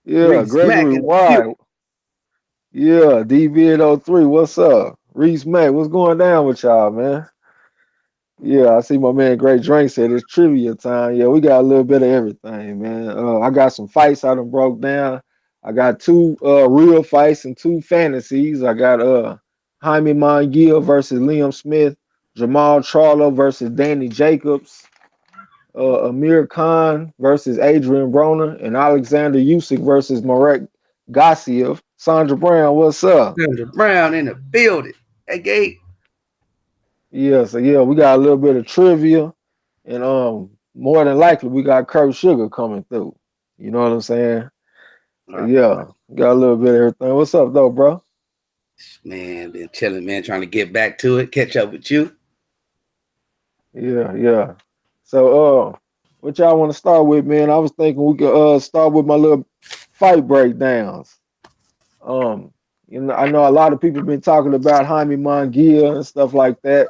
Yeah, Reese Mack Gregory in the building. White. Yeah, DV803. What's up? Reese Mack, what's going down with y'all, man? Yeah, I see my man Great Drink said it's trivia time. Yeah, we got a little bit of everything, man. I got some fights I done broke down. I got two real fights and two fantasies. I got Jaime Mongia versus Liam Smith, Jamal Charlo versus Danny Jacobs, Amir Khan versus Adrian Broner, and Alexander Usyk versus Marek Gassiev. Sandra Brown, what's up? Sandra Brown in the building. Hey, Gabe. Yeah, so yeah, we got a little bit of trivia, and more than likely we got Kurt Sugar coming through. You know what I'm saying? All So right, all yeah, right. got a little bit of everything. What's up though, bro? Man, been chilling, man, trying to get back to it, catch up with you. Yeah, yeah. So what y'all want to start with, man? I was thinking we could start with my little fight breakdowns. Um, I know a lot of people been talking about Jaime Mongia and stuff like that.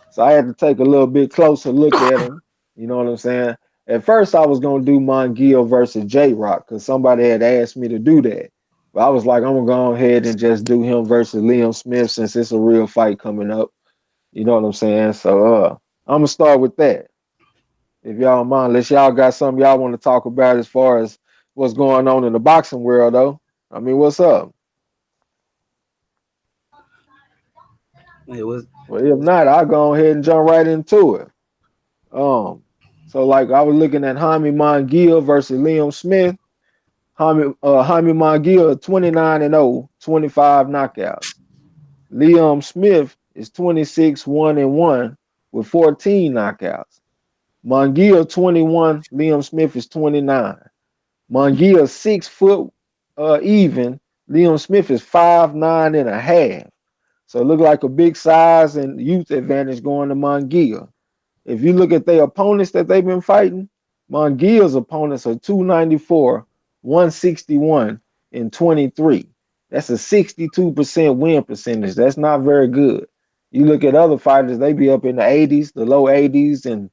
So I had to take a little bit closer look at him. You know what I'm saying? At first I was gonna do Mongia versus J Rock because somebody had asked me to do that. But I was like, I'm gonna go ahead and just do him versus Liam Smith since it's a real fight coming up. You know what I'm saying? So I'm gonna start with that. If y'all don't mind, unless y'all got something y'all want to talk about as far as what's going on in the boxing world though. I mean, what's up? It was Well, if not, I'll go ahead and jump right into it. Um, so like I was looking at Jaime Mongia versus Liam Smith. Jaime Mongia 29 and 0, 25 knockouts. Liam Smith is 26 1 and 1 with 14 knockouts. Mongia 21, Liam Smith is 29. Mongia 6 foot even. Liam Smith is 5'9" and a half. So it looked like a big size and youth advantage going to Mongia. If you look at their opponents that they've been fighting, Mongia's opponents are 294, 161, and 23. That's a 62% win percentage. That's not very good. You look at other fighters, they be up in the 80s, the low 80s, and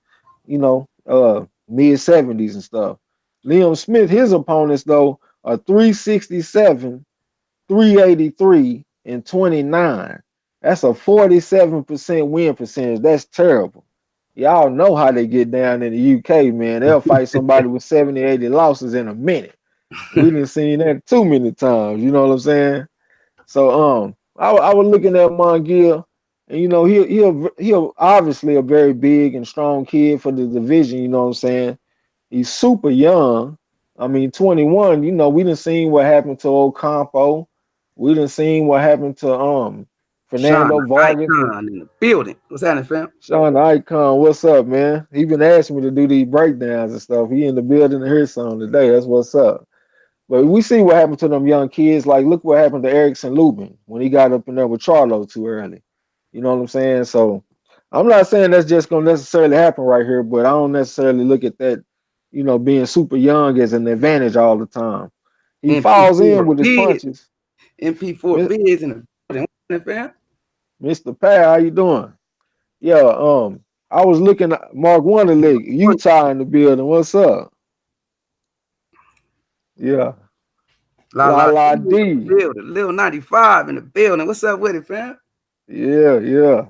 mid 70s and stuff. Liam Smith, his opponents though, are 367, 383, and 29. That's a 47% win percentage. That's terrible. Y'all know how they get down in the UK, man. They'll fight somebody with 70, 80 losses in a minute. We didn't seen that too many times. You know what I'm saying? So I was looking at Mongia, and he'll obviously a very big and strong kid for the division. You know what I'm saying? He's super young. I mean, 21. You know, we didn't seen what happened to old Campo. We didn't seen what happened to Sean Fernando Vargas. Icon in the building. What's happening, fam? Sean Icon, what's up, man? He been asking me to do these breakdowns and stuff. He in the building to hear something today. That's what's up. But we see what happened to them young kids. Like, look what happened to Erickson Lubin when he got up in there with Charlo too early. You know what I'm saying? So I'm not saying that's just gonna necessarily happen right here, but I don't necessarily look at that, being super young as an advantage all the time. He falls in MP4 with his Big. punches. MP4 Bigs in the building. What's happening, fam? Mr. Pat, how you doing? Yeah, I was looking at Mark Wonderlick, Utah in the building. What's up? Yeah. La La La D La in the D. building. Lil 95 in the building. What's up with it, fam? Yeah, yeah.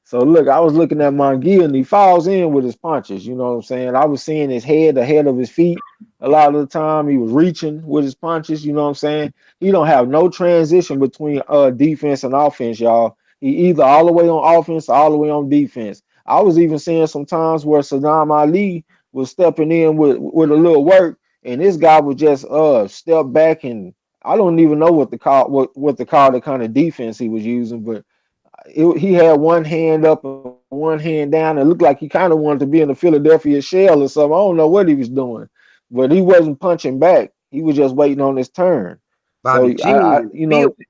So look, I was looking at Mongia and he falls in with his punches. You know what I'm saying? I was seeing his head ahead of his feet a lot of the time. He was reaching with his punches. You know what I'm saying? He don't have no transition between defense and offense, y'all. He either all the way on offense or all the way on defense. I was even seeing some times where Saddam Ali was stepping in with a little work, and this guy would just step back, and I don't even know what the call the kind of defense he was using, but he had one hand up and one hand down. It looked like he kind of wanted to be in the Philadelphia shell or something. I don't know what he was doing, but he wasn't punching back. He was just waiting on his turn. So Bobby G in the building.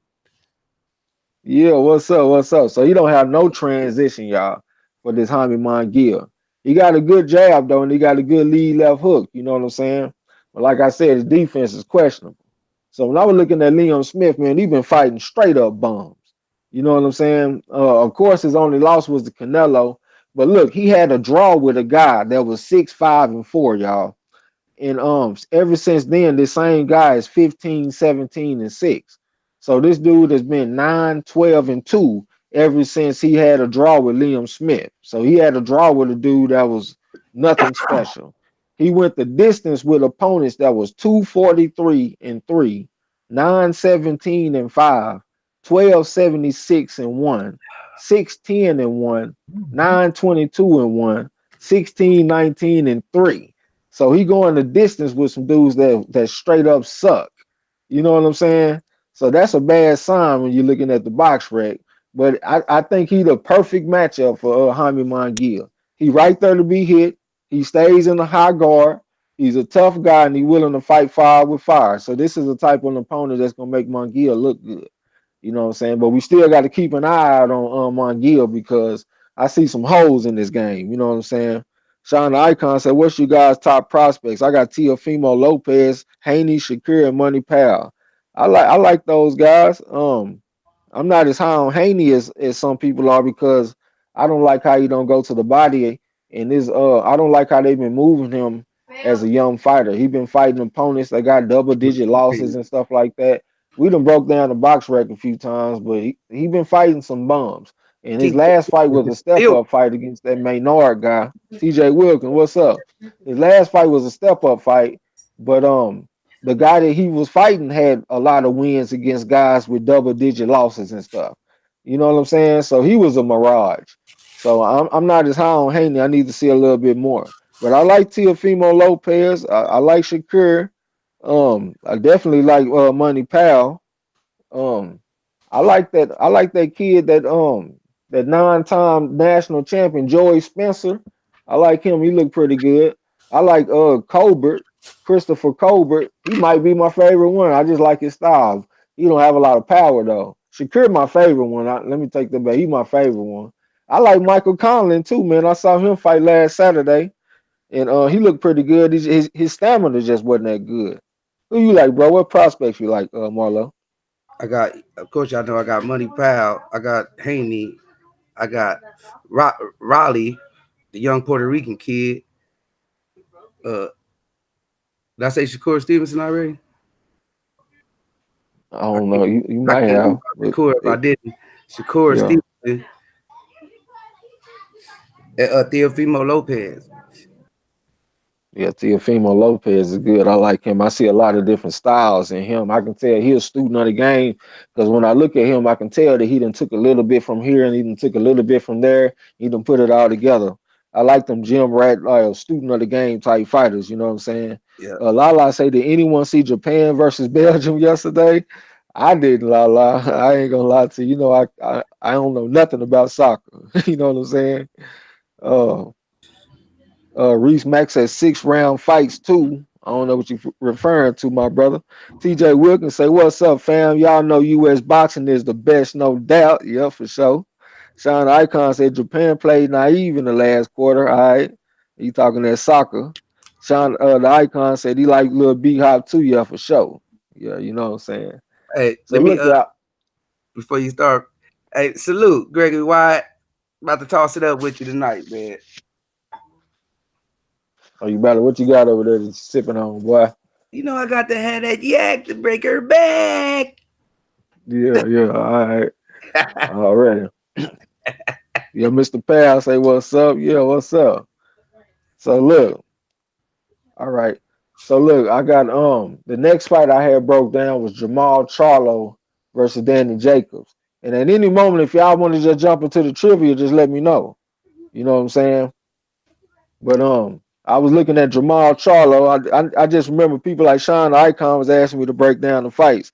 yeah, what's up? What's up? So he don't have no transition, y'all, for this Jaime Mongia. He got a good jab though, and he got a good lead left hook. You know what I'm saying? But like I said, his defense is questionable. So when I was looking at Liam Smith, man, he been fighting straight up bums. You know what I'm saying? Of course, his only loss was the Canelo. But look, he had a draw with a guy that was 6'5" and 4, y'all. And ever since then, the same guy is 15, 17, and 6. So this dude has been 9, 12, and 2 ever since he had a draw with Liam Smith. So he had a draw with a dude that was nothing special. He went the distance with opponents that was 243 and 3, 917 and 5, 1276 and 1, 610 and 1, 922 and 1, 1619 and 3. So he going the distance with some dudes that straight up suck. You know what I'm saying? So that's a bad sign when you're looking at the box rec. But I think he the perfect matchup for Jaime Munguia. He right there to be hit. He stays in the high guard. He's a tough guy and he's willing to fight fire with fire. So this is the type of opponent that's gonna make Munguia look good. You know what I'm saying? But we still got to keep an eye out on Munguia because I see some holes in this game. You know what I'm saying? Sean the Icon said, "What's your guys' top prospects?" I got Teofimo Lopez, Haney, Shakur, and Money Powell. I like those guys. I'm not as high on Haney as some people are because I don't like how he don't go to the body, and this I don't like how they've been moving him as a young fighter. He been fighting opponents that got double digit losses and stuff like that. We done broke down the box rec a few times, but he been fighting some bums. And his last fight was a step up fight against that Maynard guy, TJ Wilkins. What's up? His last fight was a step up fight, but the guy that he was fighting had a lot of wins against guys with double digit losses and stuff. You know what I'm saying? So he was a mirage. So I'm not as high on Haney. I need to see a little bit more. But I like Teofimo Lopez. I like Shakur. I definitely like Money Powell. Um, I like that kid that 9-time national champion Joey Spencer. I like him. He looked pretty good. I like Colbert, Christopher Colbert. He might be my favorite one. I just like his style. He don't have a lot of power though. Shakur my favorite one. Let me take that back. He my favorite one. I like Michael Conlon too, man. I saw him fight last Saturday, and he looked pretty good. His stamina just wasn't that good. Who you like, bro? What prospects you like, Marlo? I got, of course, y'all know I got Money Powell. I got Haney. I got Raleigh, the young Puerto Rican kid. Uh, did I say Shakur Stevenson already? I don't know. You I might can't have, remember but Shakur if I didn't. Shakur yeah, Stevenson and Teofimo Lopez. yeah. Teofimo Lopez is good. I like him. I see a lot of different styles in him. I can tell he's a student of the game because when I look at him, I can tell that he done took a little bit from here and he done took a little bit from there. He done put it all together. I like them gym rat, like student of the game type fighters. You know what I'm saying? Yeah, Lala say, did anyone see Japan versus Belgium yesterday? I didn't, Lala. I ain't gonna lie to you. You know, I don't know nothing about soccer. You know what I'm saying? Uh, Reese Max has 6-round fights too. I don't know what you're referring to, my brother. TJ Wilkins say, "What's up, fam? Y'all know U.S. boxing is the best, no doubt. Yeah, for sure." Sean Icon said Japan played naive in the last quarter. All right, he talking that soccer. Sean, the Icon said he like little B Hop too. Yeah, for sure. Yeah, you know what I'm saying. hey, So let me look out. before you start. Hey, salute, Gregory Wyatt. About to toss it up with you tonight, man. Oh, you better. What you got over there? That you sipping on, boy? You know I got to have that yak to break her back. Yeah, yeah. All right, already. Yeah, Mr. Powell say, "What's up?" Yeah, what's up? So look, all right. So look, I got the next fight I had broke down was Jamal Charlo versus Danny Jacobs. And at any moment, if y'all want to just jump into the trivia, just let me know. You know what I'm saying? But I was looking at Jamal Charlo. I just remember people like Sean the Icon was asking me to break down the fights.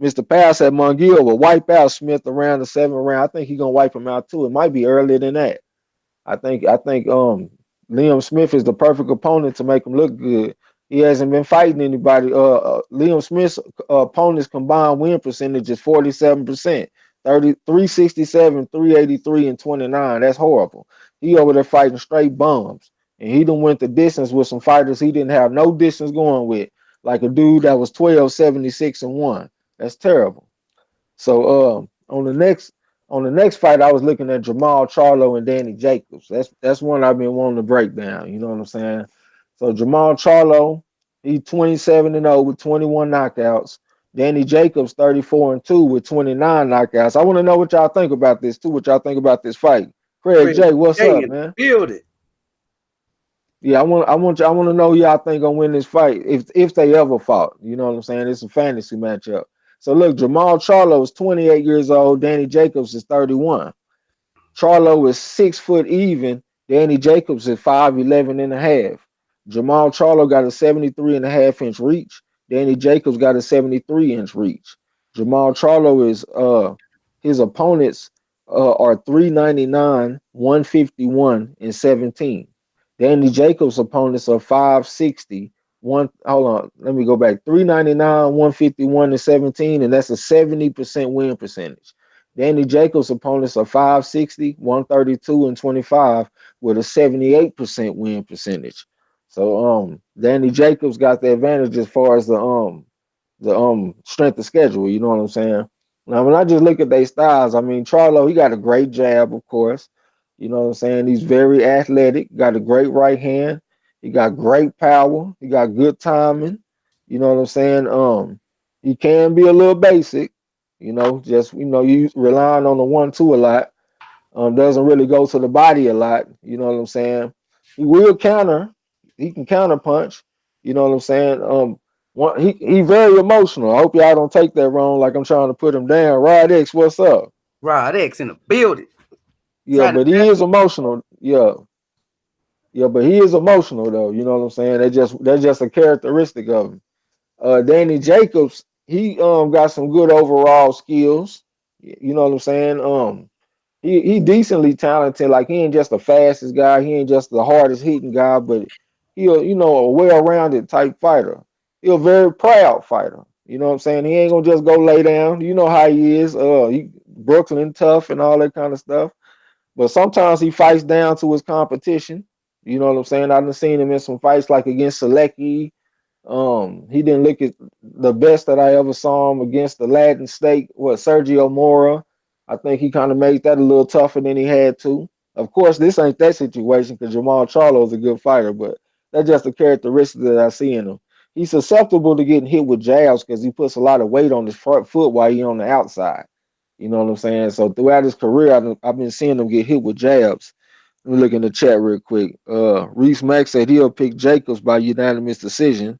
Mr. Powell said Munguia will wipe out Smith around the 7th round. I think he's gonna wipe him out too. It might be earlier than that. I think Liam Smith is the perfect opponent to make him look good. He hasn't been fighting anybody. Liam Smith's opponent's combined win percentage is 47%, 367, 383, and 29. That's horrible. He over there fighting straight bums. And he done went the distance with some fighters he didn't have no distance going with. Like a dude that was 12, 76, and 1. That's terrible. So on the next fight, I was looking at Jamal Charlo and Danny Jacobs. That's one I've been wanting to break down. You know what I'm saying? So Jamal Charlo, He's 27-0 with 21 knockouts. Danny Jacobs 34-2 with 29 knockouts. I want to know what y'all think about this too. What y'all think about this fight? Craig Crazy J, what's J up, in the man? building. Yeah, I want to know who y'all think gonna win this fight if they ever fought. You know what I'm saying? It's a fantasy matchup. So look, Jamal Charlo is 28 years old. Danny Jacobs is 31. Charlo is 6 foot even. Danny Jacobs is 5'11 and a half. Jamal Charlo got a 73.5 inch reach. Danny Jacobs got a 73-inch reach. Jamal Charlo is his opponents are 399, 151, and 17. Danny Jacobs' opponents are 560. Hold on, let me go back. 399, 151, and 17, and that's a 70% win percentage. Danny Jacobs' opponents are 560, 132, and 25 with a 78% win percentage. So Danny Jacobs got the advantage as far as the strength of schedule, you know what I'm saying? Now when I just look at their styles, I mean Charlo, he got a great jab, of course. You know what I'm saying? He's very athletic, got a great right hand, he got great power, he got good timing. You know what I'm saying? He can be a little basic, just you relying on the 1-2 a lot. Doesn't really go to the body a lot. You know what I'm saying? He will counter. He can counter punch. You know what I'm saying? He very emotional. I hope y'all don't take that wrong. Like I'm trying to put him down. Rod X, what's up? Rod X in the building. Yeah, but he is emotional. Yeah, yeah, but he is emotional though. You know what I'm saying? That's just a characteristic of him. Danny Jacobs, he got some good overall skills. You know what I'm saying? He decently talented. Like he ain't just the fastest guy. He ain't just the hardest hitting guy, but he a well-rounded type fighter. He a very proud fighter. You know what I'm saying? He ain't gonna just go lay down. You know how he is. He Brooklyn tough and all that kind of stuff. But sometimes he fights down to his competition. You know what I'm saying? I've seen him in some fights like against Selecki. He didn't look at the best that I ever saw him against the Latin State, Sergio Mora. I think he kind of made that a little tougher than he had to. Of course, this ain't that situation because Jamal Charlo is a good fighter, but that's just a characteristic that I see in him. He's susceptible to getting hit with jabs because he puts a lot of weight on his front foot while he's on the outside. You know what I'm saying? So throughout his career, I've been seeing him get hit with jabs. Let me look in the chat real quick. Reese Mack said he'll pick Jacobs by unanimous decision.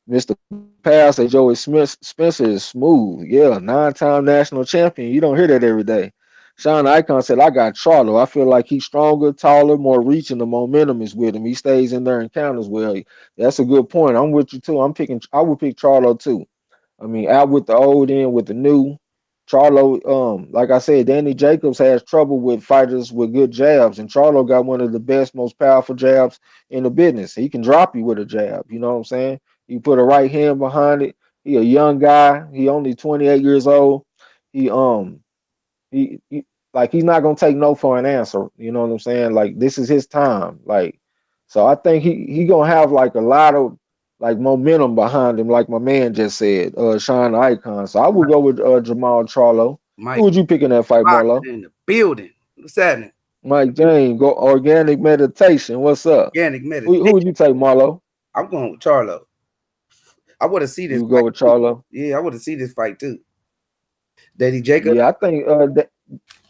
Mr. Powell said Joey Spencer is smooth. Yeah, 9-time national champion. You don't hear that every day. Sean Icon said, I got Charlo. I feel like he's stronger, taller, more reach, and the momentum is with him. He stays in there and counters well. That's a good point. I'm with you too. I would pick Charlo too. I mean, out with the old, in with the new. Charlo, like I said, Danny Jacobs has trouble with fighters with good jabs, and Charlo got one of the best, most powerful jabs in the business. He can drop you with a jab. You know what I'm saying? You put a right hand behind it. He a young guy. He only 28 years old. He he like he's not gonna take no for an answer. You know what I'm saying? Like this is his time. Like so, I think he gonna have like a lot of like momentum behind him, like my man just said, Sean Icon. So I will go with Jamal Charlo. Who Mike would you pick in that fight, Boxing Marlo? in the building. What's happening? Mike James, go organic meditation. What's up? Organic Who would meditation. you take, Marlo? I'm going with Charlo. I want to see this You go fight with too. Charlo. Yeah, I want to see this fight too. Daddy Jacob. Yeah, I think.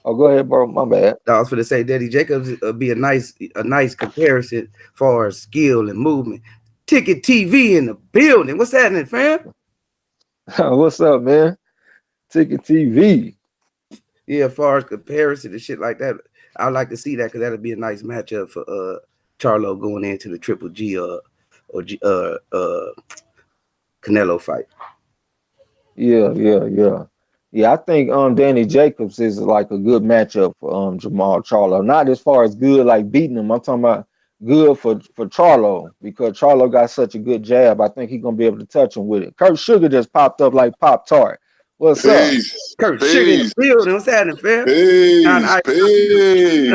Oh, go ahead, bro. My bad. I was going to say Daddy Jacobs be a nice comparison for skill and movement. Ticket TV in the building. What's happening, fam? What's up, man? Ticket TV. Yeah, as far as comparison and shit like that, I'd like to see that because that'd be a nice matchup for Charlo going into the Triple G or Canelo fight. Yeah. I think Danny Jacobs is like a good matchup for Jamal Charlo. Not as far as good like beating him. I'm talking about good for Charlo because Charlo got such a good jab. I think he's gonna be able to touch him with it. Kurt Sugar just popped up like Pop Tart. What's up? Peace, Kurt Sugar in the peace, building. What's happening, fam? And peace, peace.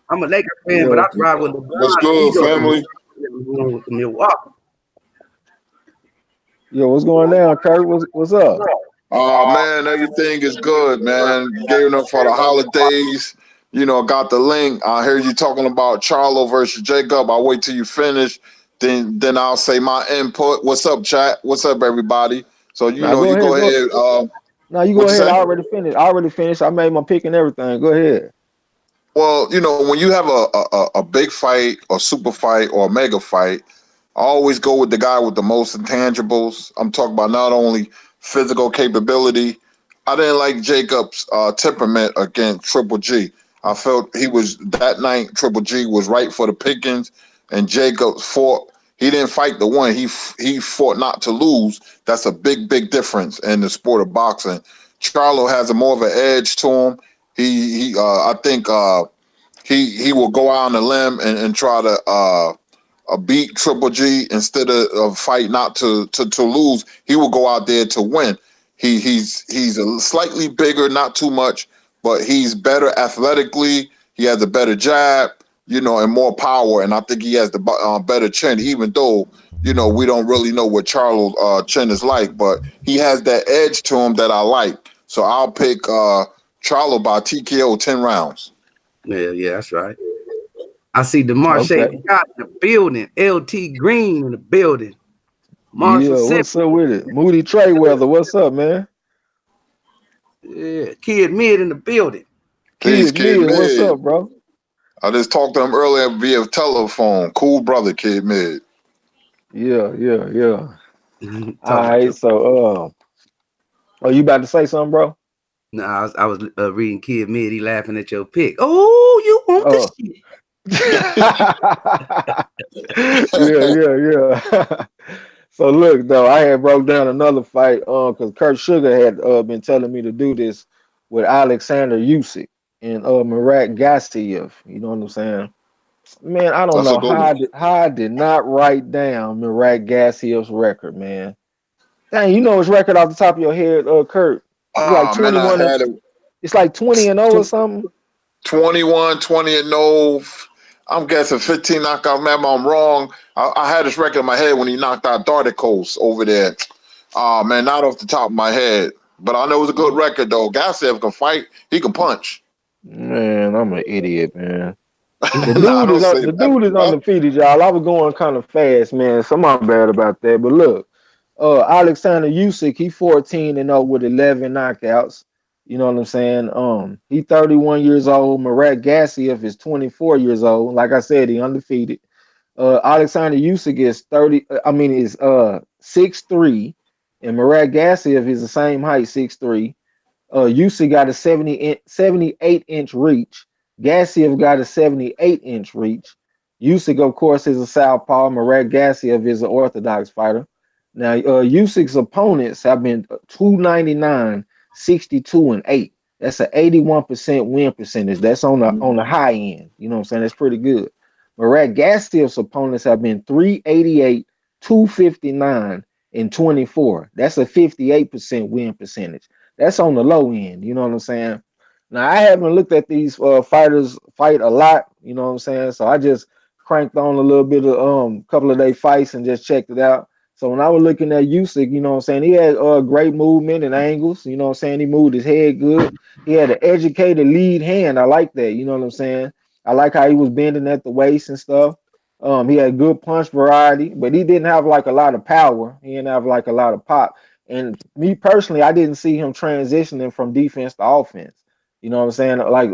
I'm a Lakers fan, but Yeah, I ride with What's LeBron. He good, goes family? with the Milwaukee. yeah. What's going on, Kurt? What's up? Oh man, everything is good, man. Gearing up for the holidays. Got the link. I heard you talking about Charlo versus Jacob. I'll wait till you finish. then I'll say my input. What's up, chat? What's up, everybody? So Now you go go. ahead. No, you go What you ahead. say? I already finished. I made my pick and everything. Go ahead. Well, when you have a big fight or super fight or a mega fight, I always go with the guy with the most intangibles. I'm talking about not only physical capability. I didn't like Jacob's temperament against Triple G. I felt he was that night. Triple G was right for the pickings, and Jacobs fought. He didn't fight to win. He fought not to lose. That's a big difference in the sport of boxing. Charlo has a more of an edge to him. I think he will go out on a limb and try to beat Triple G instead of fight not to lose. He will go out there to win. He's a slightly bigger, not too much, but he's better athletically. He has a better jab, and more power. And I think he has the better chin, even though we don't really know what Charlo's chin is like, but he has that edge to him that I like. So I'll pick Charlo by TKO 10 rounds. Yeah, that's right. I see the Marche Okay. Scott in the building. LT Green in the building. Marshall Yeah, what's Simmons. up with it? Moody Trey Weather, what's up, man? Yeah, Kid Mid in the building. Peace, Kid Kid Mid, what's Mid. up, bro? I just talked to him earlier via telephone. Cool brother, Kid Mid. Yeah. All Talk about right, your. so oh, you about to say something, bro? No, I was reading Kid Mid. He laughing at your pick. Oh, you want the Oh. shit? Yeah. So look though, I had broke down another fight because Kurt Sugar had been telling me to do this with Alexander Usyk and Murat Gassiev. You know what I'm saying? Man, I don't That's a know good one. how I did not write down Murat Gassiev's record, man. Dang, you know his record off the top of your head, Kurt. It's like Oh man, I 21 and had it it's like 20 and 0 or something. 21, 20 and 0. I'm guessing 15 knockout. Remember, I'm wrong. I had this record in my head when he knocked out Darticos over there. Oh man, not off the top of my head. But I know it was a good record though. Gassiev can fight. He can punch. Man, I'm an idiot, man. Nah, don't say The that. dude is undefeated, y'all. I was going kind of fast, man. So I'm bad about that. But look, Alexander Usyk, he 14 and 0 with 11 knockouts. You know what I'm saying? He 31 years old. Murat Gassiev is 24 years old. Like I said, he undefeated. Alexander Usyk is 30. Is 6'3", and Murat Gassiev is the same height, 6'3". Usyk got a 78-inch reach. Gassiev got a 78-inch reach. Usyk, of course, is a southpaw. Murat Gassiev is an orthodox fighter. Now, Usyk's opponents have been 299, 62, and 8. That's an 81% win percentage. That's on the high end. You know what I'm saying? That's pretty good. Murat Gassiev's opponents have been 388, 259, and 24. That's a 58% win percentage. That's on the low end. You know what I'm saying? Now I haven't looked at these fighters fight a lot. You know what I'm saying? So I just cranked on a little bit of couple of their fights and just checked it out. So when I was looking at Usyk, you know what I'm saying, he had great movement and angles. You know what I'm saying? He moved his head good. He had an educated lead hand. I like that. You know what I'm saying? I like how he was bending at the waist and stuff. He had good punch variety, but he didn't have like a lot of power. He didn't have like a lot of pop. And me personally, I didn't see him transitioning from defense to offense. You know what I'm saying? Like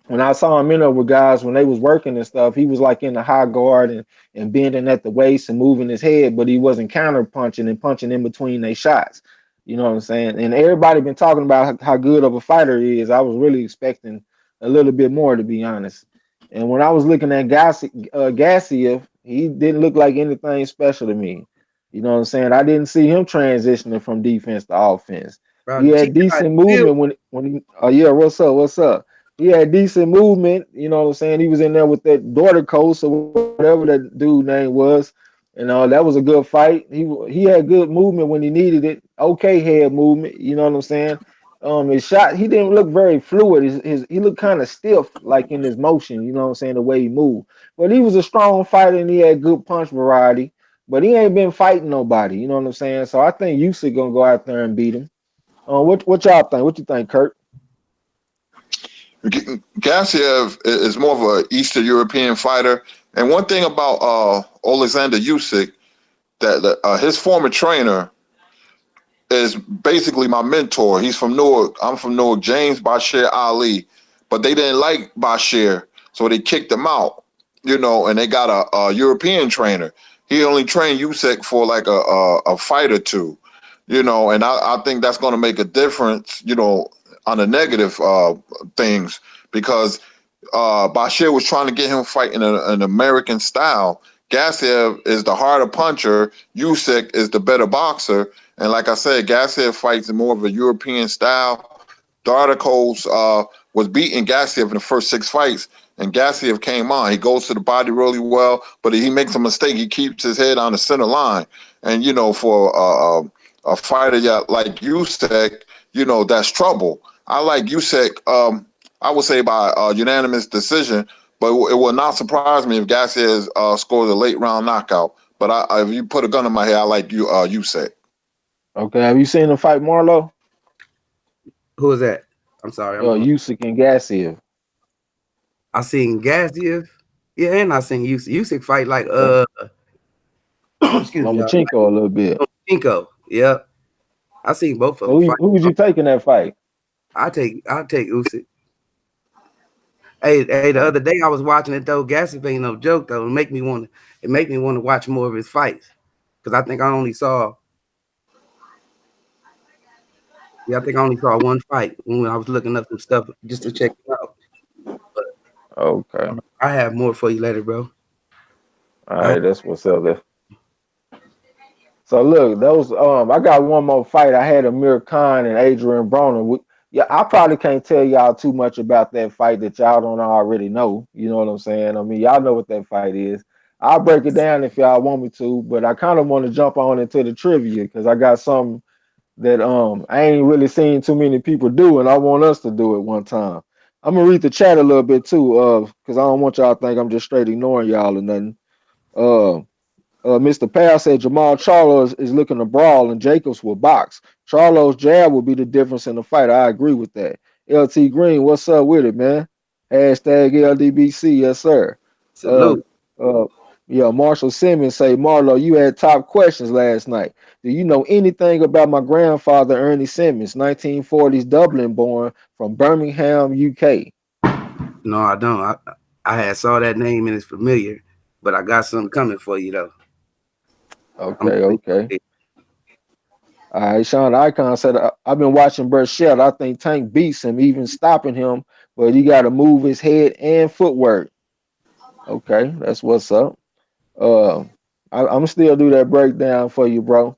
when I saw him in there with guys when they was working and stuff, he was like in the high guard and bending at the waist and moving his head, but he wasn't counter punching and punching in between their shots. You know what I'm saying? And everybody been talking about how good of a fighter he is. I was really expecting a little bit more, to be honest. And when I was looking at Gassiev, he didn't look like anything special to me. You know what I'm saying? I didn't see him transitioning from defense to offense. Bro, He the had T.I. decent movement when he, oh yeah, what's up? He had decent movement, you know what I'm saying? He was in there with that daughter coach or whatever that dude name was. And that was a good fight. He had good movement when he needed it. Okay head movement, you know what I'm saying? His shot, he didn't look very fluid. He looked kind of stiff, like in his motion, you know what I'm saying, the way he moved. But he was a strong fighter and he had good punch variety. But he ain't been fighting nobody, you know what I'm saying? So I think Usyk gonna go out there and beat him. What y'all think? What you think, Kurt? Gassiev is more of an Eastern European fighter. And one thing about Alexander Usyk, that his former trainer is basically my mentor. He's from Newark. I'm from Newark. James Bashir Ali, but they didn't like Bashir, so they kicked him out. And they got a European trainer. He only trained Usyk for like a fight or two. And I think that's going to make a difference. On the negative things, because Bashir was trying to get him fighting an American style. Gassiev is the harder puncher. Usyk is the better boxer. And like I said, Gassiev fights in more of a European style. Darkos was beating Gassiev in the first 6 fights, and Gassiev came on. He goes to the body really well, but he makes a mistake. He keeps his head on the center line. And, for a fighter like Usyk, that's trouble. I like Usyk, I would say by unanimous decision, but it will not surprise me if Gassiev scores a late round knockout. But if you put a gun in my head, I like Usyk. Okay, have you seen him fight Marlo? Who is that? I'm sorry. Usyk and Gassiev. I seen Gassiev. Yeah, and I seen Usyk fight like excuse me, Lomachenko a little bit. Lomachenko. Yeah. I seen both of them fight. Who would you take in that fight? I'll take Usyk. Hey, the other day I was watching it though. Gassiev ain't no joke though. It make me want to watch more of his fights. Because I think I only saw one fight when I was looking up some stuff just to check it out. But okay. I have more for you later, bro. All right, that's what's up there. So look, those I got one more fight. I had Amir Khan and Adrian Broner. I probably can't tell y'all too much about that fight that y'all don't already know. You know what I'm saying? I mean, y'all know what that fight is. I'll break it down if y'all want me to, but I kind of want to jump on into the trivia because I got something that I ain't really seen too many people do, and I want us to do it one time. I'm gonna read the chat a little bit too, because I don't want y'all to think I'm just straight ignoring y'all or nothing. Mr. Powell said Jamal Charlo is looking to brawl and Jacobs will box. Charlo's jab will be the difference in the fight. I agree with that. LT Green, what's up with it, man? Hashtag LDBC, yes, sir. Salute. Marshall Simmons say, Marlo, you had top questions last night. Do you know anything about my grandfather, Ernie Simmons, 1940s Dublin born from Birmingham, UK? No, I don't. I had saw that name and it's familiar, but I got something coming for you though. Okay. All right, Sean Icon said, I've been watching Burchett. I think Tank beats him, even stopping him, but he got to move his head and footwork. Okay, that's what's up. I'm still do that breakdown for you, bro.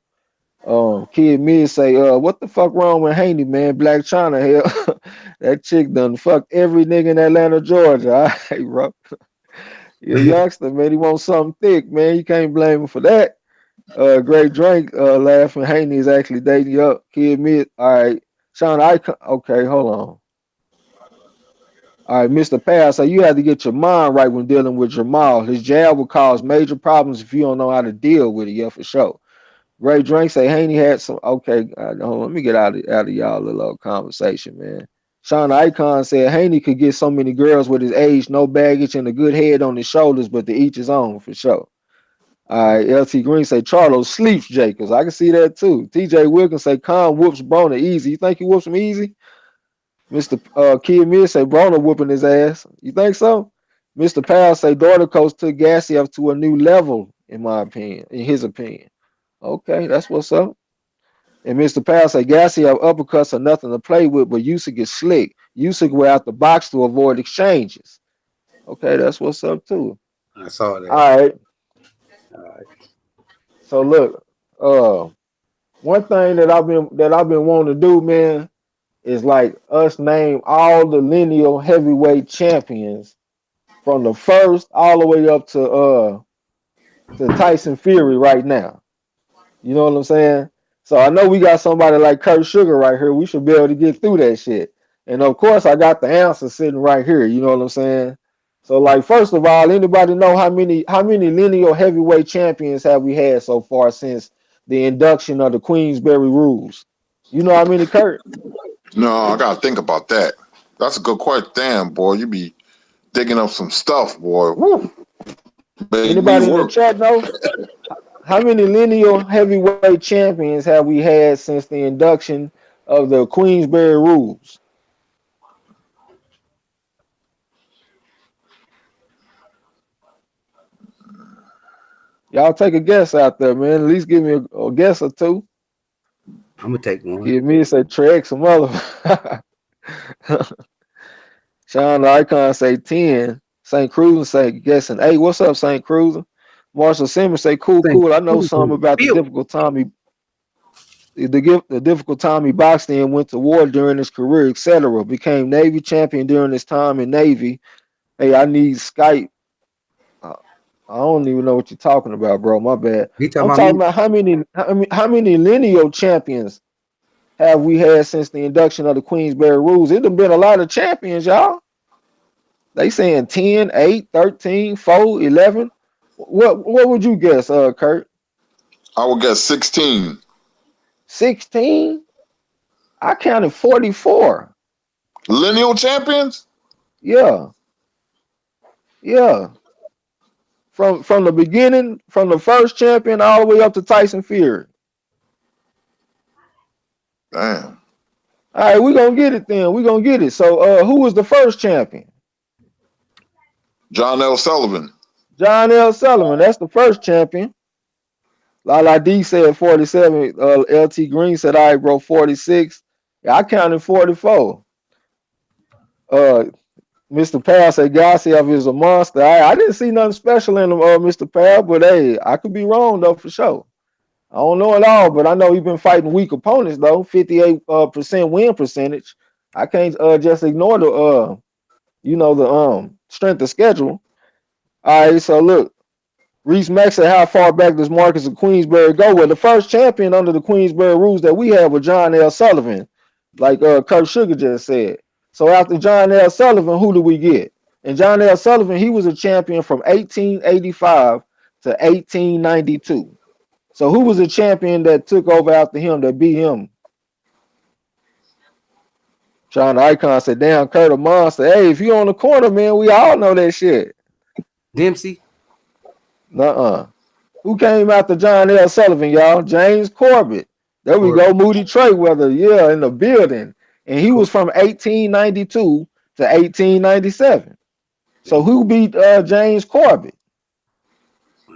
Kid Mid say, what the fuck wrong with Haney, man? Black China, hell, that chick done fucked every nigga in Atlanta, Georgia. All right, bro. You're a youngster, man. He wants something thick, man. You can't blame him for that. Great drink, laughing. Haney is actually dating you up. Kid Mid, all right. Sean, okay, hold on. All right, Mr. Pass, so you have to get your mind right when dealing with Jamal. His jab will cause major problems if you don't know how to deal with it. Yeah, for sure. Great drink say Haney had some. Okay, hold on, let me get out of y'all a little conversation, man. Sean Icon said Haney could get so many girls with his age, no baggage, and a good head on his shoulders, but to each his own for sure. All right, LT Green say Charlo sleeps Jacobs. I can see that too. TJ Wilkins say Khan whoops Broner easy. You think he whoops him easy? Mr. Kid Mid say Broner whooping his ass. You think so? Mr. Powell say daughter coach took Gassiev to a new level, in my opinion, in his opinion. Okay, that's what's up. And Mr. Powell say Gassiev uppercuts are nothing to play with, but Usyk is slick. Usyk will out the box to avoid exchanges. Okay, that's what's up too. I saw that. All right. So look, one thing that I've been wanting to do, man, is like us name all the lineal heavyweight champions from the first all the way up to Tyson Fury right now. You know what I'm saying? So I know we got somebody like Kurt Sugar right here. We should be able to get through that shit. And of course, I got the answer sitting right here. You know what I'm saying? So, like, first of all, anybody know how many lineal heavyweight champions have we had so far since the induction of the Queensberry rules? You know how many, Kurt? No, I gotta think about that. That's a good question. Damn, boy, you be digging up some stuff, boy. Woo. Make me Anybody in the work. chat know? How many lineal heavyweight champions have we had since the induction of the Queensberry rules? Y'all take a guess out there, man. At least give me a guess or two. I'm gonna take one. Give me say Trey some other. Sean the Icon say 10. St. Cruiser say guessing 8. What's up, St. Cruiser? Marshall Simmons say cool. I know something about the difficult time he boxed in, went to war during his career, etc. Became Navy champion during his time in Navy. Hey, I need Skype. I don't even know what you're talking about, bro. My bad. I'm talking about how many lineal champions have we had since the induction of the Queensberry rules? It done been a lot of champions, y'all. They saying 10, 8, 13, 4, 11. What would you guess, Kurt? I would guess 16. 16? I counted 44. Lineal champions? Yeah. From the beginning, from the first champion all the way up to Tyson Fury. Damn. All right, we're gonna get it then. We're gonna get it. So who was the first champion? John L. Sullivan. John L. Sullivan, that's the first champion. Lala D said 47. LT Green said, all right, bro, 46. Yeah, I counted 44. Mr. Powell said Garcia is a monster. I didn't see nothing special in him, Mr. Powell, but hey, I could be wrong though for sure. I don't know it all, but I know he's been fighting weak opponents though. 58% win percentage. I can't just ignore the the strength of schedule. All right, so look, Reese Mack said, how far back does Marcus of Queensberry go? Well, the first champion under the Queensberry rules that we had was John L. Sullivan, like Kurt Sugar just said. So after John L. Sullivan, who do we get? And John L. Sullivan, he was a champion from 1885 to 1892. So who was a champion that took over after him, that beat him? Sean the Icon said, damn, Kurt a monster. Hey, if you on the corner, man, we all know that shit. Dempsey? Nuh-uh. Who came after John L. Sullivan, y'all? James Corbett. There we go. Moody Trayweather, yeah, in the building. And he was from 1892 to 1897. So who beat James Corbett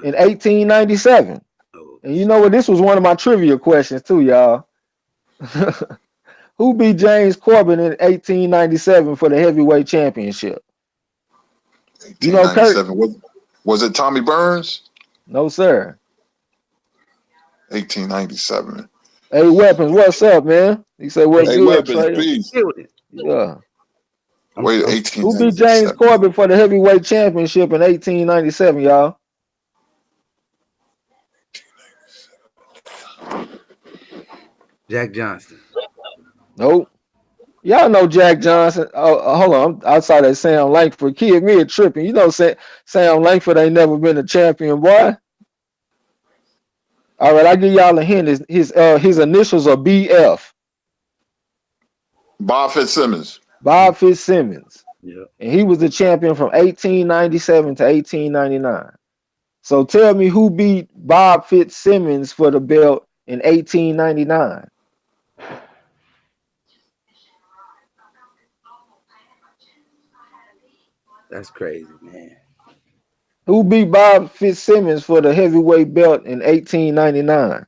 in 1897? And you know what? This was one of my trivia questions too, y'all. Who beat James Corbett in 1897 for the heavyweight championship? You know, Kurt? Was it Tommy Burns? No, sir. 1897. Hey, Weapons, what's up, man? He said, what's hey, good, Weapons, peace. Yeah. Wait, 1897. Who beat James Corbett for the heavyweight championship in 1897, y'all? Jack Johnson. Nope. Y'all know Jack Johnson. Oh, hold on. I'm outside that Sam Langford kid. Me a tripping. You know, Sam Langford ain't never been a champion, boy. All right, I'll give y'all a hint. His initials are BF. Bob Fitzsimmons. Bob Fitzsimmons. Yeah. And he was the champion from 1897 to 1899. So tell me who beat Bob Fitzsimmons for the belt in 1899. That's crazy, man. Who beat Bob Fitzsimmons for the heavyweight belt in 1899?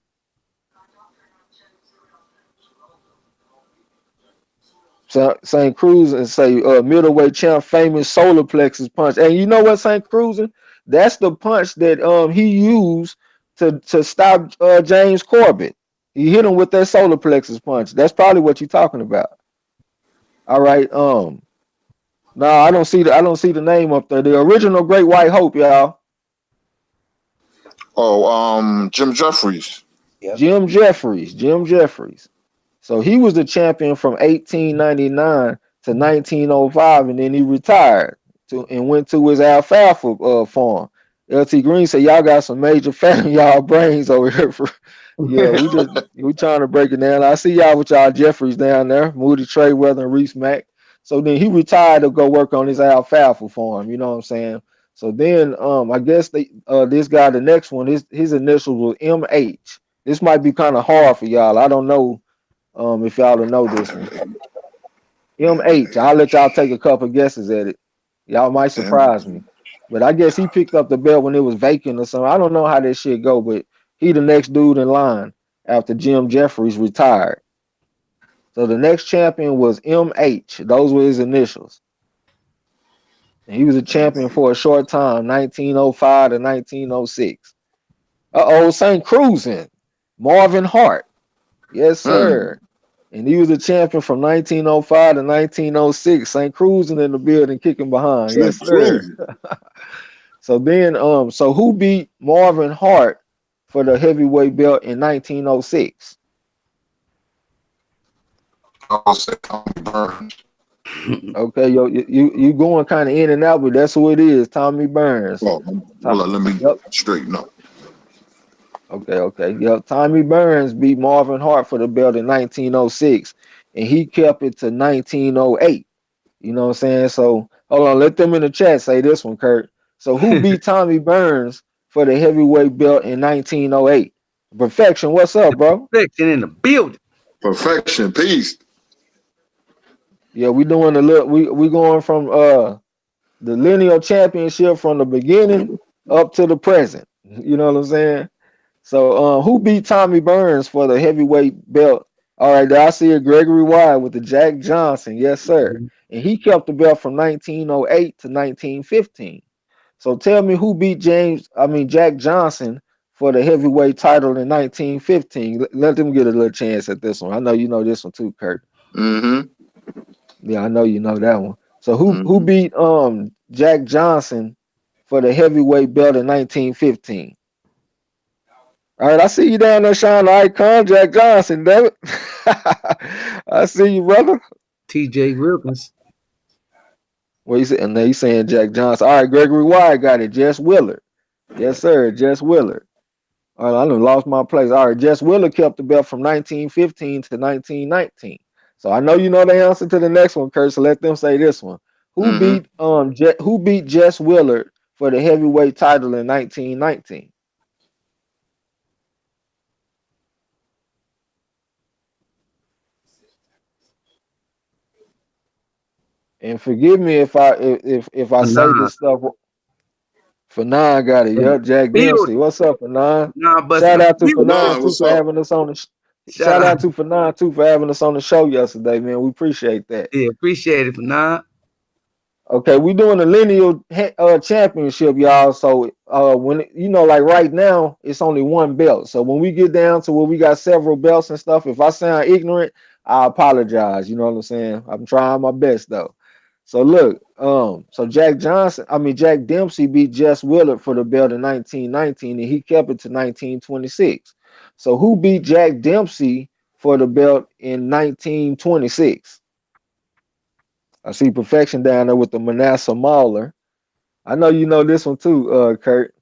So St. Cruz and say middleweight champ, famous solar plexus punch. And you know what, St. Cruz? That's the punch that he used to stop James Corbett. He hit him with that solar plexus punch. That's probably what you're talking about. All right. No, I don't see the name up there. The original Great White Hope, y'all. Oh, Jim Jeffries. Yep. Jim Jeffries. So he was the champion from 1899 to 1905, and then he retired and went to his alfalfa farm. LT Green said, y'all got some major fat in y'all brains over here. We trying to break it down. I see y'all with y'all Jeffries down there, Moody Trayweather and Reese Mack. So then he retired to go work on his alfalfa farm. You know what I'm saying? So then I guess this guy, the next one, his initials was MH. This might be kind of hard for y'all. I don't know if y'all will know this one. MH. I'll let y'all take a couple guesses at it. Y'all might surprise me. But I guess he picked up the belt when it was vacant or something. I don't know how this shit go, but he the next dude in line after Jim Jeffries retired. So the next champion was MH. Those were his initials. And he was a champion for a short time, 1905 to 1906. St. Cruising. Marvin Hart. Yes, sir. And he was a champion from 1905 to 1906. St. Cruising in the building, kicking behind. Yes, sir. So then, so who beat Marvin Hart for the heavyweight belt in 1906? I'll say Tommy Burns. Okay, you going kind of in and out, but that's who it is, Tommy Burns. Oh, hold on, let me straighten up. Okay. Yep, Tommy Burns beat Marvin Hart for the belt in 1906, and he kept it to 1908. You know what I'm saying? So hold on, let them in the chat say this one, Kurt. So who beat Tommy Burns for the heavyweight belt in 1908? Perfection, what's up, bro? Perfection in the building. Perfection, peace. Yeah, we doing a little. We going from the Lineal Championship from the beginning up to the present. You know what I'm saying? So who beat Tommy Burns for the heavyweight belt? All right, I see it. Gregory Wyatt with the Jack Johnson. Yes, sir. And he kept the belt from 1908 to 1915. So tell me who beat Jack Johnson for the heavyweight title in 1915. Let them get a little chance at this one. I know you know this one too, Kurt. Yeah, I know you know that one. So who beat Jack Johnson for the heavyweight belt in 1915? All right, I see you down there, Sean Icon, Jack Johnson, damn it. I see you, brother. TJ Wilkins. What you say? And he's saying Jack Johnson. All right, Gregory Wyatt got it. Jess Willard. Yes, sir. Jess Willard. All right, I done lost my place. All right, Jess Willard kept the belt from 1915 to 1919. So I know you know the answer to the next one, Kurt. So let them say this one. Who beat Jess Willard for the heavyweight title in 1919? And forgive me if I say this stuff. Fanon got it. Yep, Jack Dempsey. What's up, Fanon? Shout out to Fanon too for having us on the. Shout out to Fanon too for having us on the show yesterday, man. We appreciate that. Yeah, appreciate it, Fanon. Okay, we doing the Lineal Championship, y'all. So when like right now, it's only one belt. So when we get down to where we got several belts and stuff, if I sound ignorant, I apologize. You know what I'm saying? I'm trying my best though. So look, so Jack Dempsey beat Jess Willard for the belt in 1919, and he kept it to 1926. So who beat Jack Dempsey for the belt in 1926? I see Perfection down there with the Manasseh Mauler. I know you know this one too, Kurt.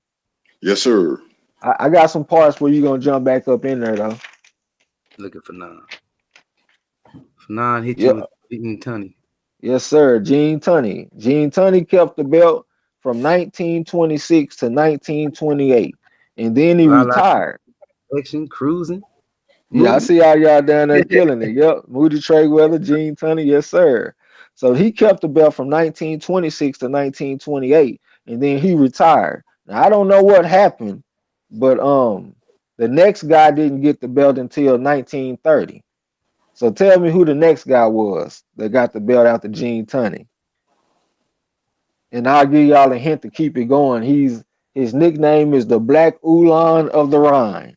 Yes, sir. I got some parts where you're gonna jump back up in there though. Looking for Fanon. Fanon hit you with Gene Tunney. Yes, sir. Gene Tunney. Gene Tunney kept the belt from 1926 to 1928, and then he retired. Action cruising. Yeah, I see all y'all down there killing it. Yep, Moody Tradeweather, Gene Tunney. Yes, sir. So he kept the belt from 1926 to 1928, and then he retired. Now I don't know what happened, but the next guy didn't get the belt until 1930. So tell me who the next guy was that got the belt after Gene Tunney. And I'll give y'all a hint to keep it going. His nickname is the Black Ulan of the Rhine.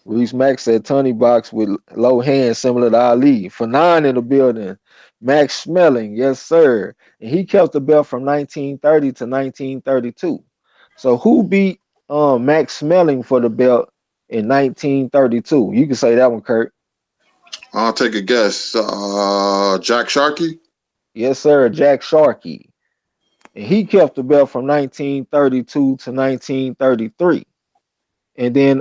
Reese Mack said Tunney box with low hands similar to Ali. Fanon in the building. Max Smelling, yes, sir. And he kept the belt from 1930 to 1932. So who beat Max Smelling for the belt in 1932? You can say that one, Kurt. I'll take a guess. Jack Sharkey? Yes, sir. Jack Sharkey. And he kept the belt from 1932 to 1933. And then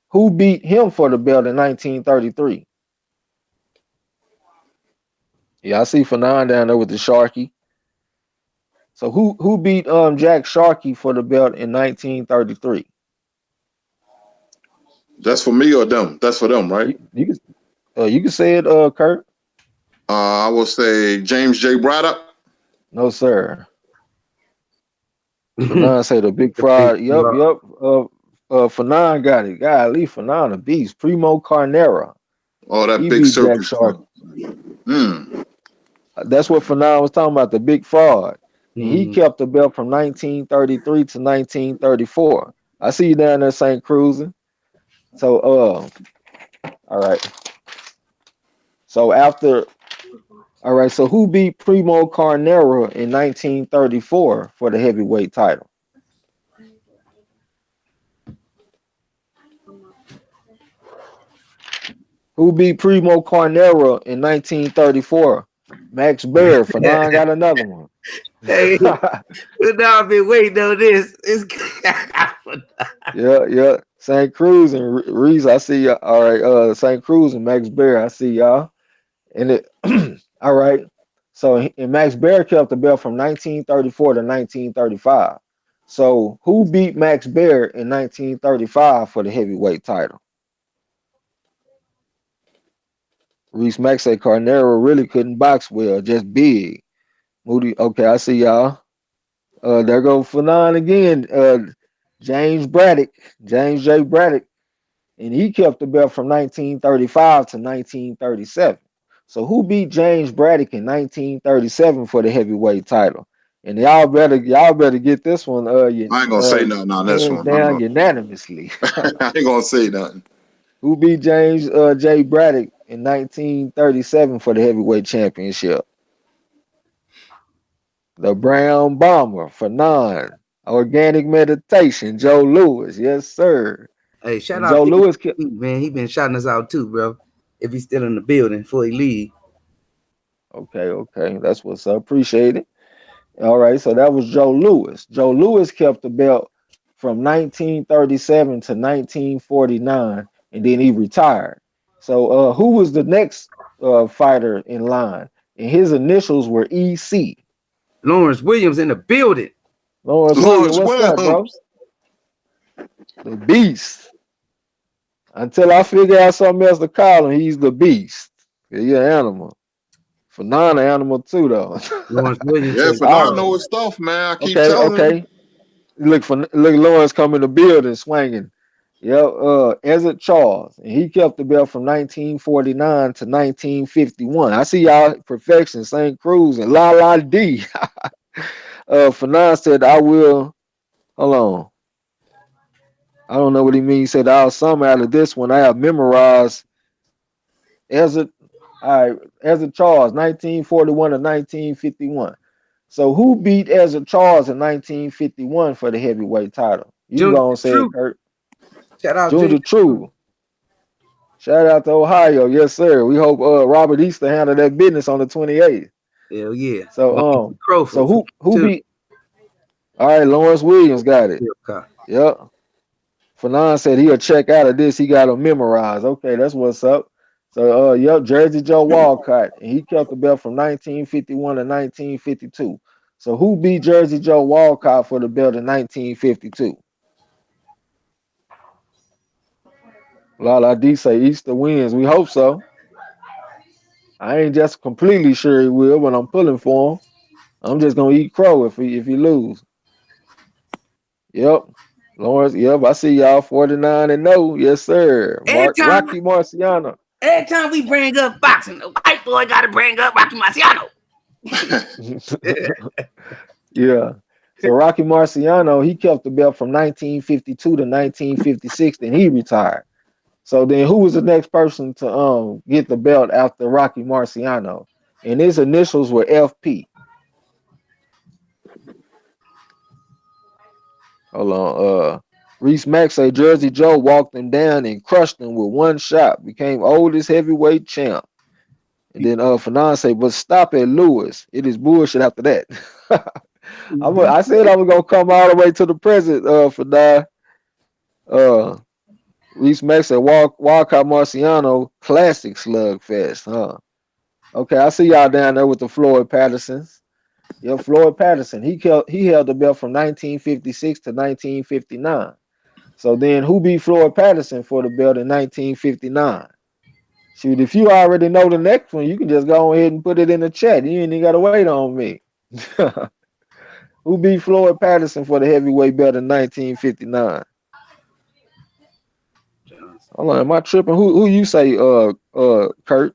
who beat him for the belt in 1933? Yeah, I see Fanon down there with the Sharky. So who beat Jack Sharkey for the belt in 1933? That's for me or them? That's for them, right? You can say it, Kurt. I will say James J. Braddock. No, sir. Fanon say the big The big fraud. Yep, fraud. yep. Fanon got it. Golly, Fanon a beast. Primo Carnera. Oh, that He big beat Jack circus Sharkey. one. That's what Fanon was talking about, the big fraud. And he Mhm. kept the belt from 1933 to 1934. I see you down there, St. Cruising. So, all right. So all right. So who beat Primo Carnera in 1934 for the heavyweight title? Who beat Primo Carnera in 1934? Max Baer. Fanon got another one. Hey, now I've been waiting on this. It's Yeah. St. Cruz and Reese, I see y'all. All right, St. Cruz and Max Baer, I see y'all. And it all right. So and Max Baer kept the belt from 1934 to 1935. So who beat Max Baer in 1935 for the heavyweight title? Reese Max said Carnero really couldn't box well, just big. Moody, okay, I see y'all. There go Fanon again. James Braddock, James J. Braddock, and he kept the belt from 1935 to 1937. So who beat James Braddock in 1937 for the heavyweight title? And y'all better get this one. I ain't gonna say nothing on this Hands one. down unanimously. I ain't gonna say nothing. Who beat James J. Braddock in 1937 for the heavyweight championship? The Brown Bomber, Fanon. Organic Meditation, Joe Lewis. Yes, sir. Hey, shout And out Joe to Lewis. man. He been shouting us out too, bro. If he's still in the building before he leave. Okay. That's what's up. Appreciate it. All right, so that was Joe Lewis. Joe Lewis kept the belt from 1937 to 1949, and then he retired. So, who was the next fighter in line? And his initials were EC. Lawrence Williams in the building. Lawrence Williams, Lawrence what's up, bro? Williams. The Beast. Until I figure out something else to call him, he's the Beast. He's an animal. Phenomenal animal too, though. Lawrence Williams Yeah, said, for now I All know his stuff, man. I keep okay, telling him. okay. Look, Lawrence come in the building swinging. Yep, Ezra Charles, and he kept the belt from 1949 to 1951. I see y'all perfection, St. Cruz and La La D. Fanon said, I will, hold on. I don't know what he means. He said, I'll sum out of this one. I have memorized Ezra, all right, Ezra Charles, 1941 to 1951. So who beat Ezra Charles in 1951 for the heavyweight title? You can Junior go and say it, True. Kurt. Shout out Junior Junior True. Shout out to Ohio. Yes, sir. We hope Robert Easter handle that business on the 28th. Hell yeah. So Crowfoot who too. beat all right, Lawrence Williams got it. Yep. Fanon said he'll check out of this. He got to memorize. Okay, that's what's up. So yep, Jersey Joe Walcott. And he kept the belt from 1951 to 1952. So who beat Jersey Joe Walcott for the belt in 1952? Lala D say Easter wins. We hope so. I ain't just completely sure he will, but I'm pulling for him. I'm just gonna eat crow if he lose. Yep. Lawrence, yep, I see y'all 49 and no. Yes, sir. Rocky Marciano. Every time we bring up boxing, the white boy gotta bring up Rocky Marciano. Yeah. So Rocky Marciano, he kept the belt from 1952 to 1956, then he retired. So then who was the next person to get the belt after Rocky Marciano? And his initials were FP. Hold on. Reese Mack say Jersey Joe walked him down and crushed him with one shot, became oldest heavyweight champ. And then Fanon say, but stop at Lewis. It is bullshit after that. I said I was gonna come all the way to the present, Fanon. Reese Mack said Walcott Marciano classic slugfest, huh? Okay, I see y'all down there with the Floyd Pattersons. Yeah, Floyd Patterson. He held the belt from 1956 to 1959. So then who beat Floyd Patterson for the belt in 1959? Shoot, if you already know the next one, you can just go ahead and put it in the chat. You ain't even gotta wait on me. Who beat Floyd Patterson for the heavyweight belt in 1959? Hold on, am I tripping? Who you say, Kurt?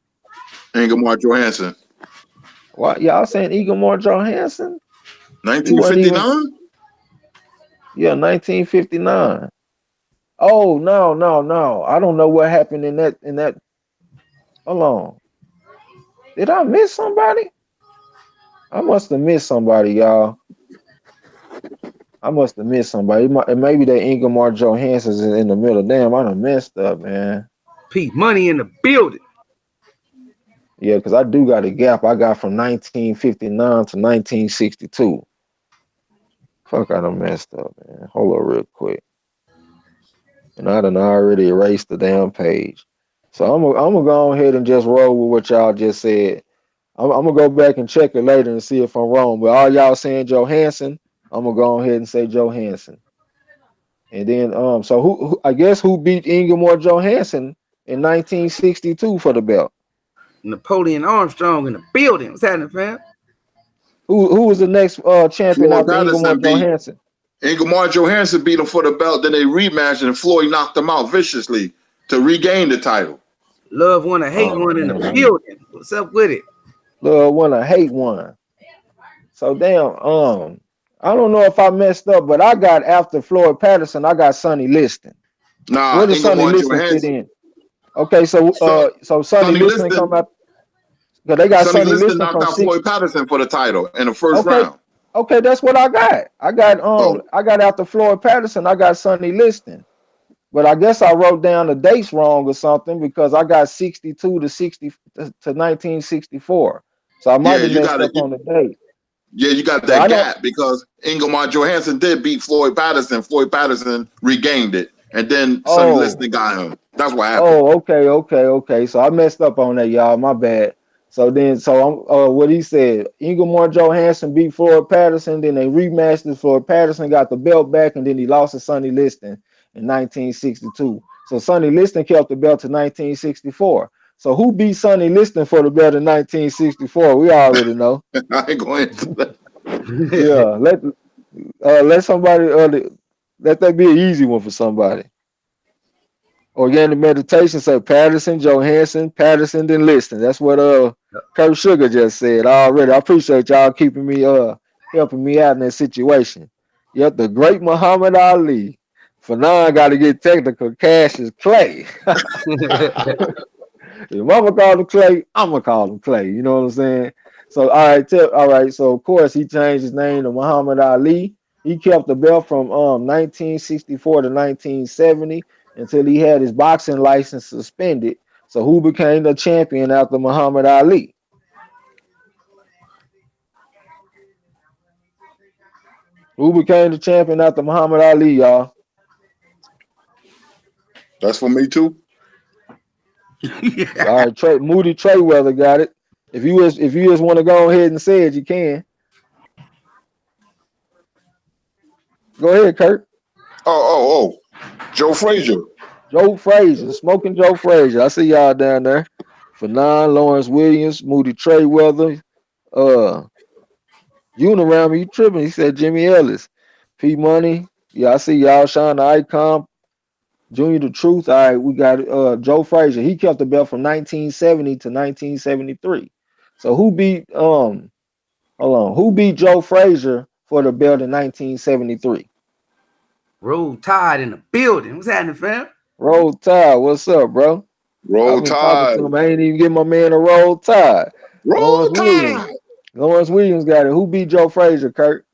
Ingemar Johansson. What y'all saying Ingemar Johansson? He wasn't even 1959? yeah, 1959. Oh no. I don't know what happened in that. Hold on. Did I miss somebody? I must have missed somebody, y'all. I must have missed somebody. Maybe that Ingemar Johansson's in the middle. Damn, I done messed up, man. Pete, money in the building. Yeah, because I do got a gap. I got from 1959 to 1962. Fuck, I done messed up, man. Hold on real quick. And I done already erased the damn page. So I'm gonna go ahead and just roll with what y'all just said. I'm gonna go back and check it later and see if I'm wrong. But all y'all saying Johansson, I'm gonna go ahead and say Johansson. And then so who I guess who beat Ingemar Johansson in 1962 for the belt? Napoleon Armstrong in the building. What's happening, fam? Who was the next champion Floyd after Ingemar Patterson beat Johansson? Ingemar Johansson beat him for the belt. Then they rematched and Floyd knocked him out viciously to regain the title. Love one, a hate one in the building. What's up with it? Love one, a hate one. So damn, I don't know if I messed up, but I got after Floyd Patterson, I got Sonny Liston. Nah, Where does Sonny Ingemar Liston fit Johansson. in? Okay, so Sonny Sonny Liston come Liston. out because they got Sonny Sonny Liston Liston knocked from out six. Floyd Patterson for the title in the first Okay, round. okay, that's what I got. I got Oh. I got after Floyd Patterson, I got Sonny Liston. But I guess I wrote down the dates wrong or something because I got 62 to 60 to 1964. So I might Yeah, have you messed got up it. on the date. Yeah, you got But that I don't. gap because Ingemar Johansson did beat Floyd Patterson. Floyd Patterson regained it, and then Sonny Oh, Liston got him. That's what happened. oh, okay. So I messed up on that, y'all. My bad. So I'm what he said. Ingemar Johansson beat Floyd Patterson. Then they rematched it. Floyd Patterson got the belt back, and then he lost to Sonny Liston in 1962. So Sonny Liston kept the belt to 1964. So who beat Sonny Liston for the belt in 1964? We already know. I ain't going into that. Yeah, let somebody let that be an easy one for somebody. Organic meditation say Patterson, Johansson, Patterson, then Liston. That's what Kurt Sugar just said already. I appreciate y'all keeping me helping me out in that situation. Yep, the great Muhammad Ali. For now, I got to get technical. Cassius Clay. If Mama called him Clay, I'm gonna call him Clay. You know what I'm saying? So all right. So of course he changed his name to Muhammad Ali. He kept the belt from 1964 to 1970 until he had his boxing license suspended. So who became the champion after Muhammad Ali? Who became the champion after Muhammad Ali, y'all? That's for me too. All right, Moody Trayweather got it. If you just want to go ahead and say it, you can. Go ahead, Kurt. Oh. Joe Frazier. Joe Frazier, smoking Joe Frazier. I see y'all down there. Fanon, Lawrence Williams, Moody Trayweather. Uniram, you tripping? He said Jimmy Ellis. P Money. Yeah, I see y'all. Sean the Icon. Junior the Truth. All right, we got Joe Frazier. He kept the belt from 1970 to 1973. So who beat hold on, who beat Joe Frazier for the belt in 1973? Roll Tide in the building. What's happening, fam? Roll Tide, what's up, bro? Roll I've been talking Tide. to him. I ain't even get my man a Roll Tide. Roll Lawrence Williams. Tide. Lawrence Williams got it. Who beat Joe Frazier, Kurt?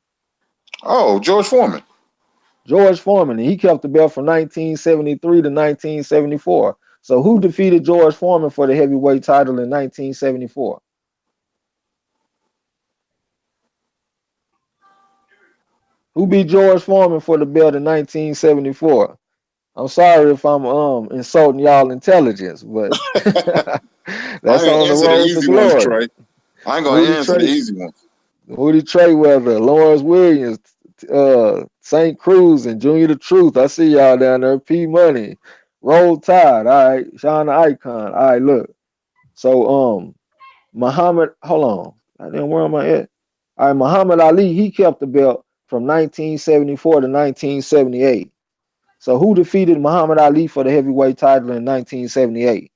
Oh, George Foreman. George Foreman. And he kept the belt from 1973 to 1974. So who defeated George Foreman for the heavyweight title in 1974? Who beat George Foreman for the belt in 1974? I'm sorry if I'm insulting y'all intelligence, but I that's ain't on the answer the road to easy ones, glory. Trey. I ain't gonna Moody answer the Trey, easy ones. Moody Trayweather, Lawrence Williams, St. Cruz, and Junior the Truth. I see y'all down there. P Money, Roll Tide. All right, Sean the Icon. All right, look. So Muhammad, hold on. I didn't where am I at? All right, Muhammad Ali, he kept the belt from 1974 to 1978. So who defeated Muhammad Ali for the heavyweight title in 1978?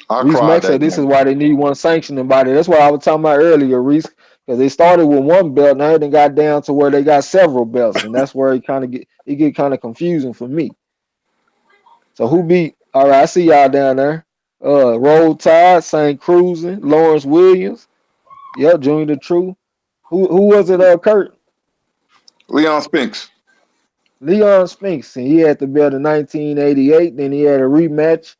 I Reese cried Mack said that this is game. why they need one sanctioning body. That's what I was talking about earlier, Reese, because they started with one belt, now they got down to where they got several belts, and that's where it get kind of confusing for me. So who beat? All right, I see y'all down there. Roll Tide, St. Cruising, Lawrence Williams, yep, Junior the True. Who was it? Kurt Leon Spinks. Leon Spinks, and he had the belt in 1988. Then he had a rematch.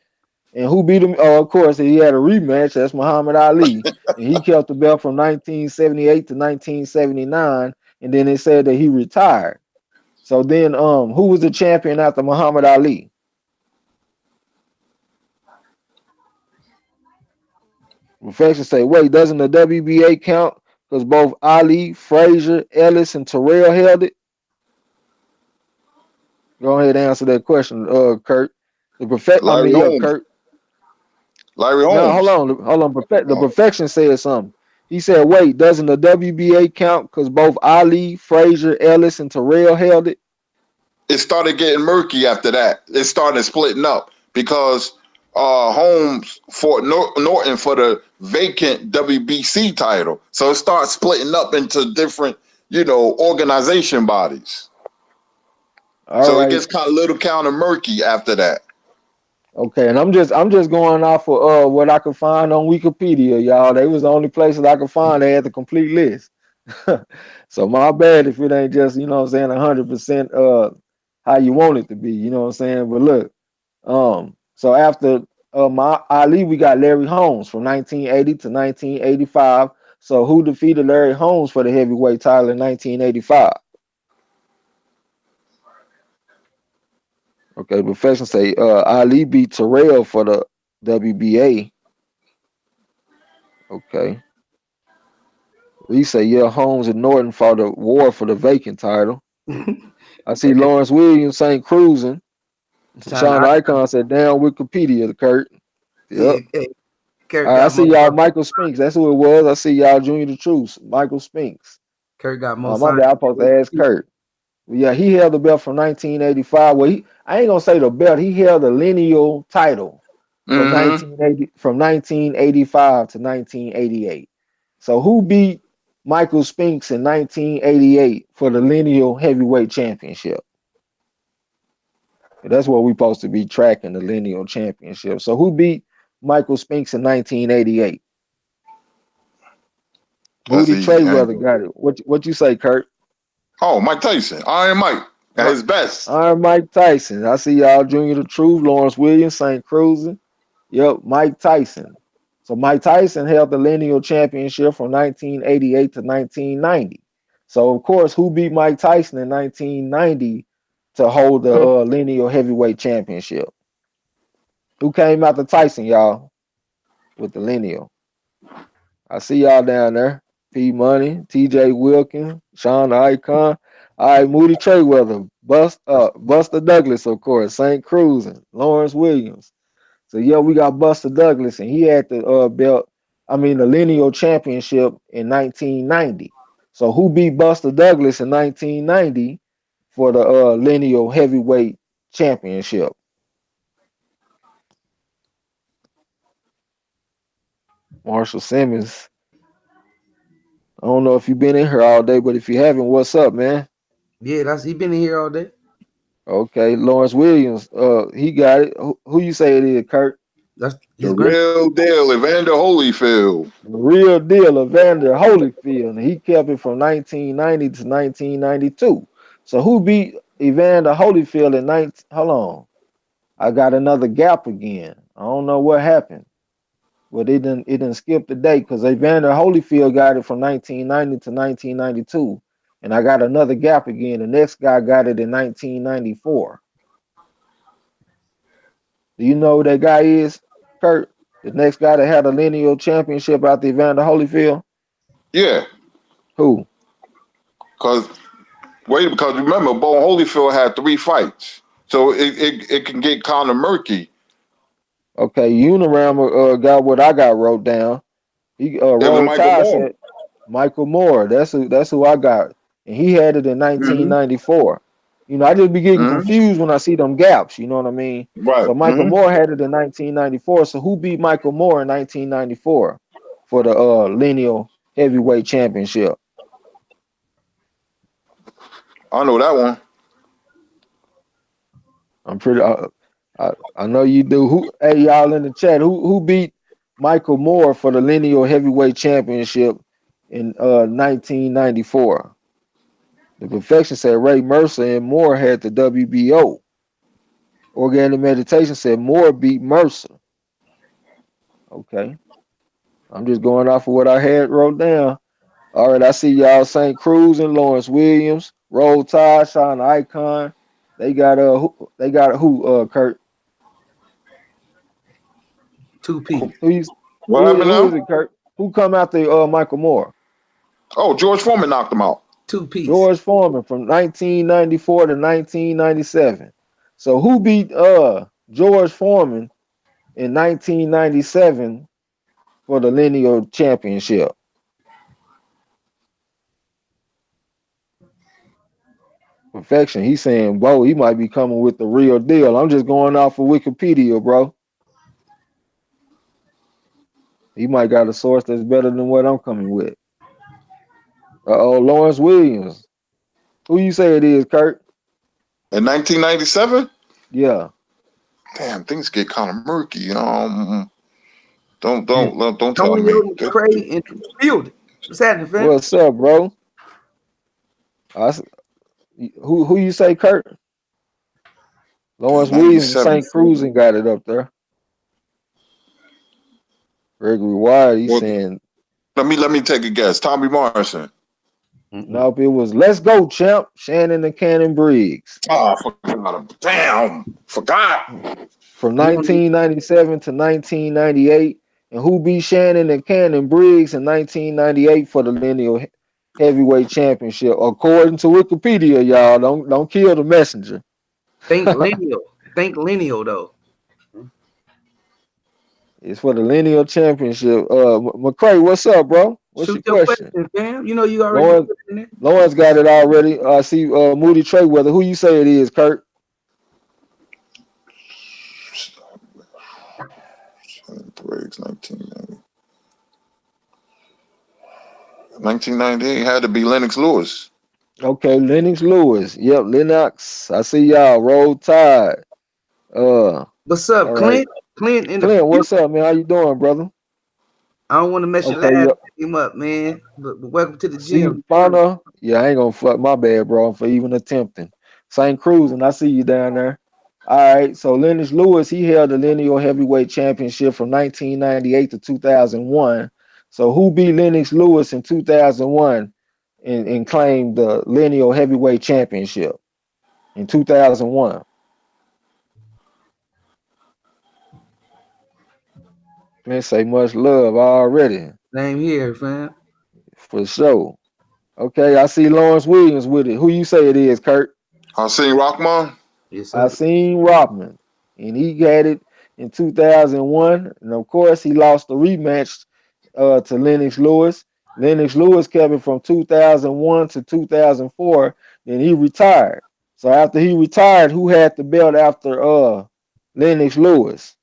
And who beat him? Oh, of course, he had a rematch. That's Muhammad Ali. And he kept the belt from 1978 to 1979. And then they said that he retired. So then who was the champion after Muhammad Ali? Reflection say, wait, doesn't the WBA count? Because both Ali, Frazier, Ellis, and Terrell held it. Go ahead and answer that question, Kurt. Larry Holmes. Kurt. Larry No, hold Holmes. on, hold on. The Oh. perfection said something. He said, "Wait, doesn't the WBA count? Because both Ali, Frazier, Ellis, and Terrell held it." It started getting murky after that. It started splitting up because Holmes fought Norton for the vacant WBC title. So it starts splitting up into different, organization bodies. All So it right, gets kind of little kind of murky after that. okay. And I'm just going off of what I could find on Wikipedia, y'all. They was the only places I could find they had the complete list. So my bad if it ain't just 100% how you want it to be. You know what I'm saying? But look, so after my Ali, we got Larry Holmes from 1980 to 1985. So who defeated Larry Holmes for the heavyweight title in 1985? Okay, the profession say Ali beat Terrell for the WBA. Okay. We say yeah, Holmes and Norton fought the war for the vacant title. I see Hey, Lawrence Williams saying cruising. Sean, Sean Icon said down Wikipedia, Kurt. Yep. hey, Kurt All right, I got see more. y'all Michael Spinks. That's who it was. I see y'all Junior the Truth. Michael Spinks. Kurt got more My signs. bad, I supposed to ask Kurt. Yeah, he held the belt from 1985. Well, I ain't gonna say the belt. He held the lineal title from Mm-hmm. 1985 to 1988. So who beat Michael Spinks in 1988 for the lineal heavyweight championship? That's what we're supposed to be tracking, the lineal championship. So who beat Michael Spinks in 1988? That's Moody easy. Trayweather got it. What you say, Kurt? Oh, Mike Tyson. Iron Mike at Uh, his best. Iron Mike Tyson. I see y'all Junior the Truth, Lawrence Williams, St. Cruising. Yep, Mike Tyson. So Mike Tyson held the lineal championship from 1988 to 1990. So of course, who beat Mike Tyson in 1990 to hold the lineal heavyweight championship? Who came after Tyson, y'all, with the lineal? I see y'all down there. P Money, TJ Wilkins, Sean the Icon. All right, Moody Trayweather, Buster Douglas, of course, St. Cruz, and Lawrence Williams. So yeah, we got Buster Douglas, and he had the the lineal championship in 1990. So who beat Buster Douglas in 1990 for the lineal heavyweight championship? Marshall Simmons. I don't know if you've been in here all day, but if you haven't, what's up, man? Yeah, he been in here all day. Okay, Lawrence Williams, he got it. Who you say it is, Kurt? That's The his grand. real deal, Evander Holyfield. The real deal, Evander Holyfield. And he kept it from 1990 to 1992. So who beat Evander Holyfield in 19? Hold on. I got another gap again. I don't know what happened. But it didn't skip the date because Evander Holyfield got it from 1990 to 1992. And I got another gap again. The next guy got it in 1994. Do you know who that guy is, Kurt? The next guy that had a lineal championship after Evander Holyfield? Yeah, Who? because remember, Bo Holyfield had 3 fights, so it can get kind of murky. Okay, Uniram got what I got wrote down. He It was Roll Michael Tide Moore. said Michael Moore. That's who I got, and he had it in Mm-hmm. 1994. You know, I just be getting Mm-hmm. confused when I see them gaps. You know what I mean? Right. So Michael Mm-hmm. Moore had it in 1994. So who beat Michael Moore in 1994 for the lineal heavyweight championship? I know that one. I'm pretty. I know you do. Who? Hey, y'all in the chat. Who beat Michael Moore for the lineal heavyweight championship in 1994? The Perfection said Ray Mercer and Moore had the WBO. Organic Meditation said Moore beat Mercer. Okay. I'm just going off of what I had wrote down. All right, I see y'all St. Cruz and Lawrence Williams, Roll Tide, Sean Icon. They got who Kurt? 2 piece. What happened Who is now? it, Kurt? Who come after Michael Moore? Oh, George Foreman knocked him out. 2 piece. George Foreman from 1994 to 1997. So who beat George Foreman in 1997 for the lineal championship? Perfection. He's saying, "Whoa, he might be coming with the real deal." I'm just going off of Wikipedia, bro. He might got a source that's better than what I'm coming with. Lawrence Williams. Who you say it is, Kurt? In 1997? Yeah. Damn, things get kind of murky. Don't tell Tony me. McCray in the building. What's happening, fam? What's up, bro? Who you say, Kurt? Lawrence Williams and 97. St. Cruz and got it up there. Gregory Wyatt, he's Well, saying, let me take a guess. Tommy Morrison. nope, it was Let's Go, Champ, Shannon and Cannon Briggs. Oh, forgot. From 1997 to 1998. And who beat Shannon and Cannon Briggs in 1998 for the lineal heavyweight championship? According to Wikipedia, y'all, don't kill the messenger. Think lineal. Think lineal though. It's for the lineal championship. McCray, what's up, bro? What's Shoot your question? fam. You know you already Lawrence got it already. I see Moody Trayweather. Who you say it is, Kurt? Briggs, 1990. 1998 had to be Lennox Lewis. Okay, Lennox Lewis. Yep, Lennox. I see y'all. Roll Tide. What's up, all Clint? Right. Clint, what's up, man? How you doing, brother? I don't want to mess your last name up, man. But welcome to the gym. Yeah, I ain't gonna fuck my bad, bro, for even attempting. St. Cruz, and I see you down there. All right, so Lennox Lewis, he held the lineal heavyweight championship from 1998 to 2001. So who beat Lennox Lewis in 2001 and claimed the lineal heavyweight championship in 2001? Let's say much love already. Same here, fam. For sure. Okay, I see Lawrence Williams with it. Who you say it is, Kurt? I seen Rockman. Yes, sir. I seen Rodman, and he got it in 2001. And of course, he lost the rematch to Lennox Lewis. Lennox Lewis kept it from 2001 to 2004. Then he retired. So after he retired, who had the belt after Lennox Lewis?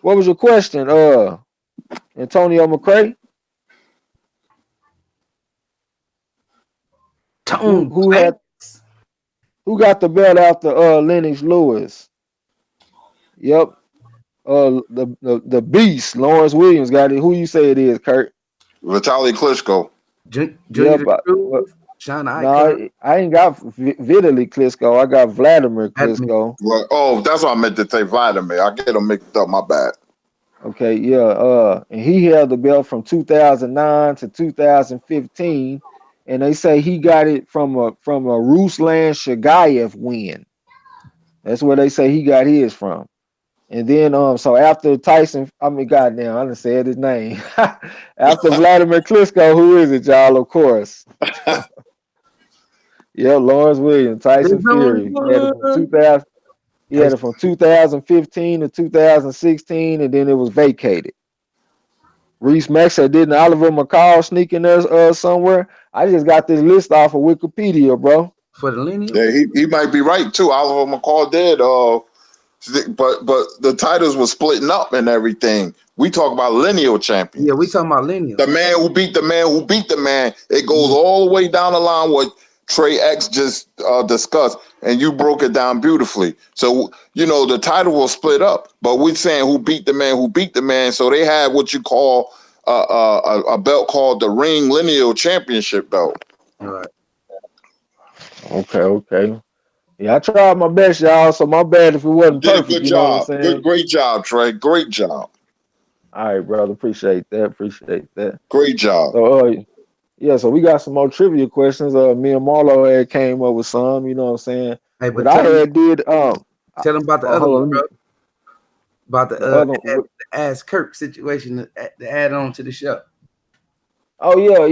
What was your question, Antonio McCray? Who got the belt after Lennox Lewis? Yep. The beast, Lawrence Williams got it. Who you say it is, Kurt? Vitaly Klitschko. No, I ain't got Vitaly Klitschko. I got Vladimir Klitschko. Oh, that's what I meant to say, Vladimir. I get them mixed up. My bad. Okay, yeah. And he held the belt from 2009 to 2015, and they say he got it from a Ruslan Shagayev win. That's where they say he got his from. And then so after Tyson, I mean goddamn, I done said his name. After Vladimir Klitschko, who is it, y'all? Of course. Yeah, Lawrence Williams, Tyson It's on Fury. He had it from wood. 2000. He had Tyson, it from 2015 to 2016, and then it was vacated. Reese Max said, didn't Oliver McCall sneak in there somewhere? I just got this list off of Wikipedia, bro. for the lineal. Yeah, he might be right too. Oliver McCall did. But the titles were splitting up and everything. We talk about lineal champions. Yeah, we talking about lineal. The man who beat the man who beat the man. It goes all the way down the line what TRAE X just discussed, and you broke it down beautifully. So the title will split up, but we're saying who beat the man who beat the man. So they had what you call a belt called the Ring Lineal Championship belt. All right. Okay. Yeah, I tried my best, y'all. So my bad if it wasn't Did a perfect. good You know what I'm job. saying? Great job, TRAE. Great job. All right, brother. Appreciate that. Great job. So yeah, so we got some more trivia questions. Me and Marlo had came up with some, you know what I'm saying? Hey, But I had did tell them about the other hold one, on, bro. About the other the Ass Kirk situation to add on to the show. oh yeah.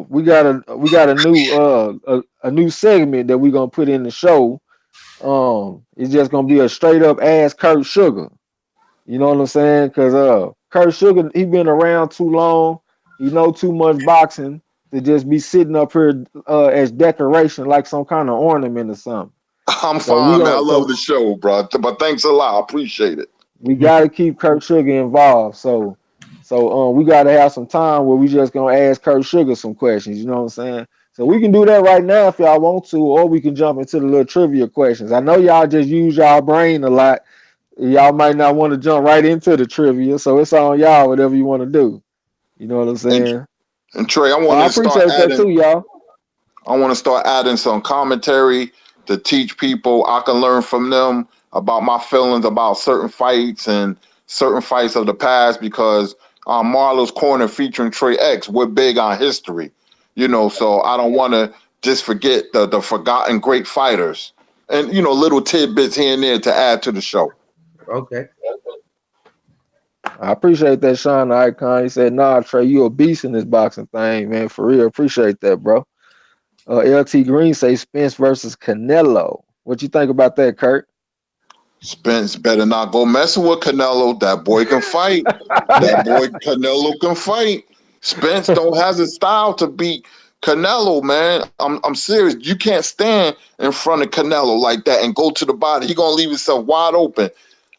We got a new a new segment that we're gonna put in the show. It's just gonna be a straight up ass Kurt Sugar. You know what I'm saying? Cause Kurt Sugar, he been around too long. He know too much boxing to just be sitting up here as decoration, like some kind of ornament or something. I'm So we fine, man. I gonna love the show, bro. But thanks a lot. I appreciate it. we gotta keep Kurt Sugar involved. So we gotta have some time where we just gonna ask Kurt Sugar some questions. You know what I'm saying? So we can do that right now if y'all want to, or we can jump into the little trivia questions. I know y'all just use y'all brain a lot. Y'all might not want to jump right into the trivia, so it's on y'all, whatever you want to do. You know what I'm saying? And TRAE, I appreciate that too, y'all. I want to start adding some commentary to teach people. I can learn from them about my feelings about certain fights and certain fights of the past because Marlo's Corner featuring TRAE X, we're big on history, so I don't want to just forget the forgotten great fighters and, little tidbits here and there to add to the show. Okay. I appreciate that, Sean Icon. He said, nah, Trey, you a beast in this boxing thing, man. For real. Appreciate that, bro. LT Green say Spence versus Canelo. What you think about that, Kurt? Spence better not go messing with Canelo. That boy can fight. That boy Canelo can fight. Spence don't have the style to beat Canelo, man. I'm serious. You can't stand in front of Canelo like that and go to the body. He gonna leave himself wide open.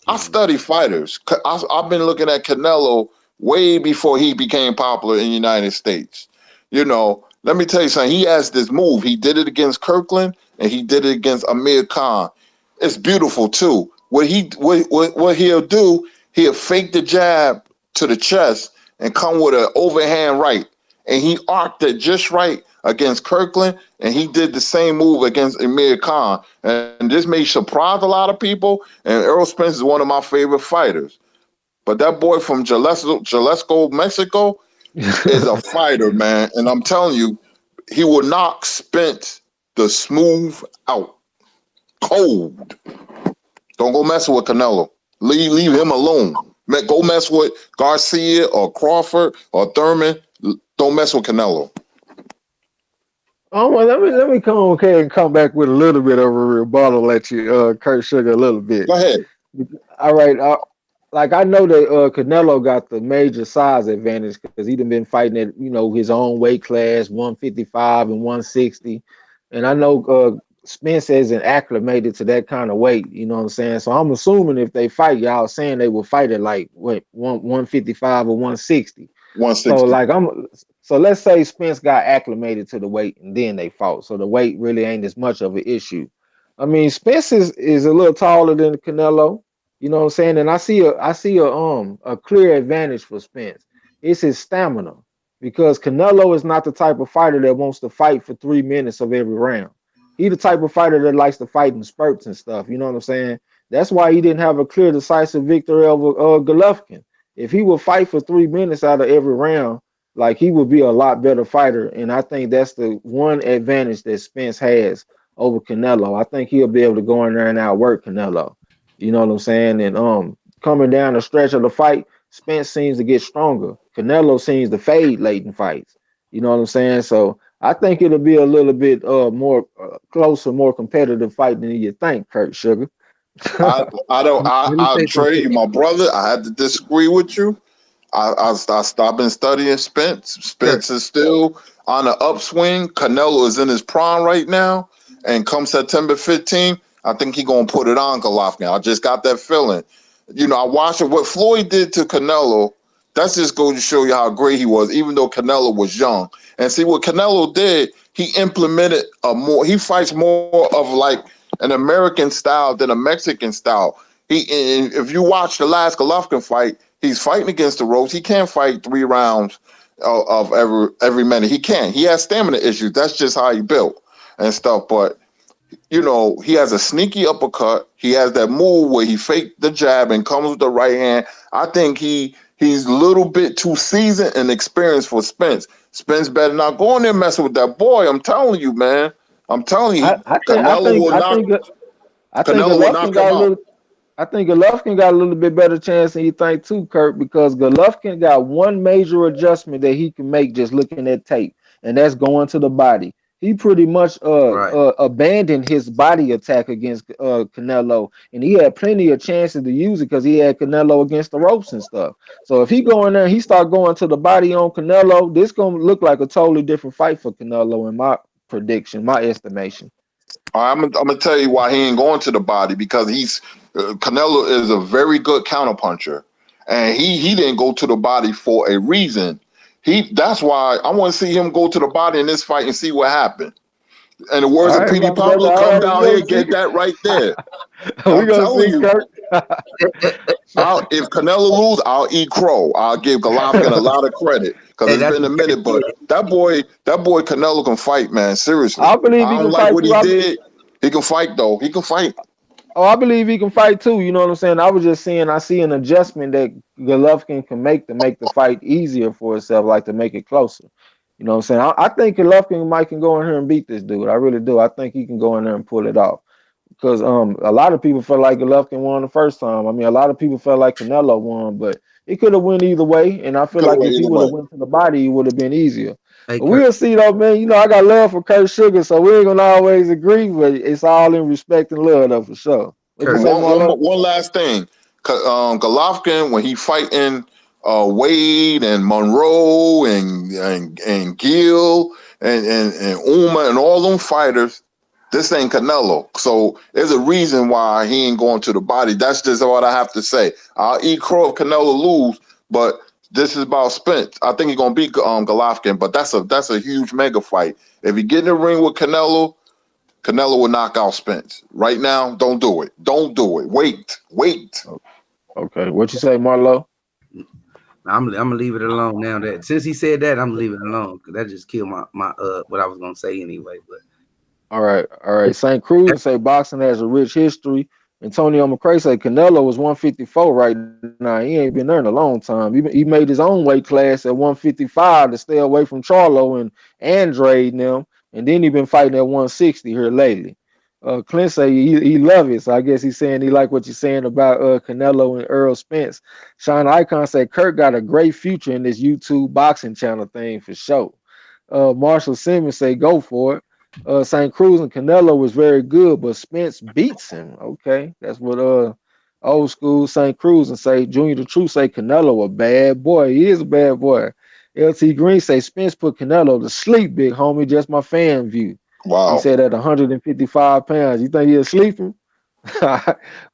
I study fighters. I've been looking at Canelo way before he became popular in the United States. Let me tell you something. He has this move. He did it against Kirkland and he did it against Amir Khan. It's beautiful too. What he'll do, he'll fake the jab to the chest and come with an overhand right. And he arced it just right against Kirkland, and he did the same move against Amir Khan. And this may surprise a lot of people, and Errol Spence is one of my favorite fighters. But that boy from Jalisco, Mexico is a fighter, man. And I'm telling you, he will knock Spence the smooth out. Cold. Don't go messing with Canelo. Leave him alone. Go mess with Garcia or Crawford or Thurman. Don't mess with Canelo. Oh well, let me come okay and come back with a little bit of a rebuttal at you, Kurt Sugar, a little bit. Go ahead. All right. Like I know that Canelo got the major size advantage because he'd been fighting at his own weight class, 155 and 160, and I know Spence isn't acclimated to that kind of weight. You know what I'm saying? So I'm assuming if they fight, y'all saying they will fight at like what 155 or 160. 160. So let's say Spence got acclimated to the weight and then they fought. So the weight really ain't as much of an issue. I mean, Spence is a little taller than Canelo. You know what I'm saying? And I see a clear advantage for Spence. It's his stamina because Canelo is not the type of fighter that wants to fight for 3 minutes of every round. He the type of fighter that likes to fight in spurts and stuff. You know what I'm saying? That's why he didn't have a clear, decisive victory over Golovkin. If he would fight for 3 minutes out of every round, like he would be a lot better fighter. And I think that's the one advantage that Spence has over Canelo. I think he'll be able to go in there and outwork Canelo. You know what I'm saying? And coming down the stretch of the fight, Spence seems to get stronger. Canelo seems to fade late in fights. You know what I'm saying? So I think it'll be a little bit more closer, more competitive fight than you think, Kurt Sugar. I don't. Let me say Trey, something. you my brother. I had to disagree with you. I stopped been studying Spence. Kurt, Spence is still on the upswing. Canelo is in his prime right now, and come September 15th, I think he gonna put it on Golovkin. I just got that feeling. You know, I watched it. What Floyd did to Canelo. That's just going to show you how great he was, even though Canelo was young. And see what Canelo did. He implemented a more. He fights more of like an American style than a Mexican style. If you watch the last Golovkin fight, he's fighting against the ropes. He can't fight 3 rounds of every minute. He can't. He has stamina issues. That's just how he built and stuff. But you know, he has a sneaky uppercut. He has that move where he faked the jab and comes with the right hand. I think he's a little bit too seasoned and experienced for Spence. Spence better not go in there messing with that boy. I'm telling you, man. I'm telling you, I think Canelo will Golovkin knock him got a out. little. I think Golovkin got a little bit better chance than you think too, Kurt, because Golovkin got one major adjustment that he can make just looking at tape, and that's going to the body. He pretty much right. abandoned his body attack against Canelo, and he had plenty of chances to use it because he had Canelo against the ropes and stuff. So if he go in there and he start going to the body on Canelo, this gonna look like a totally different fight for Canelo in my prediction, my estimation. I'm gonna tell you why he ain't going to the body because Canelo is a very good counterpuncher, and he didn't go to the body for a reason. That's why I want to see him go to the body in this fight and see what happened. And the All words of right, Petey my brother. Pablo, All come right, we down gonna here, see. get that right there. We I'm gonna telling see, you. Kurt. If Canelo lose, I'll eat crow. I'll give Golovkin a lot of credit because Hey, it's that's been a minute. But that boy Canelo can fight, man. I Seriously, believe I he don't can like fight what too. he did. He can fight though. He can fight. I believe he can fight too. You know what I'm saying? I was just saying I see an adjustment that Golovkin can make to make the fight easier for himself, like to make it closer. You know what I'm saying? I think Golovkin might can go in here and beat this dude. I really do. I think he can go in there and pull it off. Because a lot of people felt like Golovkin won the first time. I mean, a lot of people felt like Canelo won, but it could have went either way. And I feel Could have like went if he either would have way. went to the body, it would have been easier. hey, But Kurt. we'll see though, man. You know, I got love for Kurt Sugar, so we ain't gonna always agree, but it's all in respect and love though, for sure. What you Kurt. say, Marlo? One last thing. Golovkin, when he fighting Wade and Monroe and Gill and Uma and all them fighters, this ain't Canelo. So there's a reason why he ain't going to the body. That's just what I have to say. I'll eat crow if Canelo lose, but this is about Spence. I think he's gonna beat Golovkin, but that's a huge mega fight. If he get in the ring with Canelo will knock out Spence. Right now, don't do it. Don't do it. Wait. Okay, what you say, Marlo? I'm gonna leave it alone now. That since he said that, I'm gonna leave it alone because that just killed my what I was gonna say anyway. But All right. St. Cruz say boxing has a rich history. Antonio McCray say Canelo was 154 right now. He ain't been there in a long time. He made his own weight class at 155 to stay away from Charlo and Andrade and them. And then he been fighting at 160 here lately. Clint say he love it. So I guess he's saying he like what you're saying about Canelo and Earl Spence. Sean Icon say Kurt got a great future in this YouTube boxing channel thing for sure. Marshall Simmons say go for it. St. Cruz and Canelo was very good, but Spence beats him. Okay, that's what old school St. Cruz and say Junior the Truth say Canelo a bad boy. He is a bad boy. LT Green say Spence put Canelo to sleep, big homie. Just my fan view. He Wow. said at 155 pounds. You think he'll sleep him?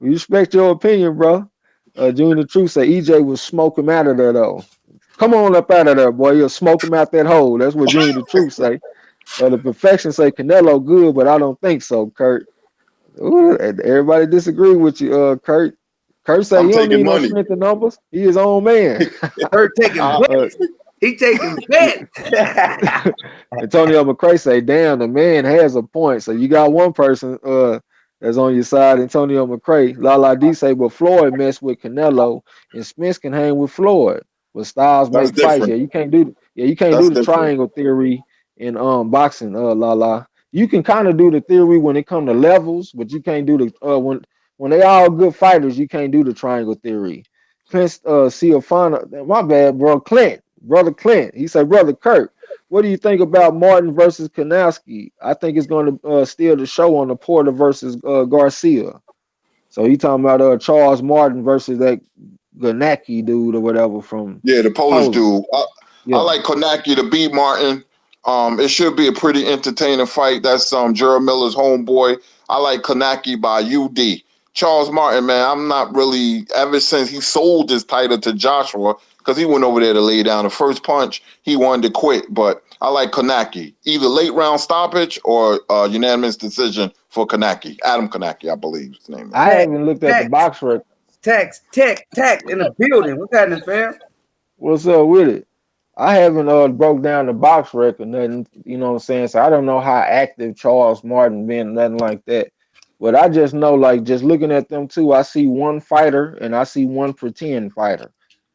We respect your opinion, bro. Junior the Truth say EJ will smoke him out of there though. Come on up out of there, boy. You'll smoke him out that hole. That's what Junior the Truth say. The perfection say Canelo good, but I don't think so, Kurt. Ooh, everybody disagree with you, Kurt. Kurt say I'm he don't taking need no money. strength in numbers. He his own man. Kurt taking I, bets. He taking bets. Antonio McCray say, damn, the man has a point. So you got one person that's on your side, Antonio McCray. La D say, but Floyd messed with Canelo and Spence can hang with Floyd. But styles that's make fights. different. You can't do That's the different. triangle theory in boxing, La. you can kind of do the theory when it come to levels, but you can't do the when they all good fighters, you can't do the triangle theory. Clint Ciafana, my bad, bro. Brother Clint. He said, Brother Kurt, what do you think about Martin versus Kanowski? I think it's going to steal the show on the Porter versus Garcia. So he talking about Charles Martin versus that Ganacki dude or whatever from Yeah, the Polish Poland. dude. I Yeah. like Konaki to beat Martin. It should be a pretty entertaining fight. That's Gerald Miller's homeboy. I like Konaki by UD. Charles Martin, man, I'm not really, ever since he sold his title to Joshua, because he went over there to lay down the first punch, he wanted to quit. But I like Konaki. Either late round stoppage or unanimous decision for Konaki. Adam Konaki, I believe his name is. I haven't looked at the box record. Tech in the building. What's happening, fam? What's up with it? I haven't broke down the box record, nothing, you know what I'm saying? So I don't know how active Charles Martin been, nothing like that. But I just know, like, just looking at them two, I see one fighter and I see one pretend fighter.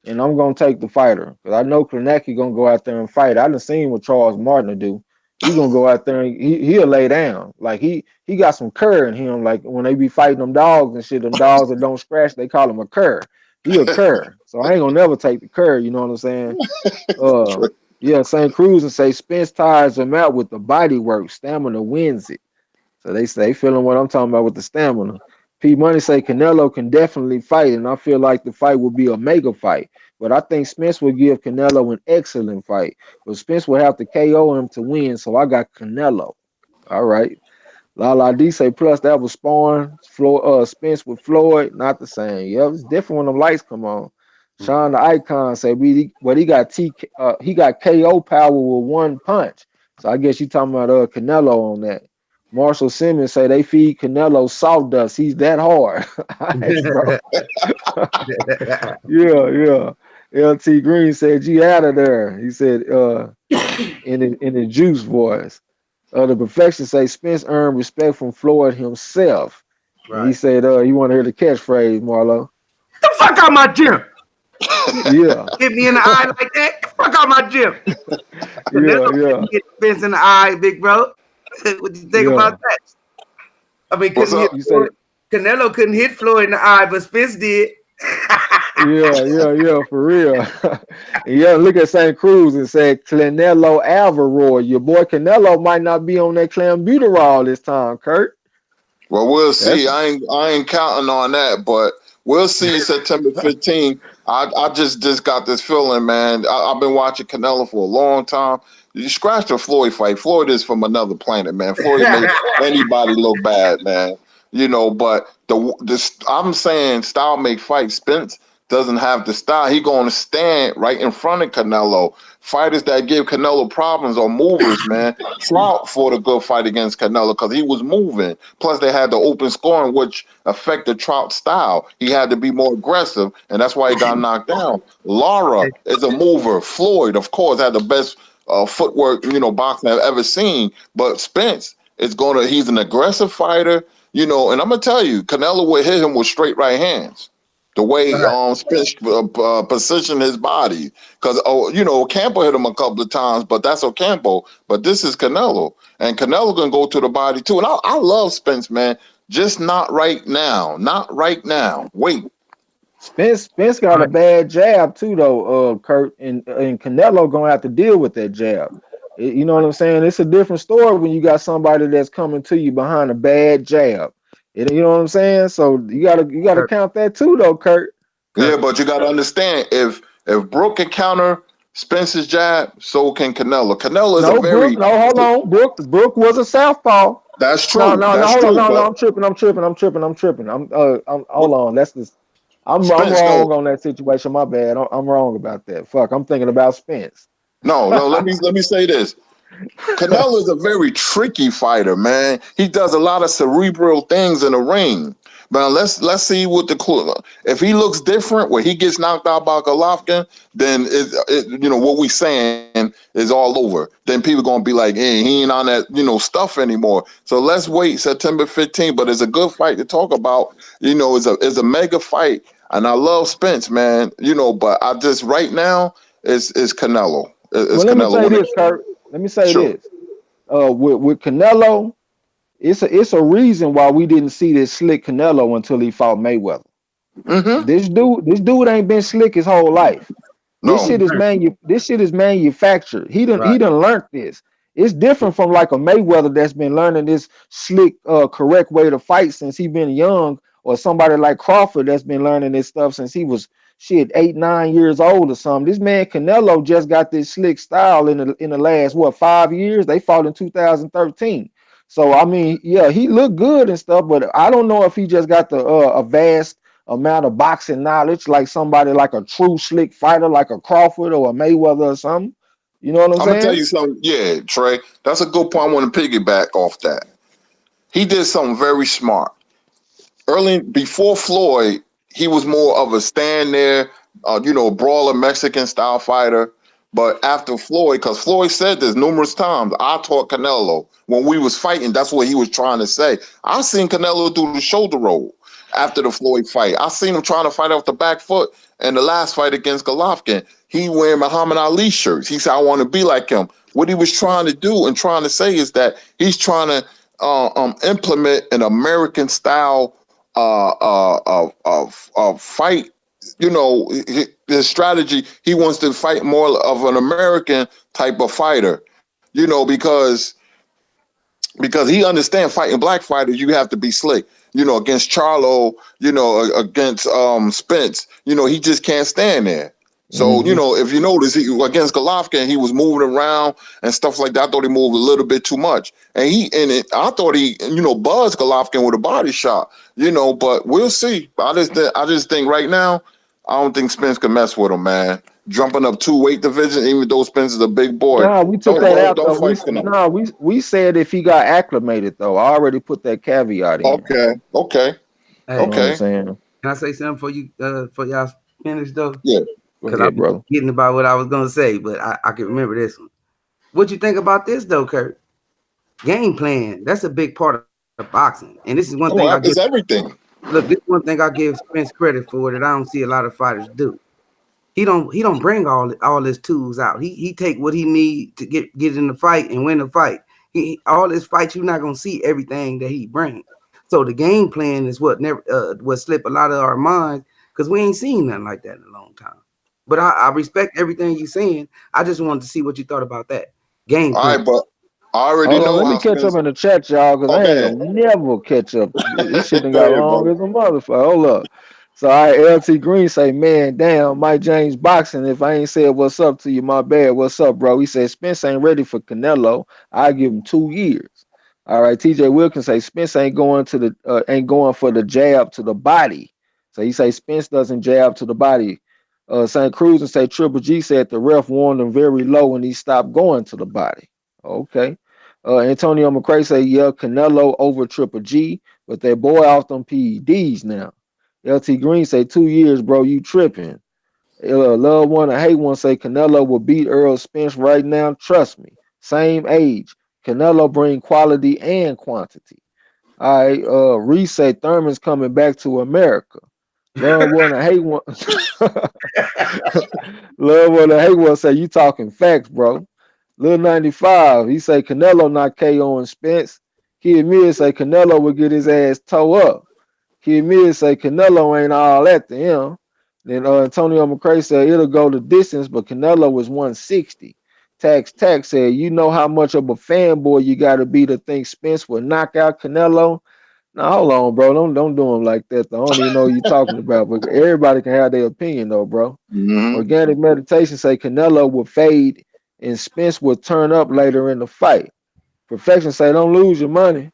And I'm gonna take the fighter. Because I know Kornacki gonna go out there and fight. I done seen what Charles Martin will do. He gonna go out there and he'll lay down. Like he got some cur in him. Like when they be fighting them dogs and shit, them dogs that don't scratch, they call him a cur. He a cur. So I ain't gonna never take the cur, you know what I'm saying? Yeah, St. Cruz and say Spence tires him out with the body work. Stamina wins it. So they say feeling what I'm talking about with the stamina. P Money say Canelo can definitely fight, and I feel like the fight will be a mega fight. But I think Spence will give Canelo an excellent fight. But Spence will have to KO him to win. So I got Canelo. All right. La D say plus that was sparring. Spence with Floyd, not the same. Yeah, it's different when the lights come on. Sean the Icon say he got KO power with one punch. So I guess you talking about Canelo on that. Marshall Simmons say they feed Canelo sawdust. He's that hard. Nice, bro. Yeah. LT Green said you out of there. He said in the juice voice. The perfection say Spence earned respect from Floyd himself. And he said you want to hear the catchphrase, Marlo. The fuck out my gym. Yeah. Hit me in the eye like that. Fuck out my gym. Yeah. Hit Spence in the eye, big bro. What do you think about that? I mean, Canelo couldn't hit Floyd in the eye, but Spence did. Yeah, for real. Yeah, look at St. Cruz and say Canelo Alvarez. Your boy Canelo might not be on that clenbuterol this time, Kurt. Well, we'll see. I ain't counting on that, but we'll see September 15th. I just got this feeling, man. I've been watching Canelo for a long time. You scratch the Floyd fight. Floyd is from another planet, man. Floyd made anybody look bad, man. You know, but I'm saying style make fight. Spence doesn't have the style. He going to stand right in front of Canelo. Fighters that give Canelo problems are movers, man. Trout fought a good fight against Canelo because he was moving. Plus, they had the open scoring, which affected Trout's style. He had to be more aggressive, and that's why he got knocked down. Lara is a mover. Floyd, of course, had the best footwork, boxing I've ever seen. But Spence he's an aggressive fighter, and I'm going to tell you, Canelo would hit him with straight right hands. The way Spence positioned his body. Because, Ocampo hit him a couple of times, but that's Ocampo. But this is Canelo. And Canelo going to go to the body, too. And I love Spence, man. Just not right now. Not right now. Wait. Spence got a bad jab, too, though, Kurt. And Canelo going to have to deal with that jab. You know what I'm saying? It's a different story when you got somebody that's coming to you behind a bad jab. You know what I'm saying? So you gotta count that too, though, Kurt. Yeah, but you gotta understand if Brook can counter Spence's jab, so can Canelo. Canelo is hold on. Brook was a southpaw. That's true. Hold on. I'm tripping. I'm hold on. That's this. I'm wrong on that situation. My bad. I'm wrong about that. Fuck. I'm thinking about Spence. No. Let me say this. Canelo is a very tricky fighter, man. He does a lot of cerebral things in the ring. But let's see what if he looks different, where he gets knocked out by Golovkin, then what we saying is all over. Then people gonna be like, hey, he ain't on that stuff anymore. So let's wait September 15th. But it's a good fight to talk about. It's a mega fight, and I love Spence, man. But I just right now it's Canelo. It's Let Canelo. me say this, Kurt. Let me say this. with Canelo, it's a reason why we didn't see this slick Canelo until he fought Mayweather. Mm-hmm. This dude ain't been slick his whole life. This No. shit is manufactured. Right. He done learned this. It's different from like a Mayweather that's been learning this slick, correct way to fight since he been young, or somebody like Crawford that's been learning this stuff since he was 8, 9 years old or something. This man Canelo just got this slick style in the last 5 years. They fought in 2013. So I mean, yeah, he looked good and stuff, but I don't know if he just got the a vast amount of boxing knowledge like somebody like a true slick fighter like a Crawford or a Mayweather or something. You know what I'm I'm gonna tell saying? you something. Yeah, Trey, that's a good point. I want to piggyback off that. He did something very smart. Early before Floyd, he was more of a stand there, brawler Mexican style fighter. But after Floyd, because Floyd said this numerous times, I taught Canelo when we was fighting. That's what he was trying to say. I seen Canelo do the shoulder roll after the Floyd fight. I seen him trying to fight off the back foot in the last fight against Golovkin. He wearing Muhammad Ali shirts. He said, "I want to be like him." What he was trying to do and trying to say is that he's trying to implement an American style of fight. His strategy, he wants to fight more of an American type of fighter, because he understands fighting black fighters, you have to be slick. Against Charlo, against Spence, he just can't stand there. So, if you notice, against Golovkin, he was moving around and stuff like that. I thought he moved a little bit too much. And I thought he, buzzed Golovkin with a body shot, but we'll see. I just think right now, I don't think Spence can mess with him, man. Jumping up 2 weight division, even though Spence is a big boy. No, we took that out Don't though. fight for them. We said if he got acclimated though. I already put that caveat in. Okay. Hey, You know what I'm saying? can I say something for you? For y'all finish though? Yeah. Because I'm forgetting about what I was gonna say, but I can remember this one. What you think about this though, Kurt? Game plan. That's a big part of boxing, and this is one thing I give everything. Look, this is one thing I give Spence credit for that I don't see a lot of fighters do. He don't bring all his tools out. He take what he need to get in the fight and win the fight. All his fights, you're not gonna see everything that he brings. So the game plan is what slip a lot of our minds because we ain't seen nothing like that in a long time. But I respect everything you're saying. I just wanted to see what you thought about that game plan. All right, but I already Hold on, know. let me catch up in the chat, y'all, because I ain't gonna never catch up. This shit done got long as a motherfucker. Hold up. So I LT Green say, man, damn, Mike James boxing. If I ain't said what's up to you, my bad. What's up, bro? He said Spence ain't ready for Canelo. I give him 2 years. All right, TJ Wilkins say Spence ain't going for the jab to the body. So he say Spence doesn't jab to the body. St. Cruz and say Triple G said the ref warned him very low and he stopped going to the body. Okay. Antonio McCray say, yeah, Canelo over Triple G, but that boy off them PEDs now. LT Green say 2 years, bro, you tripping. Love one and hate one say Canelo will beat Earl Spence right now. Trust me. Same age. Canelo bring quality and quantity. All right, Reese say Thurman's coming back to America. Love one and hate one. Love one and hate one say you talking facts, bro. Lil 95, he say Canelo not KO and Spence. Kid Mid say Canelo will get his ass toe up. Kid Mid say Canelo ain't all that to him. Then Antonio McCray said it'll go the distance, but Canelo was 160. Tax said, you know how much of a fanboy you got to be to think Spence will knock out Canelo? Now hold on, bro. Don't do him like that. I don't even know what you're talking about, but everybody can have their opinion though, bro. Organic Meditation say Canelo will fade and Spence will turn up later in the fight. Perfection say don't lose your money.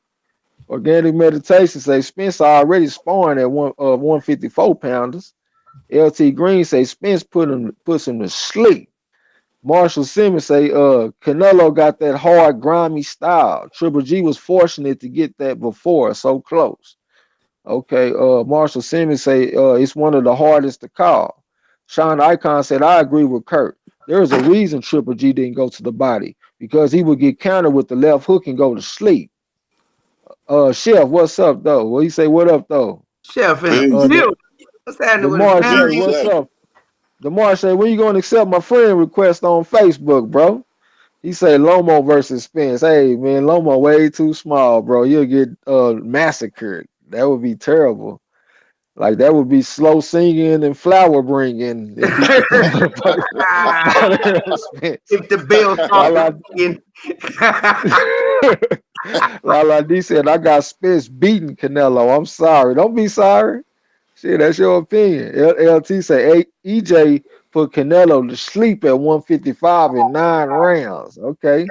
Organic Meditation say Spence already sparring at 154 pounders. LT Green say Spence puts him to sleep. Marshall Simmons say Canelo got that hard, grimy style. Triple G was fortunate to get that before, so close. Okay, Marshall Simmons say it's one of the hardest to call. Sean Icon said, I agree with Kurt. There's a reason Triple G didn't go to the body because he would get countered with the left hook and go to sleep. Chef, what's up though? What you say? What up though? Chef, what's happening with Demar said, what's up? Demar said, when you going to accept my friend request on Facebook, bro? He say Lomo versus Spence. Hey man, Lomo way too small, bro. You'll get massacred. That would be terrible. Like that would be slow singing and flower bringing if he put that motherfucker Spence. If the bell starts ringing. Lala D said, I got Spence beating Canelo. I'm sorry. Don't be sorry. Shit, that's your opinion. LT say EJ put Canelo to sleep at 155 in 9 rounds. Okay.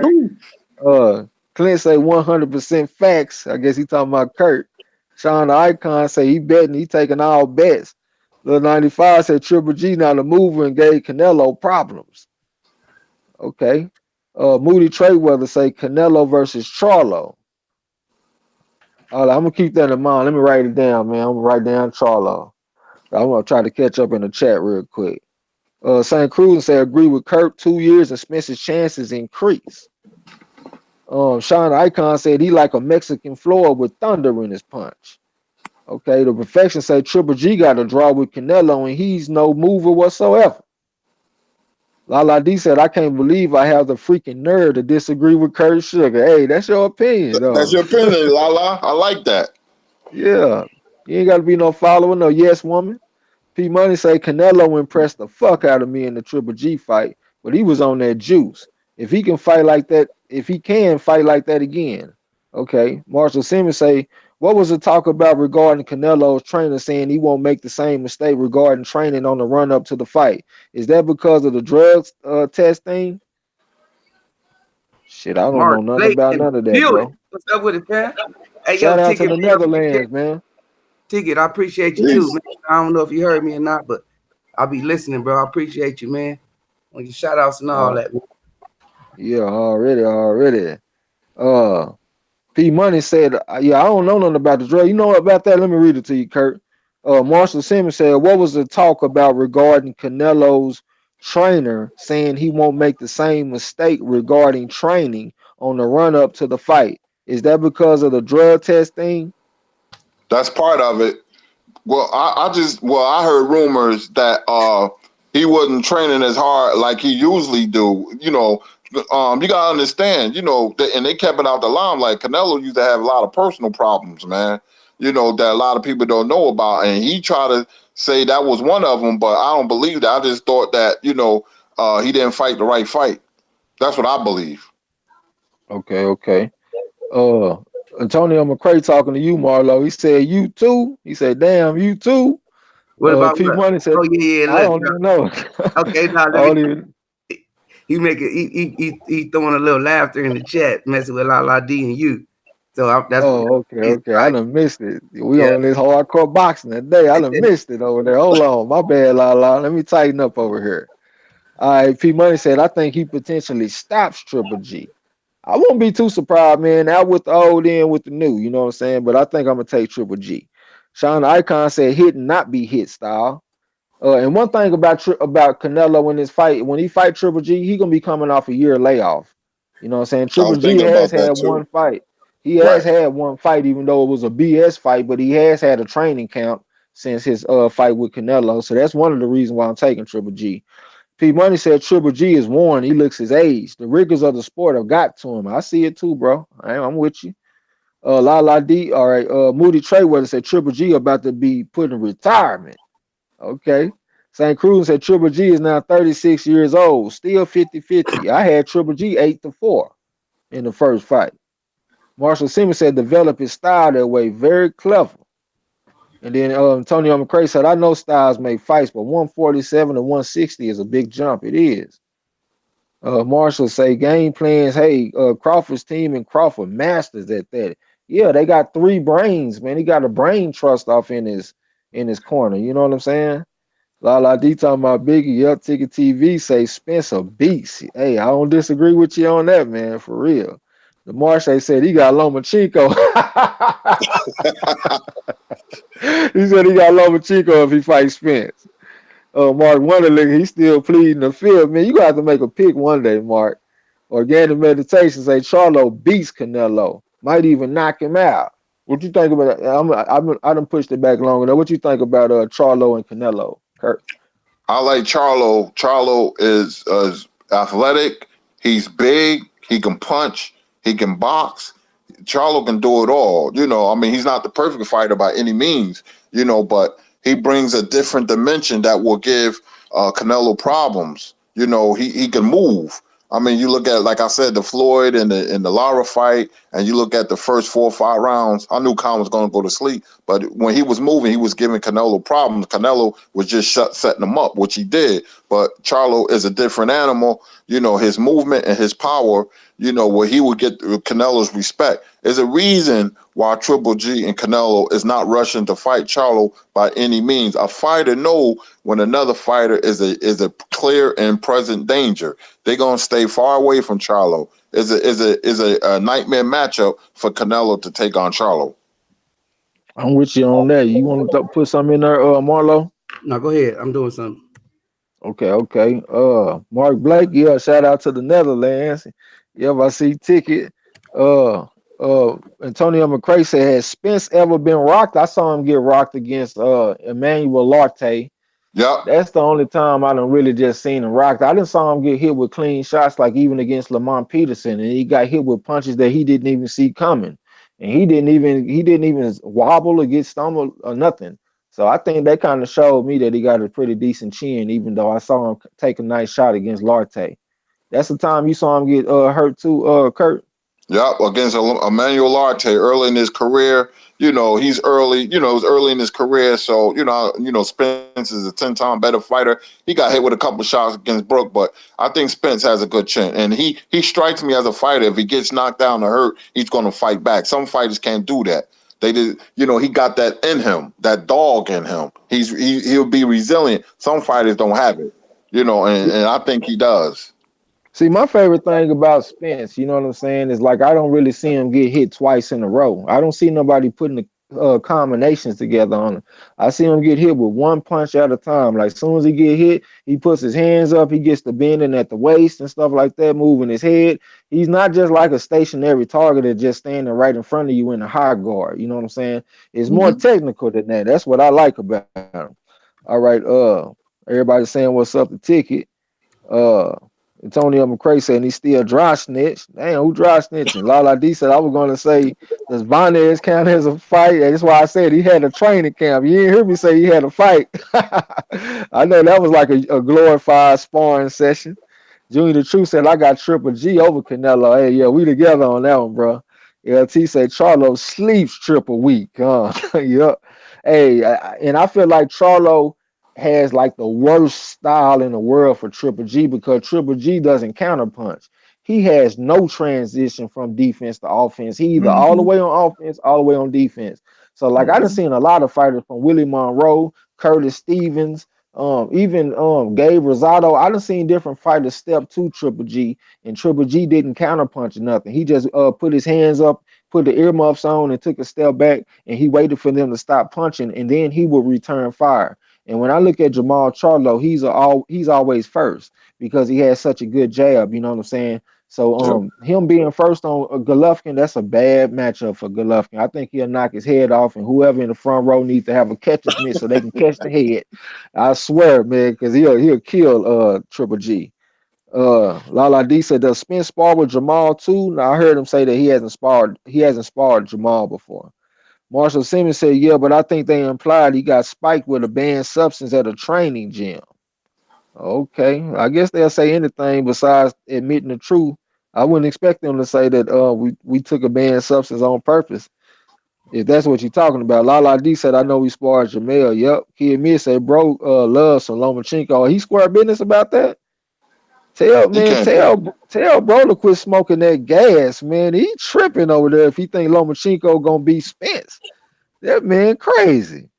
Clint say 100% facts. I guess he talking about Kurt. Sean the Icon say he betting, he taking all bets. Lil 95 said Triple G not a mover and gave Canelo problems. Okay. Moody Trayweather say Canelo versus Charlo. I'm gonna keep that in mind. Let me write it down, man. I'm gonna write down Charlo. I'm gonna try to catch up in the chat real quick. St. Cruz say agree with Kurt. 2 years and Spencer's chances increase. Sean Icon said he like a Mexican Floyd with thunder in his punch. Okay, the perfection say Triple G got a draw with Canelo and he's no mover whatsoever. Lala D said I can't believe I have the freaking nerve to disagree with Kurt Sugar. Hey, that's your opinion, though. That's your opinion, Lala. I like that. Yeah, you ain't got to be no follower, no yes woman. P Money say Canelo impressed the fuck out of me in the Triple G fight, but he was on that juice. If he can fight like that, if he can fight like that again, okay. Marshall Simmons say, what was the talk about regarding Canelo's trainer saying he won't make the same mistake regarding training on the run up to the fight? Is that because of the drugs test thing? Shit, I don't know nothing about none of that, bro. What's up with it, man? Hey, Shout yo, out Ticket, to the Netherlands, man. Ticket, I appreciate you too, man. I don't know if you heard me or not, but I'll be listening, bro. I appreciate you, man. On your shout outs and all that. Yeah, already. P Money said, yeah, I don't know nothing about the drug. You know about that? Let me read it to you, Kurt. Marshall Simmons said, what was the talk about regarding Canelo's trainer saying he won't make the same mistake regarding training on the run up to the fight? Is that because of the drug test thing? That's part of it. Well, I heard rumors that he wasn't training as hard like he usually do. You know, you gotta understand. You know, and they kept it out the limelight. Canelo used to have a lot of personal problems, man. You know, that a lot of people don't know about, and he tried to say that was one of them, but I don't believe that. I just thought that he didn't fight the right fight. That's what I believe. Okay. Antonio McCray talking to you, Marlo. He said, you too? He said, damn, you too? What about P Money said, I don't even know. Okay, now let me. He make it. He throwing a little laughter in the chat, messing with La D and you. So that's. Okay. Right. I done missed it. We Yeah. on this hardcore boxing today. I done missed it over there. Hold on, my bad, La. Let me tighten up over here. All right, P Money said, I think he potentially stops Triple G. I won't be too surprised, man. Out with the old, in with the new. You know what I'm saying? But I think I'm gonna take Triple G. Sean the Icon said, hit and not be hit style. And one thing about Canelo in this fight, when he fight Triple G, he gonna be coming off a year layoff. You know what I'm saying? Triple G has had one fight. He has had one fight, even though it was a BS fight, but he has had a training camp since his fight with Canelo. So that's one of the reasons why I'm taking Triple G. P Money said Triple G is worn. He looks his age. The rigors of the sport have got to him. I see it too, bro. I'm with you. La D. All right. Moody Trayweather said Triple G about to be put in retirement. Okay. St. Cruz said Triple G is now 36 years old, still 50-50. I had Triple G 8-4 in the first fight. Marshall Simmons said develop his style that way. Very clever. And then Antonio McCray said, I know styles make fights, but 147 to 160 is a big jump. It is. Marshall say game plans. Hey, Crawford's team and Crawford masters at that. Yeah, they got 3 brains, man. He got a brain trust off in his corner. You know what I'm saying? La D talking about Biggie. Yup, Ticket TV say Spence a beast. Hey, I don't disagree with you on that, man. For real. The Marche said he got Lomachenko. He said he got Lomachenko if he fights Spence. Mark Wonderlick, he's still pleading the field. Man, you got to make a pick one day, Mark. Organic Meditation say Charlo beats Canelo. Might even knock him out. What you think about that? I done pushed it back long enough. What you think about Charlo and Canelo, Kurt? I like Charlo. Charlo is athletic. He's big. He can punch. He can box. Charlo can do it all. I mean, he's not the perfect fighter by any means, but he brings a different dimension that will give Canelo problems. He can move. I mean, you look at, like I said, the Floyd and the Lara fight, and you look at the first 4 or 5 rounds. I knew Khan was going to go to sleep, but when he was moving, he was giving Canelo problems. Canelo was just setting him up, which he did. But Charlo is a different animal. His movement and his power, where he would get Canelo's respect. There's a reason why Triple G and Canelo is not rushing to fight Charlo by any means. A fighter know when another fighter is a clear and present danger. They're gonna stay far away from Charlo. Is a nightmare matchup for Canelo to take on Charlo. I'm with you on that. You want to put something in there, Marlo? No, go ahead. I'm doing something. Okay. Mark Blake, yeah, shout out to the Netherlands. Yeah, I see ticket. Antonio McCray said, has Spence ever been rocked? I saw him get rocked against Emmanuel Lartey. Yep. That's the only time I done really just seen him rocked. I didn't saw him get hit with clean shots, like even against Lamont Peterson, and he got hit with punches that he didn't even see coming, and he didn't even wobble or get stumbled or nothing. So I think that kind of showed me that he got a pretty decent chin, even though I saw him take a nice shot against Lartey. That's the time you saw him get hurt too, Kurt. Yep, against Emmanuel Lartey early in his career. He's early. It was early in his career, so Spence is a 10-time better fighter. He got hit with a couple shots against Brook, but I think Spence has a good chin, and he strikes me as a fighter. If he gets knocked down or hurt, he's going to fight back. Some fighters can't do that. They did, he got that in him, that dog in him. He'll be resilient. Some fighters don't have it, and I think he does. See, my favorite thing about Spence, you know what I'm saying, is like I don't really see him get hit twice in a row. I don't see nobody putting the combinations together on him. I see him get hit with one punch at a time. Like as soon as he get hit, he puts his hands up, he gets the bending at the waist and stuff like that, moving his head. He's not just like a stationary target that's just standing right in front of you in a high guard. You know what I'm saying? It's more technical than that. That's what I like about him. All right, everybody saying what's up the ticket. Antonio McCray said he's still dry snitch. Damn, who dry snitching? Lala D said I was going to say, does Vonez count as a fight? That's why I said he had a training camp. You didn't hear me say he had a fight. I know that was like a glorified sparring session. Junior the Truth said I got Triple G over Canelo. Hey, yeah, we together on that one, bro. LT said Charlo sleeps triple week. Yep. Hey, and I feel like Charlo has like the worst style in the world for Triple G because Triple G doesn't counterpunch. He has no transition from defense to offense. He either all the way on offense, all the way on defense. So like I done seen a lot of fighters from Willie Monroe, Curtis Stevens, even Gabe Rosado. I done seen different fighters step to Triple G, and Triple G didn't counterpunch or nothing. He just put his hands up, put the earmuffs on, and took a step back, and he waited for them to stop punching, and then he would return fire. And when I look at Jamal Charlo, he's always first because he has such a good jab. You know what I'm saying? So him being first on Golovkin, that's a bad matchup for Golovkin. I think he'll knock his head off, and whoever in the front row needs to have a catcher's mitt so they can catch the head. I swear, man, because he'll kill Triple G. Lala D said, does Spence spar with Jamal too? Now I heard him say that he hasn't sparred Jamal before. Marshall Simmons said, yeah, but I think they implied he got spiked with a banned substance at a training gym. Okay, I guess they'll say anything besides admitting the truth. I wouldn't expect them to say that we took a banned substance on purpose. If that's what you're talking about. Lala D said, I know we sparred Jamal. Yep. Kid Mid said, bro, loves some Lomachenko. He square business about that? Tell bro to quit smoking that gas, man. He tripping over there if he think Lomachenko gonna beat Spence. That man crazy.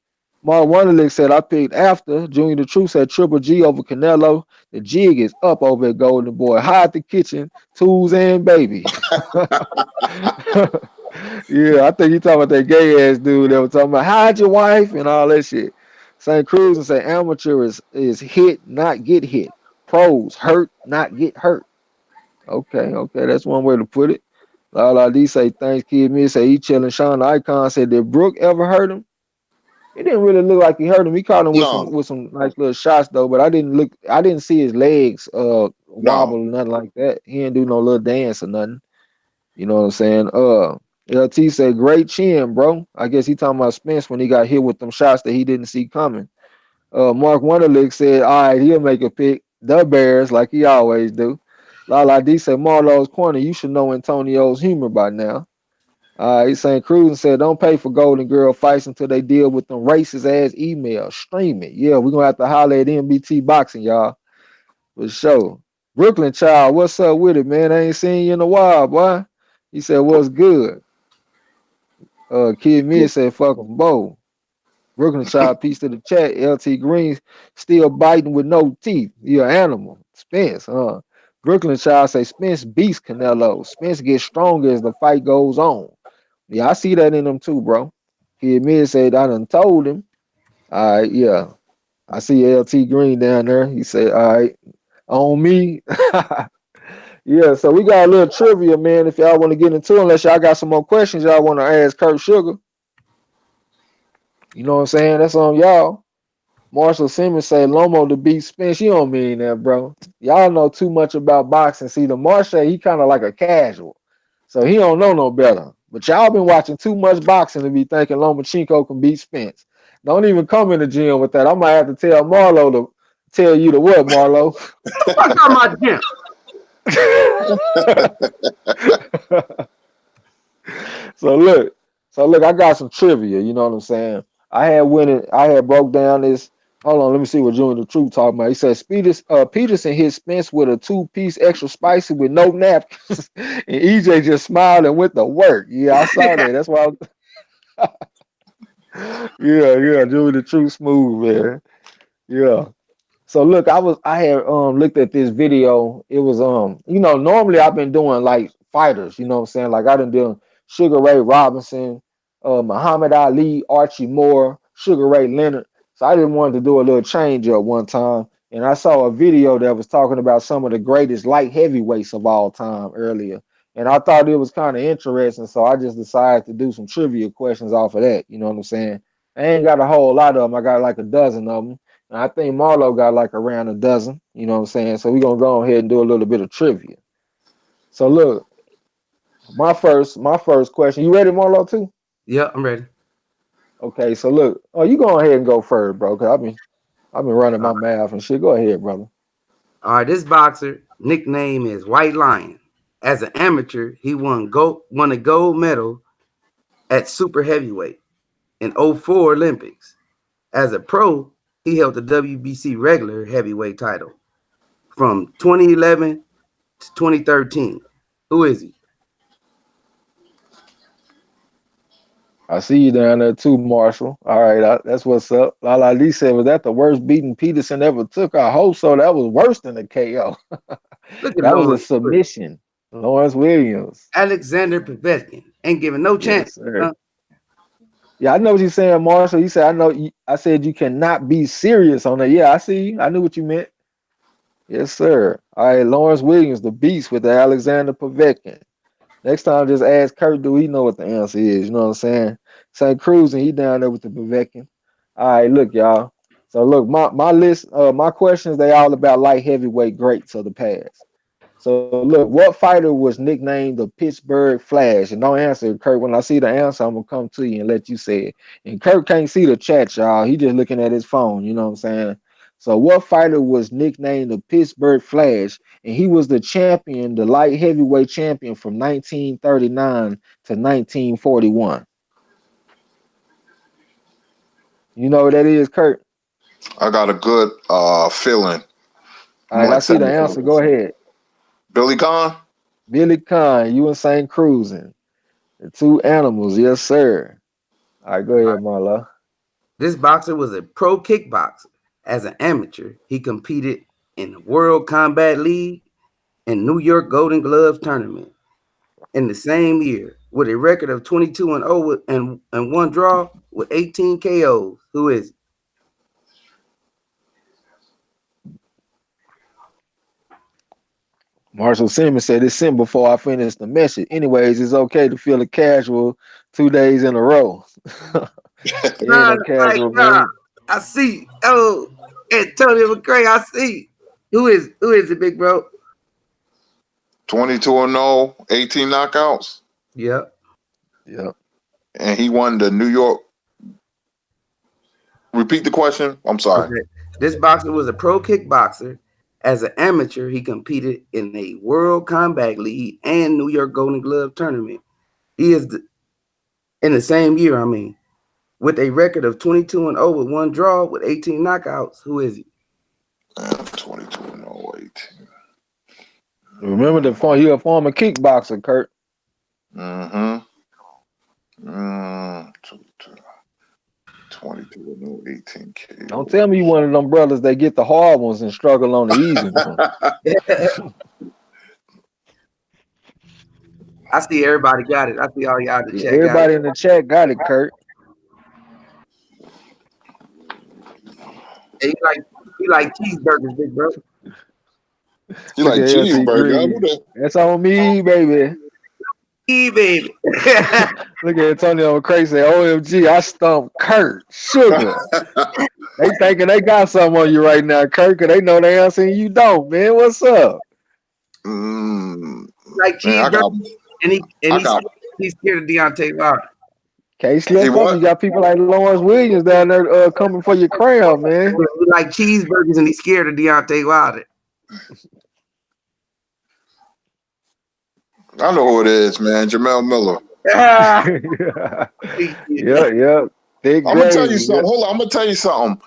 Mark Wonderlick said I picked after. Junior the Truth said Triple G over Canelo. The jig is up over at Golden Boy. Hide the kitchen, tools and baby. Yeah, I think he talking about that gay ass dude that was talking about hide your wife and all that shit. St. Cruz and say amateur is hit, not get hit. Pros hurt, not get hurt. Okay, that's one way to put it. Lala D say thanks, Kid Me say he chilling. Sean the Icon said did Brook ever hurt him? It didn't really look like he hurt him. He caught him with some nice little shots though, but I didn't see his legs wobble or nothing like that. He didn't do no little dance or nothing. You know what I'm saying? LT said, great chin, bro. I guess he talking about Spence when he got hit with them shots that he didn't see coming. Mark Wonderlick said, all right, he'll make a pick. The Bears, like he always do. Lala D said, Marlo's corner, you should know Antonio's humor by now. He's saying Cruz said, don't pay for Golden Girl fights until they deal with them racist ass emails. Stream it. Yeah, we're gonna have to holler at MBT Boxing, y'all. For sure. Brooklyn Child, what's up with it, man? I ain't seen you in a while, boy. He said, what's good? Kid Mid said, fuck him, Bo. Brooklyn Child, piece to the chat. LT Green still biting with no teeth. You an animal. Spence, Brooklyn Child say Spence beats Canelo. Spence gets stronger as the fight goes on. Yeah, I see that in him too, bro. Kid Mid said I done told him. All right, yeah. I see LT Green down there. He said, all right, on me. Yeah, so we got a little trivia, man. If y'all want to get into it, unless y'all got some more questions y'all want to ask Kurt Sugar. You know what I'm saying? That's on y'all. Marshall Simmons say Lomo to beat Spence. You don't mean that, bro. Y'all know too much about boxing. See, the Marshall, he kind of like a casual. So he don't know no better. But y'all been watching too much boxing to be thinking Lomachenko can beat Spence. Don't even come in the gym with that. I might have to tell Marlo to tell you to what, Marlo? Fuck out my gym. So look, I got some trivia, you know what I'm saying? I had broke down this. Hold on, let me see what Junior the Truth talking about. He says Peterson hit Spence with a 2-piece extra spicy with no napkins, and EJ just smiled and went to work. Yeah, I saw that. That's why. Yeah, Junior the Truth smooth, man. Yeah. So look, I had looked at this video. It was normally I've been doing like fighters, you know what I'm saying? Like I done done Sugar Ray Robinson, Muhammad Ali, Archie Moore, Sugar Ray Leonard. So I didn't want to do a little change up one time. And I saw a video that was talking about some of the greatest light heavyweights of all time earlier. And I thought it was kind of interesting. So I just decided to do some trivia questions off of that. You know what I'm saying? I ain't got a whole lot of them. I got like a dozen of them. I think Marlo got like around a dozen, you know what I'm saying? So we're gonna go ahead and do a little bit of trivia. So look, my first question. You ready, Marlo, too? Yeah, I'm ready. Okay, so look, you go ahead and go first, bro. Cause I've been running my mouth and shit. Go ahead, brother. All right, this boxer nickname is White Lion. As an amateur, he won a gold medal at super heavyweight in 04 Olympics. As a pro, he held the WBC regular heavyweight title from 2011 to 2013. Who is he? I see you down there too, Marshall. All right, that's what's up. Lala Lee said, was that the worst beating Peterson ever took? I hope so. That was worse than a KO. Look at That was a Lawrence. submission. Lawrence Williams. Alexander Povetkin. Ain't giving no chance. Yes, sir. Yeah, I know what you're saying, Marshall. You said, I said you cannot be serious on that. Yeah, I see you. I knew what you meant. Yes, sir. All right, Lawrence Williams, the beast with the Alexander Povetkin. Next time, just ask Kurt, do he know what the answer is? You know what I'm saying? St. Cruz, and he down there with the Povetkin. All right, look, y'all. So look, my list, my questions, they all about light heavyweight greats of the past. So look, what fighter was nicknamed the Pittsburgh Flash? And don't answer, Kurt. When I see the answer, I'm gonna come to you and let you say it. And Kurt can't see the chat, y'all. He just looking at his phone. You know what I'm saying? So what fighter was nicknamed the Pittsburgh Flash? And he was the champion, the light heavyweight champion from 1939 to 1941. You know what that is, Kurt? I got a good feeling. All right, I see the answer. Go ahead. Billy Conn? Billy Conn, you and St. Cruzing. The two animals, yes, sir. All right, go ahead, Marlo. This boxer was a pro kickboxer. As an amateur, he competed in the World Combat League and New York Golden Glove Tournament. In the same year, with a record of 22-0 and one draw with 18 KOs. Who is it? Marshall Simmons said it's sent before I finish the message. Anyways, it's okay to feel a casual 2 days in a row. Ain't no casual, man. I see. Oh, Antonio McCray, I see. Who is it, big bro? 22-0, 18 knockouts. Yep. Yep. And he won the New York. Repeat the question. I'm sorry. Okay. This boxer was a pro kickboxer. As an amateur, he competed in a World Combat League and New York Golden Glove tournament. He is in the same year, with a record of 22-0 with 1 draw with 18 knockouts. Who is he? 22-0, 18. Remember he a former kickboxer, Kurt. Mm-hmm. 22-0, 18 K. Don't tell me you one of them brothers that get the hard ones and struggle on the easy ones. I see everybody got it. I see all y'all in the chat. Everybody in the chat got it, Kurt. Hey, you like cheeseburgers, big bro. You like cheeseburger? That's on me, baby. Baby. Look at Antonio crazy. OMG, I stumped Kurt. Sugar. They thinking they got something on you right now, Kurt, because they know the answer and you don't, man. What's up? Like cheeseburger. He's scared of Deontay Wilder. Can't slip up. You got people like Lawrence Williams down there coming for your crown, man. He like cheeseburgers and he's scared of Deontay Wilder. I know who it is, man. Jamal Miller. Yeah. I'm gonna tell you something. Hold on, I'm gonna tell you something.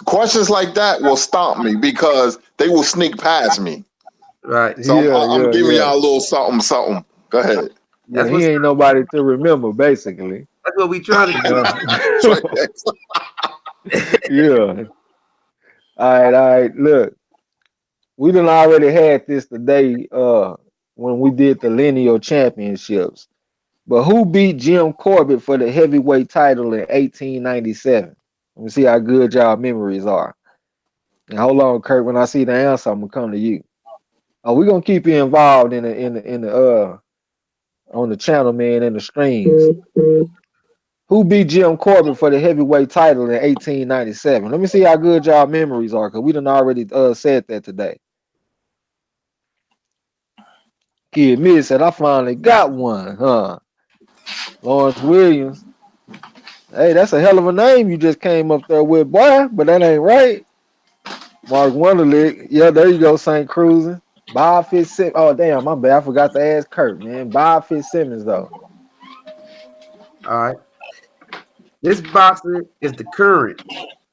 Questions like that will stomp me because they will sneak past me. Right. So I'm giving y'all a little something. Go ahead. Yeah, he ain't nobody to remember, basically. That's what we trying to do. Yeah. All right. Look, we done already had this today when we did the Lineal Championships. But who beat Jim Corbett for the heavyweight title in 1897? Let me see how good y'all memories are. And hold on, Kurt. When I see the answer, I'm gonna come to you. Oh, we're gonna keep you involved in the on the channel, man, in the streams. Who beat Jim Corbett for the heavyweight title in 1897? Let me see how good y'all memories are, because we done already said that today. Kid Mid said, I finally got one, huh? Lawrence Williams. Hey, that's a hell of a name you just came up there with, boy, but that ain't right. Mark Wonderlick. Yeah, there you go, St. Cruising. Bob Fitzsimmons. Oh, damn, my bad. I forgot to ask Kurt, man. Bob Fitzsimmons, though. All right. This boxer is the current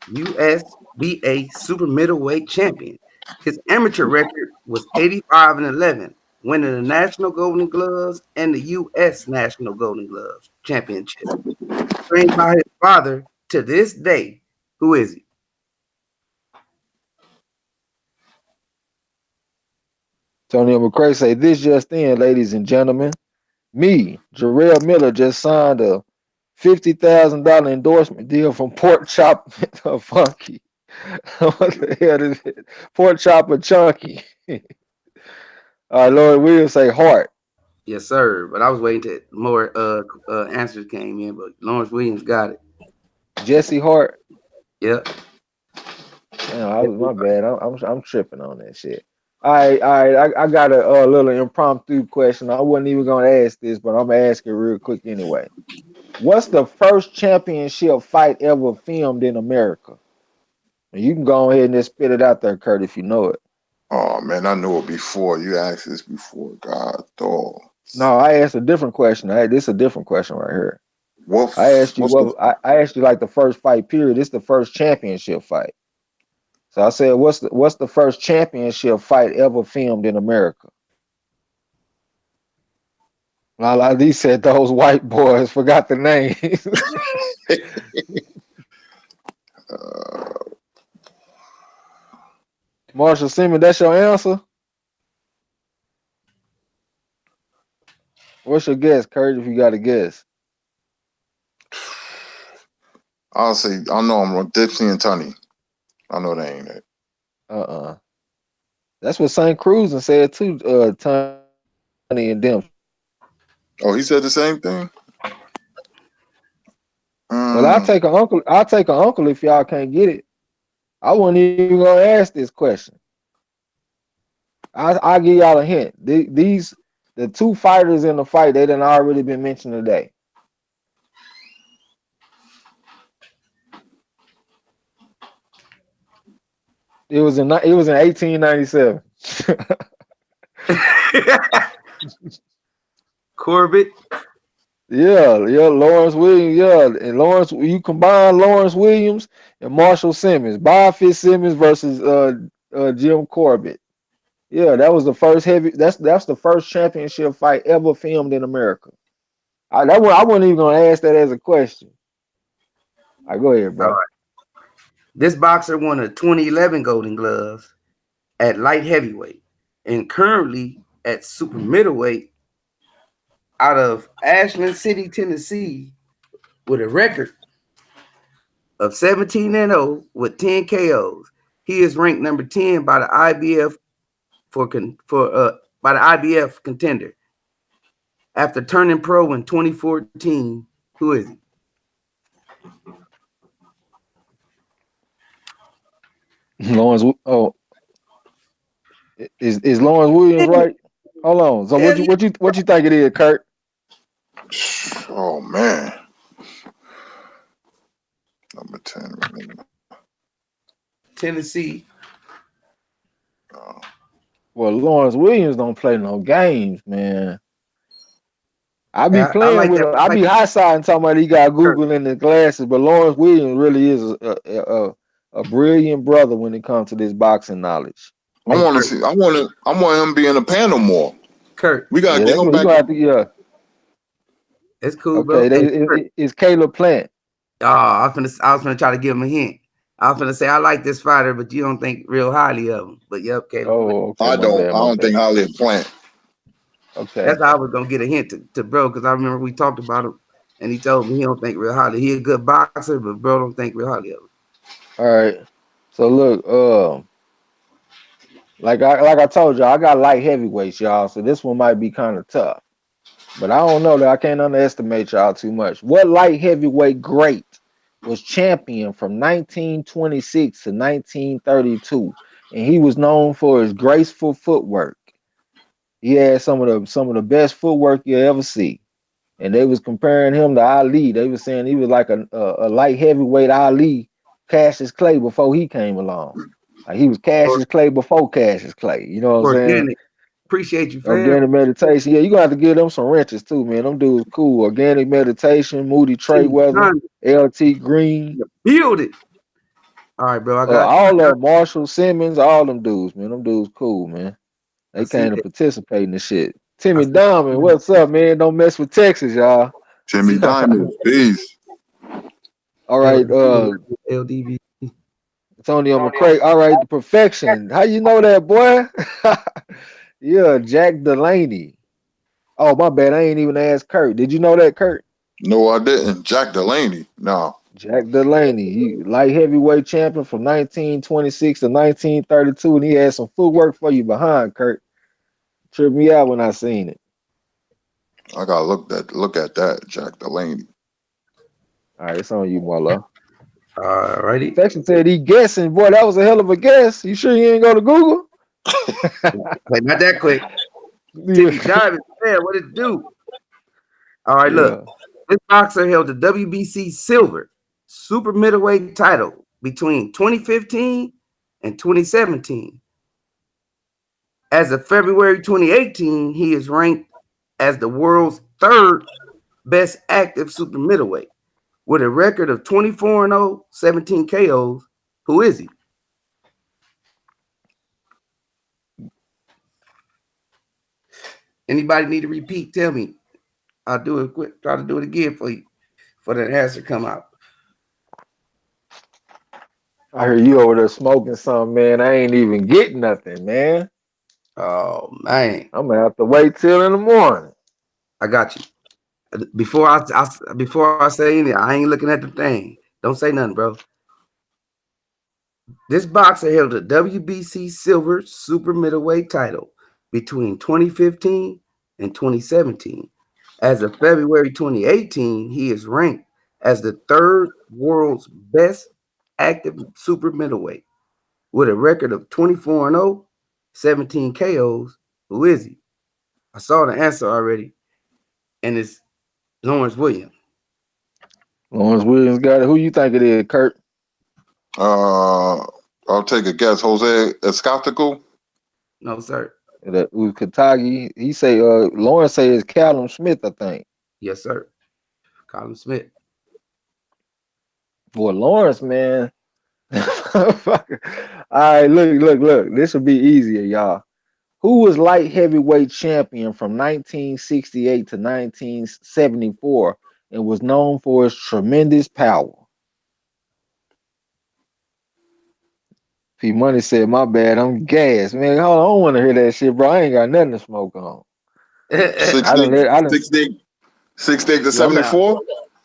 USBA super middleweight champion. His amateur record was 85-11, winning the National Golden Gloves and the U.S. National Golden Gloves championship. Trained by his father to this day. Who is he? Tony McCray say, this just in, ladies and gentlemen. Me, Jarrell Miller, just signed a $50,000 endorsement deal from Pork Chop Funky. What the hell is it? Pork Chopper Chunky. All right, Lloyd Williams say Hart. Yes, sir. But I was waiting till more answers came in, but Lawrence Williams got it. Jesse Hart. Yep. Damn, my bad. I'm tripping on that shit. All right. I got a little impromptu question. I wasn't even gonna ask this, but I'm gonna ask it real quick anyway. What's the first championship fight ever filmed in America? And you can go ahead and just spit it out there, Kurt, if you know it. Oh man, I knew it before. You asked this before. God, dog. No, I asked a different question. This is a different question right here. I asked you like the first fight period. It's the first championship fight. So I said, what's the first championship fight ever filmed in America? Well, Ali said those white boys forgot the name. Marshall Simmons, that's your answer? What's your guess, Kurt, if you got a guess? I'll say, I know I'm wrong. Dipsy and Tunney. I know they ain't it. That's what St. Cruising said too, Tunney and them. Oh, he said the same thing? Well, I'll take an uncle if y'all can't get it. I wasn't even gonna ask this question. I'll give y'all a hint. The two fighters in the fight, they done already been mentioned today. It was in 1897. Corbett. Yeah, Lawrence Williams, and Lawrence, you combine Lawrence Williams and Marshall Simmons, Bob Fitzsimmons versus Jim Corbett. Yeah, that was the first that's the first championship fight ever filmed in America. I wasn't even gonna ask that as a question. All right, go ahead, bro. All right. This boxer won a 2011 Golden Gloves at light heavyweight and currently at super middleweight out of Ashland City, Tennessee, with a record of 17-0 with 10 KOs. He is ranked number 10 by the IBF by the IBF contender. After turning pro in 2014, who is he? Lawrence, is Lawrence Williams right? Hold on. So what you think it is, Kurt? Oh man, number 10. Tennessee. Well, Lawrence Williams don't play no games, man. I be playing like with that. him. I be high siding talking about he got Google in his glasses, but Lawrence Williams really is a brilliant brother when it comes to this boxing knowledge. I want to see. I want him to be in the panel more. Kurt, we gotta get him back. It's cool, okay, bro. It's Caleb Plant. Oh, I was gonna try to give him a hint. I was gonna say I like this fighter, but you don't think real highly of him. But yep, Caleb. Oh, okay, I don't think highly of Plant. Okay, that's how I was gonna get a hint to bro, because I remember we talked about him, and he told me he don't think real highly. He a good boxer, but bro don't think real highly of him. All right. So look, like I told y'all, I got light heavyweights, y'all. So this one might be kind of tough. But I don't know that I can't underestimate y'all too much. What light heavyweight great was champion from 1926 to 1932, and he was known for his graceful footwork. He had some of the best footwork you ever see, and they was comparing him to Ali. They was saying he was like a light heavyweight Ali, Cassius Clay before he came along. Like he was Cassius Clay before Cassius Clay. You know what I'm saying? Appreciate you, fam. Organic meditation. Yeah, you gonna have to give them some wrenches too, man. Them dudes cool. Organic meditation, Moody Trayweather, LT Green. Build it. All right, bro. I got all of Marshall Simmons, all them dudes, man. Them dudes cool, man. They came to participate in the shit. Timmy Diamond, what's up, man? Don't mess with Texas, y'all. Timmy Diamond, peace. All right, LDB. Antonio McCray. All right, the perfection. How you know that, boy? Yeah, Jack Delaney. Oh, my bad. I ain't even asked Kurt. Did you know that, Kurt? No, I didn't. Jack Delaney. No. Jack Delaney. He light heavyweight champion from 1926 to 1932, and he had some footwork for you behind, Kurt. Tripped me out when I seen it. I gotta look at that, Jack Delaney. All right, it's on you, Marlo. All righty. Section said he guessing. Boy, that was a hell of a guess. You sure you ain't go to Google? Wait, not that quick. Timmy Diamond, man, what it do? All right, look. This boxer held the WBC silver super middleweight title between 2015 and 2017. As of February 2018, he is ranked as the world's third best active super middleweight with a record of 24-0, 17 KOs. Who is he? Anybody need to repeat? Tell me. I'll do it quick. Try to do it again for you for that answer come out. I heard you over there smoking something, man. I ain't even getting nothing, man. Oh, man. I'm gonna have to wait till in the morning. I got you. Before I say anything, I ain't looking at the thing. Don't say nothing, bro. This boxer held a WBC silver super middleweight title between 2015 and 2017. As of February 2018, he is ranked as the third world's best active super middleweight with a record of 24-0, 17 KOs. Who is he? I saw the answer already, and it's Lawrence Williams. Lawrence Williams got it. Who you think it is, Kurt? I'll take a guess. Jose Escaltico? No, sir. That Ukatagi. He say Lawrence say it's Callum Smith, I think. Yes, sir. Colin Smith. Boy, Lawrence, man. All right, look. This will be easier, y'all. Who was light heavyweight champion from 1968 to 1974 and was known for his tremendous power? P Money said, "My bad, I'm gassed, man. Hold on, I don't want to hear that shit, bro. I ain't got nothing to smoke on." 68 to 74?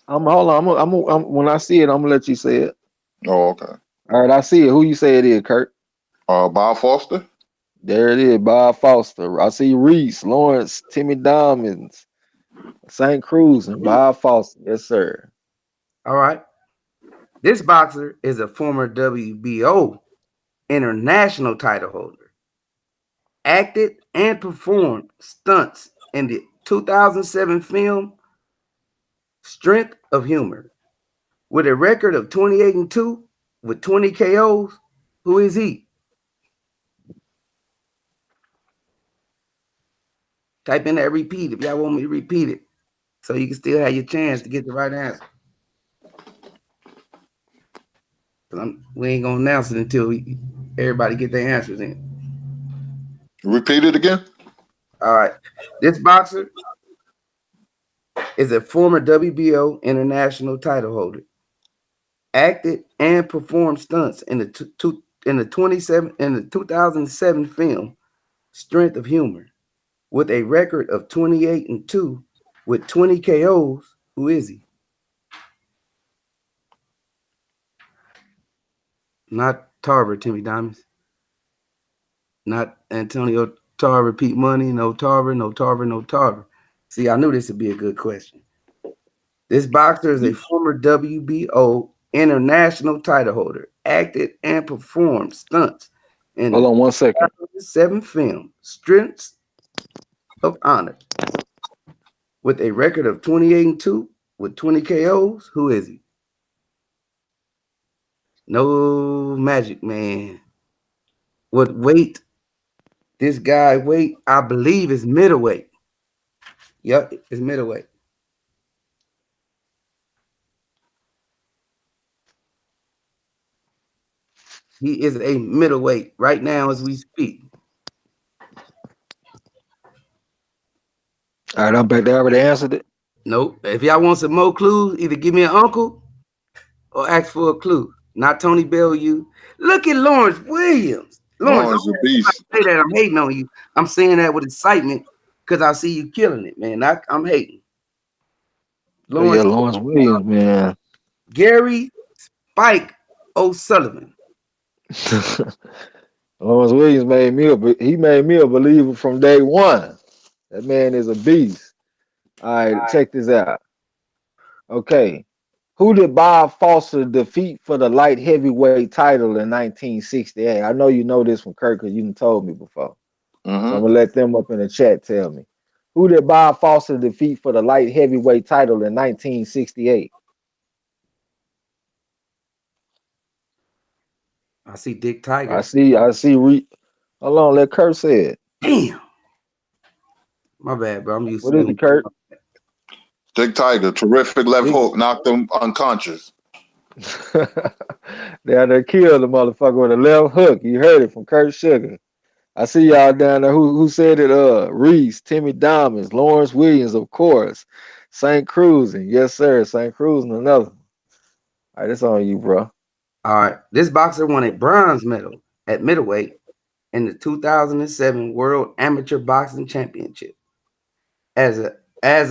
Hold on. I'm when I see it, I'm gonna let you say it. Oh, okay. All right, I see it. Who you say it is, Kurt? Bob Foster? There it is, Bob Foster. I see Reese, Lawrence, Timmy Diamonds, St. Cruz, and Bob Foster. Yes, sir. All right. This boxer is a former WBO international title holder. Acted and performed stunts in the 2007 film Strength of Humor. With a record of 28-2 with 20 KOs, who is he? Type in that repeat if y'all want me to repeat it, so you can still have your chance to get the right answer. We ain't gonna announce it until everybody get their answers in. Repeat it again. All right. This boxer is a former WBO international title holder. Acted and performed stunts in the 2007 film Strength of Humor. With a record of 28-2 with 20 KOs, who is he? Not Tarver, Timmy Diamonds. Not Antonio Tarver, Pete Money. No Tarver, no Tarver, no Tarver. See, I knew this would be a good question. This boxer is a former WBO international title holder. Acted and performed stunts in Hold on 1 second. 2007 film Strengths of Honor. With a record of 28-2 with 20 KOs, who is he? No Magic Man. What weight this guy weight? I believe is middleweight. Yep, it's middleweight. He is a middleweight right now as we speak. All right, I bet they already answered it. Nope. If y'all want some more clues, either give me an uncle or ask for a clue. Not Tony Bellew. Look at Lawrence Williams. Lawrence, a beast. I say that I'm hating on you. I'm saying that with excitement because I see you killing it, man. I'm hating. Lawrence Williams, man. Gary Spike O'Sullivan. Lawrence Williams made me a believer from day one. That man is a beast. All right, check this out. Okay. Who did Bob Foster defeat for the light heavyweight title in 1968? I know you know this from Kirk because you told me before. Mm-hmm. So I'm going to let them up in the chat tell me. Who did Bob Foster defeat for the light heavyweight title in 1968? I see Dick Tiger. I see. Hold on, let Kurt say it. Damn. My bad, bro. I'm used what to is it, Kurt? Dick Tiger, terrific left hook, knocked him unconscious. They killed the motherfucker with a left hook. You heard it from Kurt Sugar. I see y'all down there. Who said it? Reese, Timmy Diamonds, Lawrence Williams, of course. St. Cruz, and yes, sir, St. Cruz and another. All right, it's on you, bro. All right. This boxer won a bronze medal at middleweight in the 2007 World Amateur Boxing Championship. As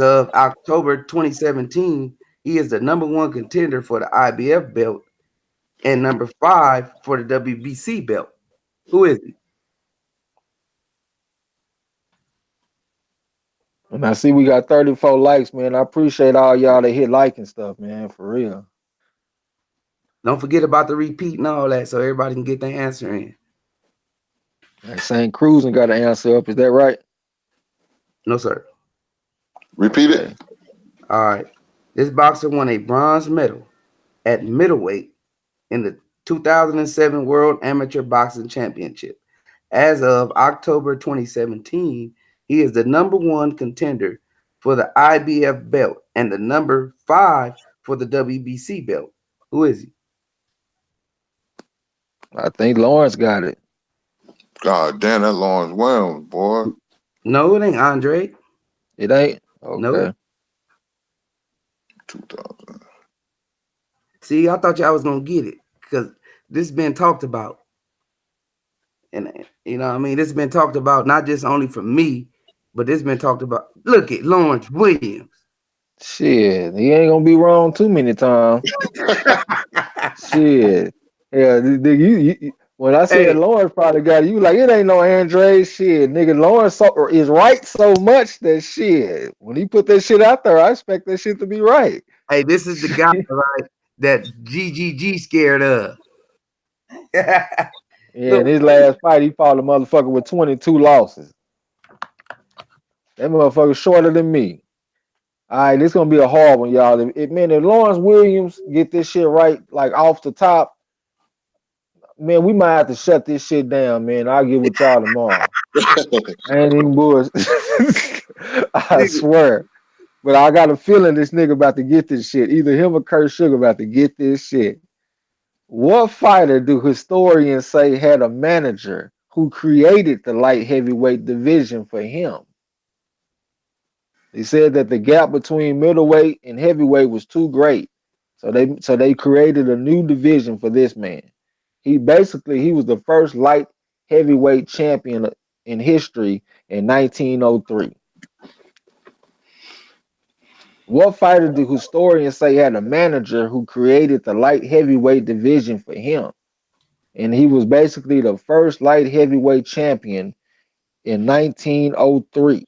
of October 2017, he is the #1 contender for the IBF belt and #5 for the WBC belt. Who is he? And I see we got 34 likes, man. I appreciate all y'all that hit like and stuff, man, for real. Don't forget about the repeat and all that so everybody can get their answer in. And St. Cruz got an answer up. Is that right? No, sir. Repeat Okay. it. All right. This boxer won a bronze medal at middleweight in the 2007 World Amateur Boxing Championship. As of October 2017, he is the #1 contender for the IBF belt and the #5 for the WBC belt. Who is he? I think Lawrence got it. God damn, that Lawrence Williams, boy. No, it ain't Andre. It ain't? No. Okay. 2000. See, I thought y'all was gonna get it because this has been talked about. And you know what I mean? This has been talked about not just only for me, but this has been talked about. Look at Lawrence Williams. Shit, he ain't gonna be wrong too many times. Shit. Yeah, you when I said Hey. Lawrence probably got it, you like it ain't no Andre shit. Nigga, Lawrence is right so much that shit. When he put that shit out there, I expect that shit to be right. Hey, this is the guy, right, that GGG scared of. Yeah, in his last fight, he fought a motherfucker with 22 losses. That motherfucker shorter than me. All right, this gonna be a hard one, y'all. If Lawrence Williams get this shit right, like off the top, man, we might have to shut this shit down, man. I'll get with y'all tomorrow. I ain't even bullshit. I swear. But I got a feeling this nigga about to get this shit. Either him or Kurt Sugar about to get this shit. What fighter do historians say had a manager who created the light heavyweight division for him? They said that the gap between middleweight and heavyweight was too great. So they created a new division for this man. He was the first light heavyweight champion in history in 1903. What fighter do historians say had a manager who created the light heavyweight division for him? And he was basically the first light heavyweight champion in 1903.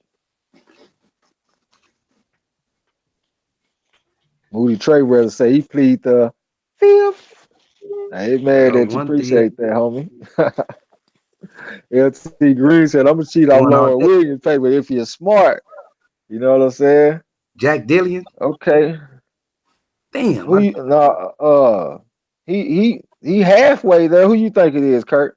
Moody Trey rather say he plead the fifth. I ain't mad that you appreciate that, homie. LT Green said, I'm gonna cheat on Lauren Williams paper if you're smart. You know what I'm saying? Jack Dillian. Okay. Damn. Who he halfway there. Who you think it is, Kurt?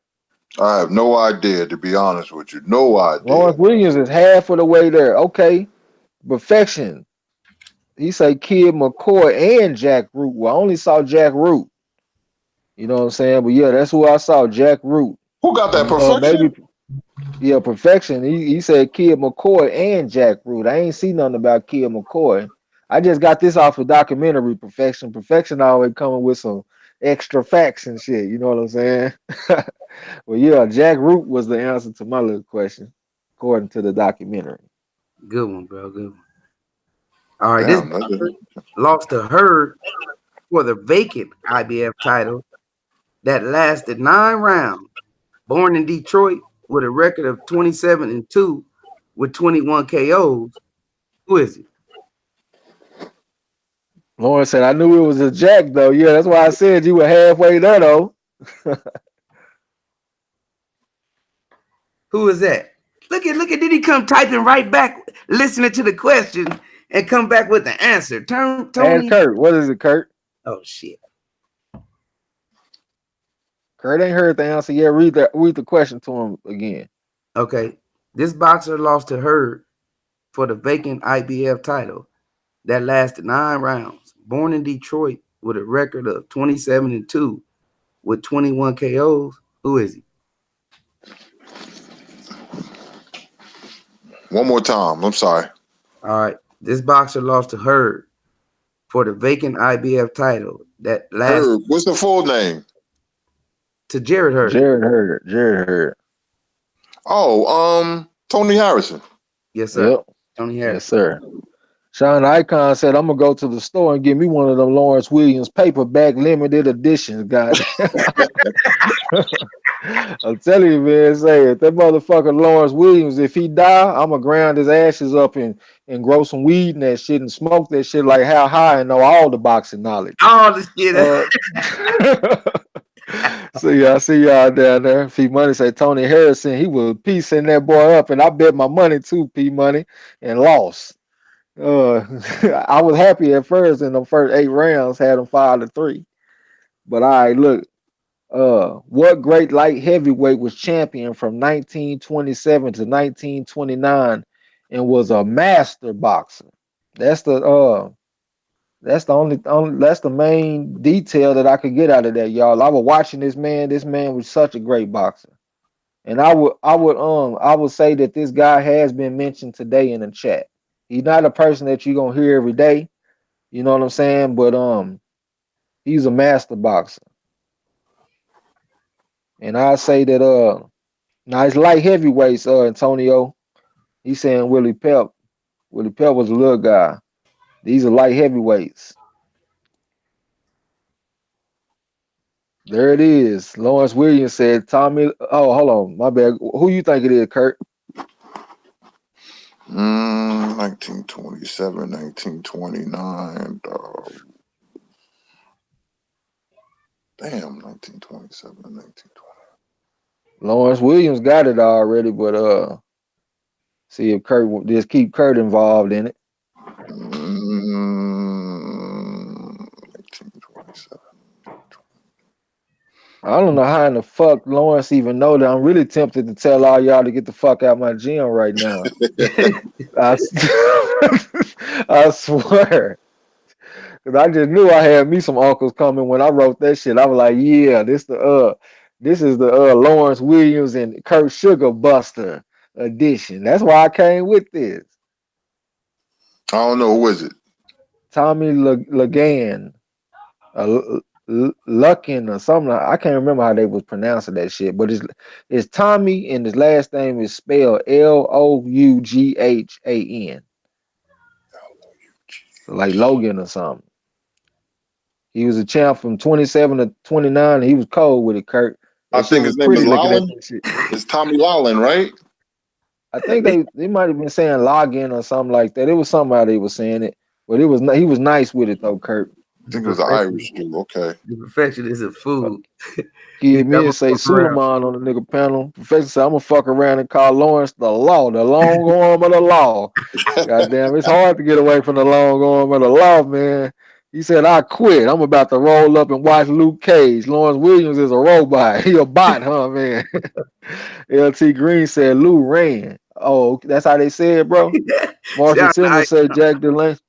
I have no idea, to be honest with you. No idea. Lawrence Williams is half of the way there. Okay. Perfection. He say Kid McCoy and Jack Root. Well, I only saw Jack Root. You know what I'm saying? But yeah, that's who I saw, Jack Root. Who got that perfection? Perfection. He said Kid McCoy and Jack Root. I ain't see nothing about Kid McCoy. I just got this off a documentary, Perfection. Perfection always coming with some extra facts and shit. You know what I'm saying? Well, yeah, Jack Root was the answer to my little question, according to the documentary. Good one, bro. Good one. All right, this lost to Hurd for the vacant IBF title that lasted 9 rounds. Born in Detroit with a record of 27-2 with 21 KOs. Who is he? Lauren said, I knew it was a Jack, though. Yeah, that's why I said you were halfway there, though. Who is that? Look at, did he come typing right back, listening to the question and come back with the answer? Tony. Ask Kurt. What is it, Kurt? Oh, shit. Kurt ain't heard the answer yet. Read the question to him again. Okay. This boxer lost to Hurd for the vacant IBF title that lasted 9 rounds. Born in Detroit with a record of 27-2 with 21 KOs. Who is he? One more time. I'm sorry. All right. This boxer lost to Hurd for the vacant IBF title that lasted. Herb. What's the full name? To Jared Hurd. Jared Hurd. Oh, Tony Harrison. Yes, sir. Yep. Tony Harrison. Yes, sir. Sean Icon said, I'm gonna go to the store and get me one of them Lawrence Williams paperback limited editions, guys. I'm telling you, man, say if that motherfucker Lawrence Williams, if he die, I'm gonna ground his ashes up and grow some weed in that shit and smoke that shit like how high and know all the boxing knowledge. All the shit. I see y'all down there. P Money say Tony Harrison, he was piecing that boy up, and I bet my money too, P Money, and lost. Uh, I was happy at first in the first 8 rounds, had him 5-3. But all right, look, what great light heavyweight was champion from 1927 to 1929 and was a master boxer? That's that's the main detail that I could get out of that, y'all. I was watching this man. This man was such a great boxer. And I would say that this guy has been mentioned today in the chat. He's not a person that you're gonna hear every day, you know what I'm saying? But he's a master boxer. And I say that now it's light heavyweights, Antonio. He's saying Willie Pep. Willie Pep was a little guy. These are light heavyweights. There it is. Lawrence Williams said Tommy. Oh, hold on. My bad. Who you think it is, Kurt? 1927, 1929. Damn, 1927, 1920. Lawrence Williams got it already, but see if Kurt just keep Kurt involved in it. 1927. I don't know how in the fuck Lawrence even know that. I'm really tempted to tell all y'all to get the fuck out my gym right now. I swear. Cause I just knew I had me some uncles coming when I wrote that shit. I was like, yeah, this is the Lawrence Williams and Kurt Sugar Buster edition. That's why I came with this. I don't know, who is it? Tommy Lagan. Luckin or something. I can't remember how they was pronouncing that shit, but it's Tommy and his last name is spelled Loughan. So like Logan or something. He was a champ from 27 to 29, and he was cold with it, Kurt. I think his name is Lawlin. It's Tommy Lawlin, right? I think they might have been saying login or something like that. It was somebody they was saying it, but he was nice with it though, Kurt. I think it was an Irish dude. Okay. The perfectionist of food. Kid me say Suleiman on the nigga panel. Professor said, I'm gonna fuck around and call Lawrence the law, the long arm of the law. Goddamn, it's hard to get away from the long arm of the law, man. He said, I quit. I'm about to roll up and watch Luke Cage. Lawrence Williams is a robot. He a bot, huh, man? LT Green said Lou ran. Oh, that's how they said, bro. Marshall Simmons said Jack DeLane.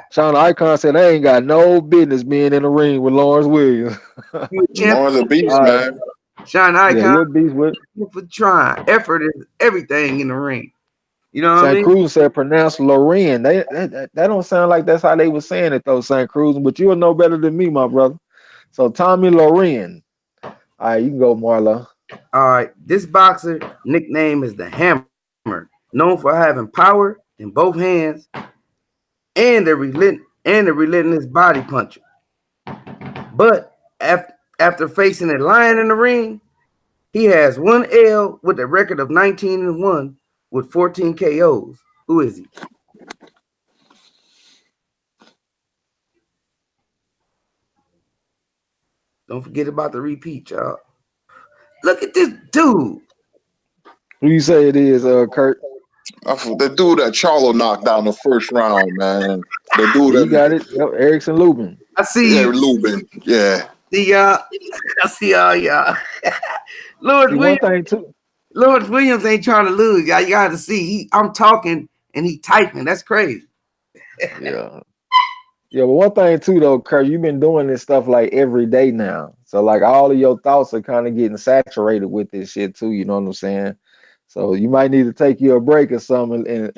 Sean Icon said they ain't got no business being in the ring with Lawrence Williams. Lawrence a beast, man. Sean Icon, yeah, beast with for trying. Effort is everything in the ring. You know what I mean? St. Cruz said pronounce Lorraine. That don't sound like that's how they were saying it though, St. Cruz. But you'll know better than me, my brother. So Tommy Lorraine. All right, you can go, Marlo. All right, this boxer nickname is the Hammer, known for having power in both hands and the relentless body puncher. But after facing a lion in the ring, he has one L with a record of 19-1 with 14 KOs. Who is he? Don't forget about the repeat, y'all. Look at this dude. Who you say it is, Kurt? The dude that Charlo knocked down the first round, man. The dude he got it. Yep, Erickson Lubin. I see you. Lubin. Yeah. See y'all. I see all y'all. Lord Williams ain't trying to lose, y'all. You got to see. I'm talking and he typing. That's crazy. Yeah. Yeah, but one thing too though, Kurt, you've been doing this stuff like every day now. So like all of your thoughts are kind of getting saturated with this shit too, you know what I'm saying? So you might need to take you a break or something and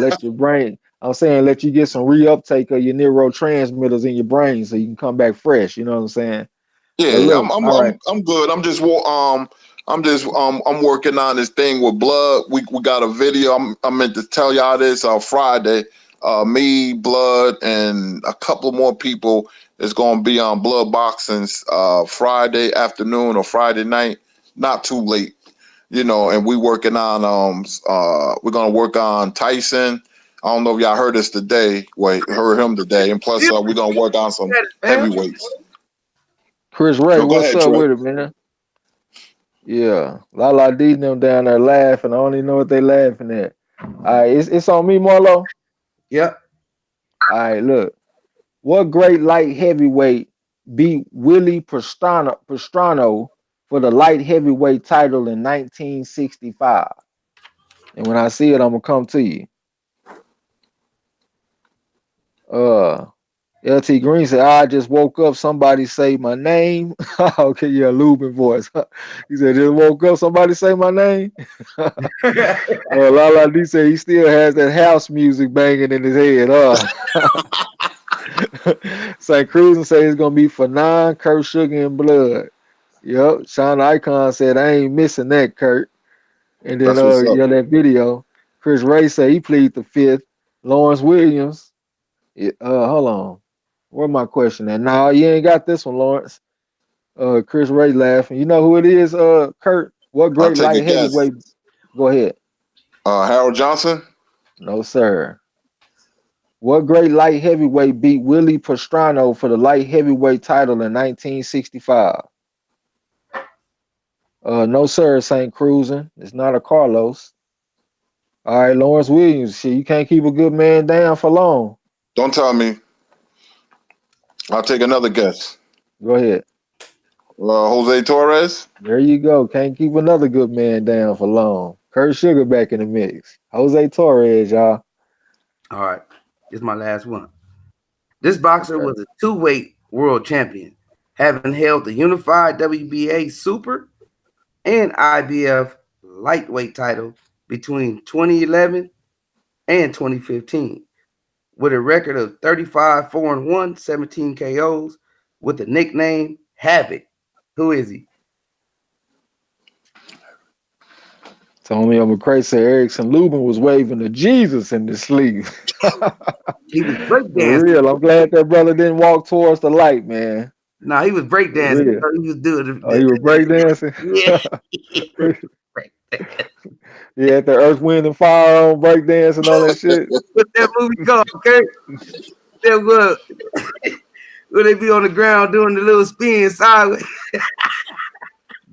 let your brain, let you get some reuptake of your neurotransmitters in your brain so you can come back fresh, you know what I'm saying? Yeah, look, I'm good. I'm working on this thing with blood. We got a video. I meant to tell y'all this on Friday. Me, Blood, and a couple more people is going to be on Blood Boxing's Friday afternoon or Friday night. Not too late, you know. And we working on we're going to work on Tyson. I don't know if y'all heard us today. Heard him today. And plus, we're going to work on some heavyweights. Chris Ray, So go what's ahead, up Trey. with it, man? Yeah, La D and them down there laughing. I don't even know what they laughing at. All right, it's on me, Marlo. Yep. All right, look. What great light heavyweight beat Willie Pastrano for the light heavyweight title in 1965? And when I see it, I'm gonna come to you. LT Green said, I just woke up. Somebody say my name. Okay, yeah, Lubin voice. He said, just woke up. Somebody say my name. Lala D said he still has that house music banging in his head. St. Cruz say it's gonna be for nine, Kurt Sugar and Blood. Yep. Sean Icon said I ain't missing that, Kurt. And then That's what's up. yeah, that video. Chris Ray said he plead the fifth. Lawrence Williams. Hold on. Where my question at? Nah, you ain't got this one, Lawrence. Chris Ray laughing. You know who it is, Kurt? What I'll great take a light guess. heavyweight? Go ahead. Harold Johnson. No, sir. What great light heavyweight beat Willie Pastrano for the light heavyweight title in 1965? No, sir. It ain't cruising. It's not a Carlos. All right, Lawrence Williams. Shit, you can't keep a good man down for long. Don't tell me. I'll take another guess. Go ahead. Jose Torres. There you go. Can't keep another good man down for long. Kurt Sugar back in the mix. Jose Torres, y'all. All right. This is my last one. This boxer Okay. was a two-weight world champion, having held the unified WBA super and IBF lightweight title between 2011 and 2015, with a record of 35-4-1, 17 KOs, with the nickname Havoc. Who is he? Tommy McCray said Erickson Lubin was waving to Jesus in his sleeve. He was For breakdancing. real. I'm glad that brother didn't walk towards the light, man. No, he was For breakdancing. real. He was doing Oh, he was breakdancing? yeah. He had the Earth, Wind, and Fire on, breakdancing, all that shit. What's that movie called, Kurt? That was where they be on the ground doing the little spin sideways.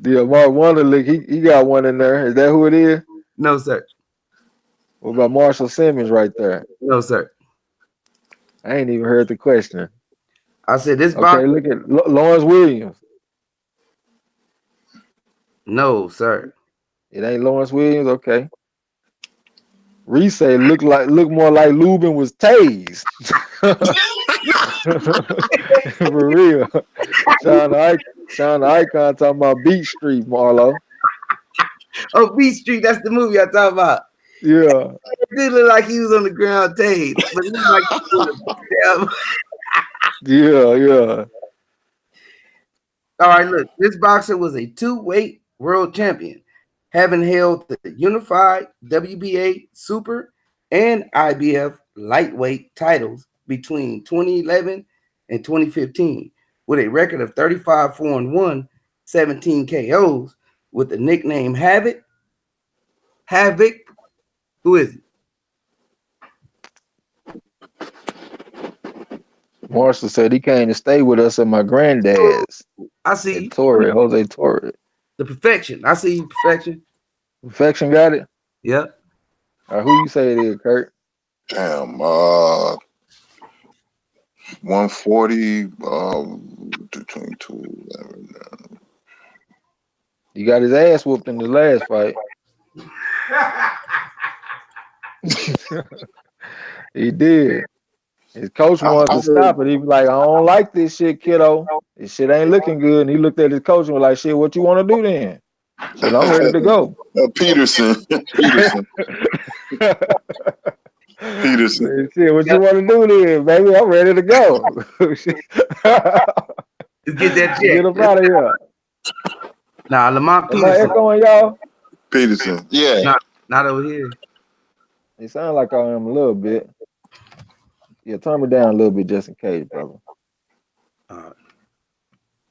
Yeah, Mark Wonderlick, he got one in there. Is that who it is? No, sir. What about Marshall Simmons right there? No, sir. I ain't even heard the question. I said this Okay, box. look at Lawrence Williams. No, sir. It ain't Lawrence Williams. Okay. Reese say look more like Lubin was tased. For real. Sean the Icon talking about Beat Street, Marlo. Oh, Beat Street. That's the movie I'm talking about. Yeah. It did look like he was on the ground tased, but it looked like Yeah. All right, look. This boxer was a two-weight world champion, having held the unified WBA super and IBF lightweight titles between 2011 and 2015, with a record of 35-4-1, 17 KOs, with the nickname Havoc. Havoc. Who is it? Marshall said he came to stay with us at my granddad's. I see At Torre, Jose Torre. the perfection. I see you, perfection. Perfection got it? Yep. Who you say it is, Kurt? Damn. 140. Between 211. He got his ass whooped in the last fight. He did. His coach wanted to stop it. He was like, I don't like this shit, kiddo. This shit ain't looking good. And he looked at his coach and was like, shit, what you want to do then? Shit, I'm ready to go. Peterson. Peterson. Shit, what you want to do then, baby? I'm ready to go. Let's get that check. Get him out of here. Nah, Lamont Am I Peterson. echoing y'all? Peterson. Yeah. Not over here. It sounds like I am a little bit. Yeah, turn me down a little bit just in case, brother.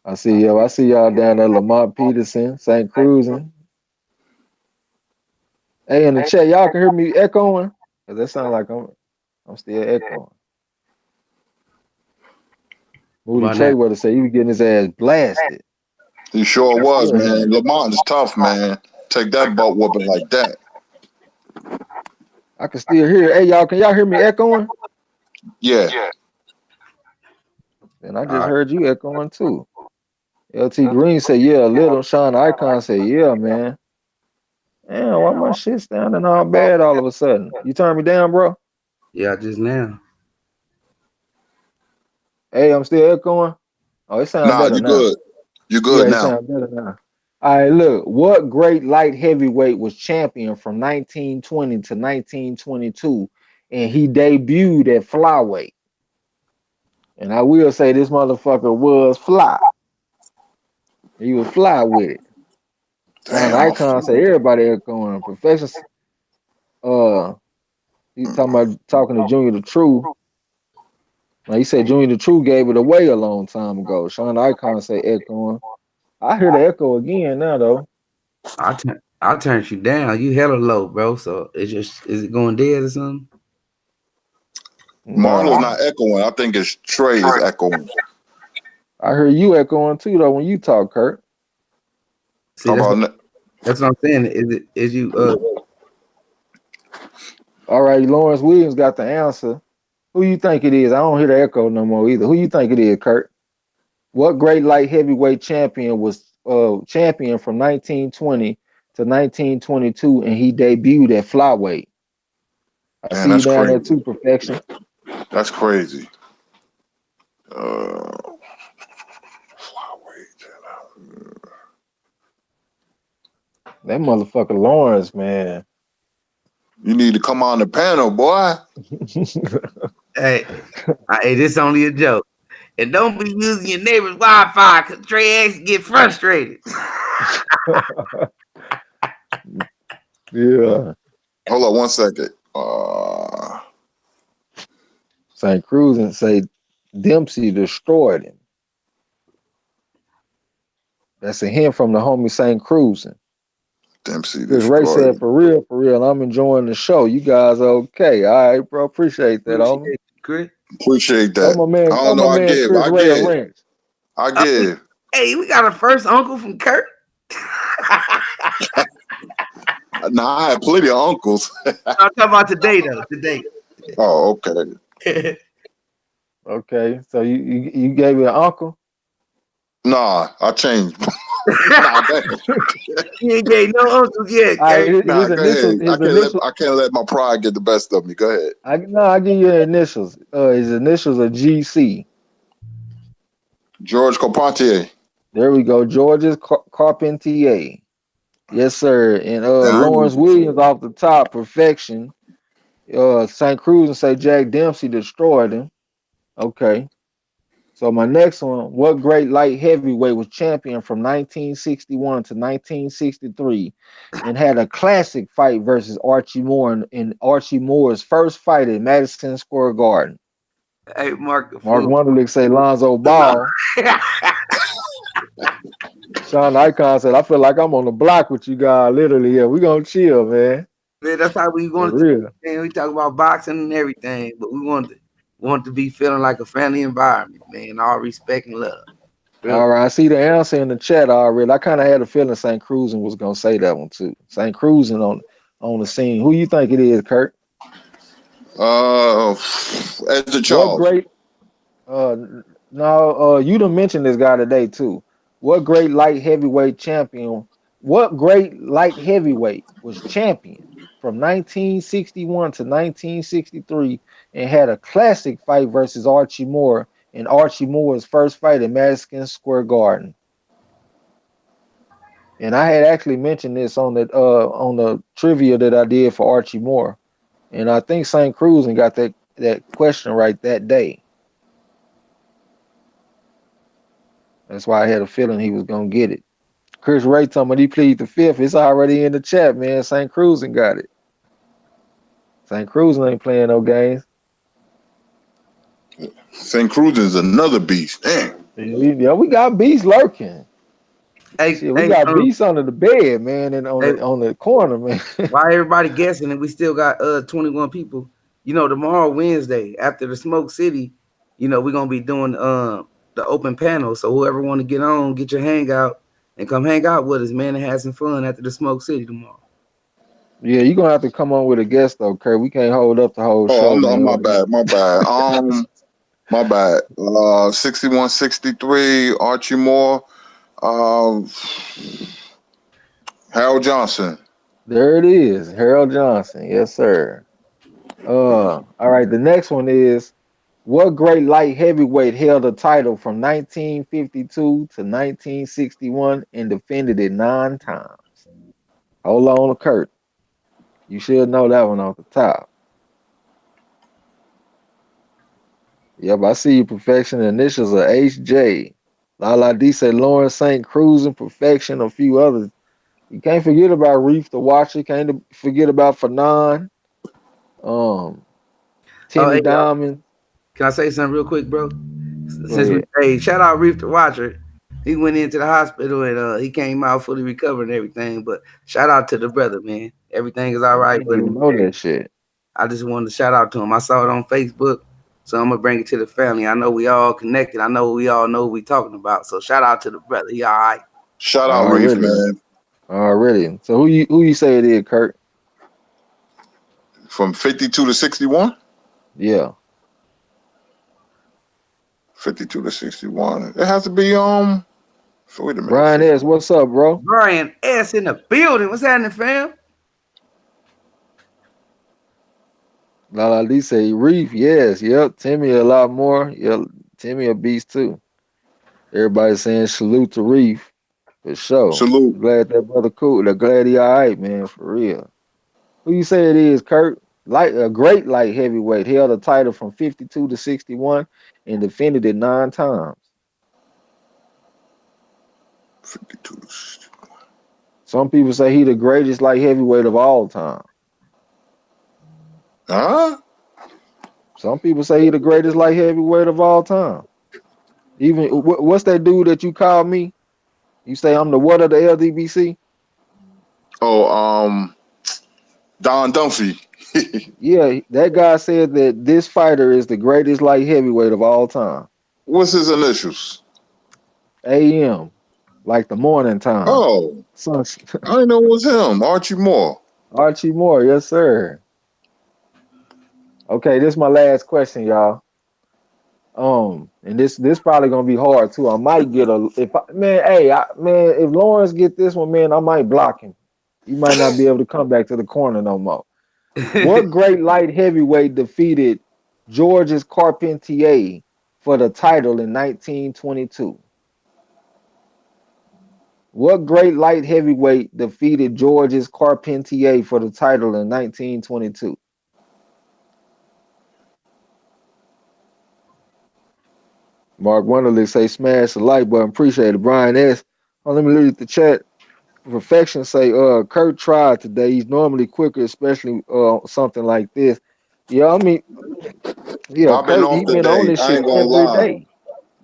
I see y'all down there, Lamont Peterson, St. Cruising. Hey, in the chat, y'all can hear me echoing? Cause that sounds like I'm still echoing. Moody Trey would have said he was getting his ass blasted. He sure was, Yeah. man. Lamont is tough, man. Take that butt whooping like that. I can still hear it. Hey, y'all, can y'all hear me echoing? Yeah. And I just heard you echoing too. LT Green said, yeah, a little. Sean Icon said, yeah, man. Damn, why my shit sounding all bad all of a sudden? You turn me down, bro? Yeah, just now. Hey, I'm still echoing. Oh, it sounds Nah, better you now. good. You good Yeah, it now. sounds better now. All right, look. What great light heavyweight was champion from 1920 to 1922, and he debuted at flyweight? And I will say this motherfucker was fly. He was fly with it. Sean Damn. Icon said everybody echoing. Professor, he talking to Junior the True. Now he said Junior the True gave it away a long time ago. Sean Icon say echoing. I hear the echo again now though. I turned you down. You hella low, bro. So is it going dead or something? Marlo's not echoing. I think it's TRAE is echoing. I hear you echoing too though when you talk, Kurt. See, that's what I'm saying. Is you All right, Lawrence Williams got the answer. Who you think it is? I don't hear the echo no more either. Who you think it is, Kurt? What great light heavyweight champion was champion from 1920 to 1922, and he debuted at flyweight? I see you down there too, Perfection. That's crazy. That motherfucker Lawrence, man. You need to come on the panel, boy. Hey, this only a joke. And don't be using your neighbor's Wi-Fi because TRAE get frustrated. Yeah. Hold on 1 second. St. Cruz and say Dempsey destroyed him. That's a hint from the homie St. Cruz. Dempsey Chris Ray said, for real, I'm enjoying the show. You guys are okay. All right, bro. Appreciate that, homie. Appreciate that. Oh, my man, I don't know. I give. I give. Hey, we got a first uncle from Kurt. Nah, I have plenty of uncles. I'm talking about today, though. Today. Oh, okay. Okay, so you gave me an uncle? Nah, I changed. You ain't gave no uncles yet. His initials. I can't let my pride get the best of me. Go ahead. I give you initials. His initials are GC. George Carpentier. There we go. George's Carpentier. Yes, sir. And Lawrence Williams off the top, perfection. St. Cruz and say Jack Dempsey destroyed him. Okay. So my next one, what great light heavyweight was champion from 1961 to 1963 and had a classic fight versus Archie Moore in Archie Moore's first fight at Madison Square Garden? Hey, Mark Wonderlick say Lonzo Ball. Sean Icon said, I feel like I'm on the block with you guys. Literally, yeah, we gonna chill, man. Man, that's how we want to. Man, we talk about boxing and everything, but we want to be feeling like a family environment, man. All respect and love. Really. All right, I see the answer in the chat already. I kind of had a feeling St. Cruz was gonna say that one too. St. Cruz on the scene. Who you think it is, Kurt? Ezra Charles. What great? No, you done mentioned this guy today too. What great light heavyweight champion? What great light heavyweight was champion from 1961 to 1963 and had a classic fight versus Archie Moore in Archie Moore's first fight at Madison Square Garden? And I had actually mentioned this on the trivia that I did for Archie Moore, and I think St. Cruz got that question right that day. That's why I had a feeling he was gonna get it. Chris Ray told me he plead the fifth. It's already in the chat, man. St. Cruz got it. St. Cruz ain't playing no games. St. Cruz is another beast. Damn. Yeah, we got beasts lurking. Hey, we got beasts under the bed, man, and on the corner, man. Why everybody guessing and we still got 21 people? You know, tomorrow Wednesday after the Smoke City, you know, we're gonna be doing open panel. So whoever want to get on, get your hangout and come hang out with us, man, and have some fun after the Smoke City tomorrow. Yeah, you're gonna have to come on with a guest though, Kurt. We can't hold up the whole Oh, show, I'm man. my bad. My bad. 6163, Archie Moore, Harold Johnson. There it is, Harold Johnson. Yes, sir. All right. The next one is what great light heavyweight held the title from 1952 to 1961 and defended it 9 times? Hold on, Kurt. You should know that one off the top. Yep, I see you. Perfection. Initials are HJ. Lala D say Lawrence St. Cruz and Perfection, a few others. You can't forget about Reef the Watcher. Can't forget about Fanon. Oh, Timmy hey, y'all. Diamond. Can I say something real quick, bro? Go Since we ahead. hey, shout out Reef the Watcher. He went into the hospital and he came out fully recovered and everything. But shout out to the brother, man. Everything is all I right didn't with even him. know that shit. I just wanted to shout out to him. I saw it on Facebook, so I'm gonna bring it to the family. I know we all connected. I know we all know what we talking about. So shout out to the brother. He all right. Shout out Reef, Already. man. Already. So who you say it is, Kurt? From 52 to 61? Yeah. 52 to 61. It has to be wait a minute. Brian S., what's up, bro? Brian S in the building. What's happening, fam? Lala D say Reef, yes, yep. Timmy a lot more. Yep, Timmy a beast too. Everybody saying salute to Reef. For sure. Salute. Glad that brother cool. They're glad he all right, man, for real. Who you say it is, Kurt? A great light heavyweight, held a title from 52 to 61 and defended it 9 times. 52 to 61. Some people say he the greatest light heavyweight of all time. Huh? Some people say he the greatest light heavyweight of all time. Even what's that dude that you call me? You say I'm the what of the LDBC? Oh, Don Dunphy. Yeah, that guy said that this fighter is the greatest light heavyweight of all time. What's his initials? AM, like the morning time. Oh, Son, I didn't know it was him. Archie Moore. Archie Moore, yes, sir. Okay, this is my last question, y'all. And this probably gonna be hard too. I might get man, if Lawrence get this one, man, I might block him. You might not be able to come back to the corner no more. What great light heavyweight defeated Georges Carpentier for the title in 1922? What great light heavyweight defeated Georges Carpentier for the title in 1922? Mark Wonderly say smash the like button. Appreciate it. Brian S. Oh, let me read the chat. Perfection say Kurt tried today. He's normally quicker, especially something like this. Yeah, I mean, yeah, I've been Kurt, he off been on today. this I shit ain't gonna every lie. day.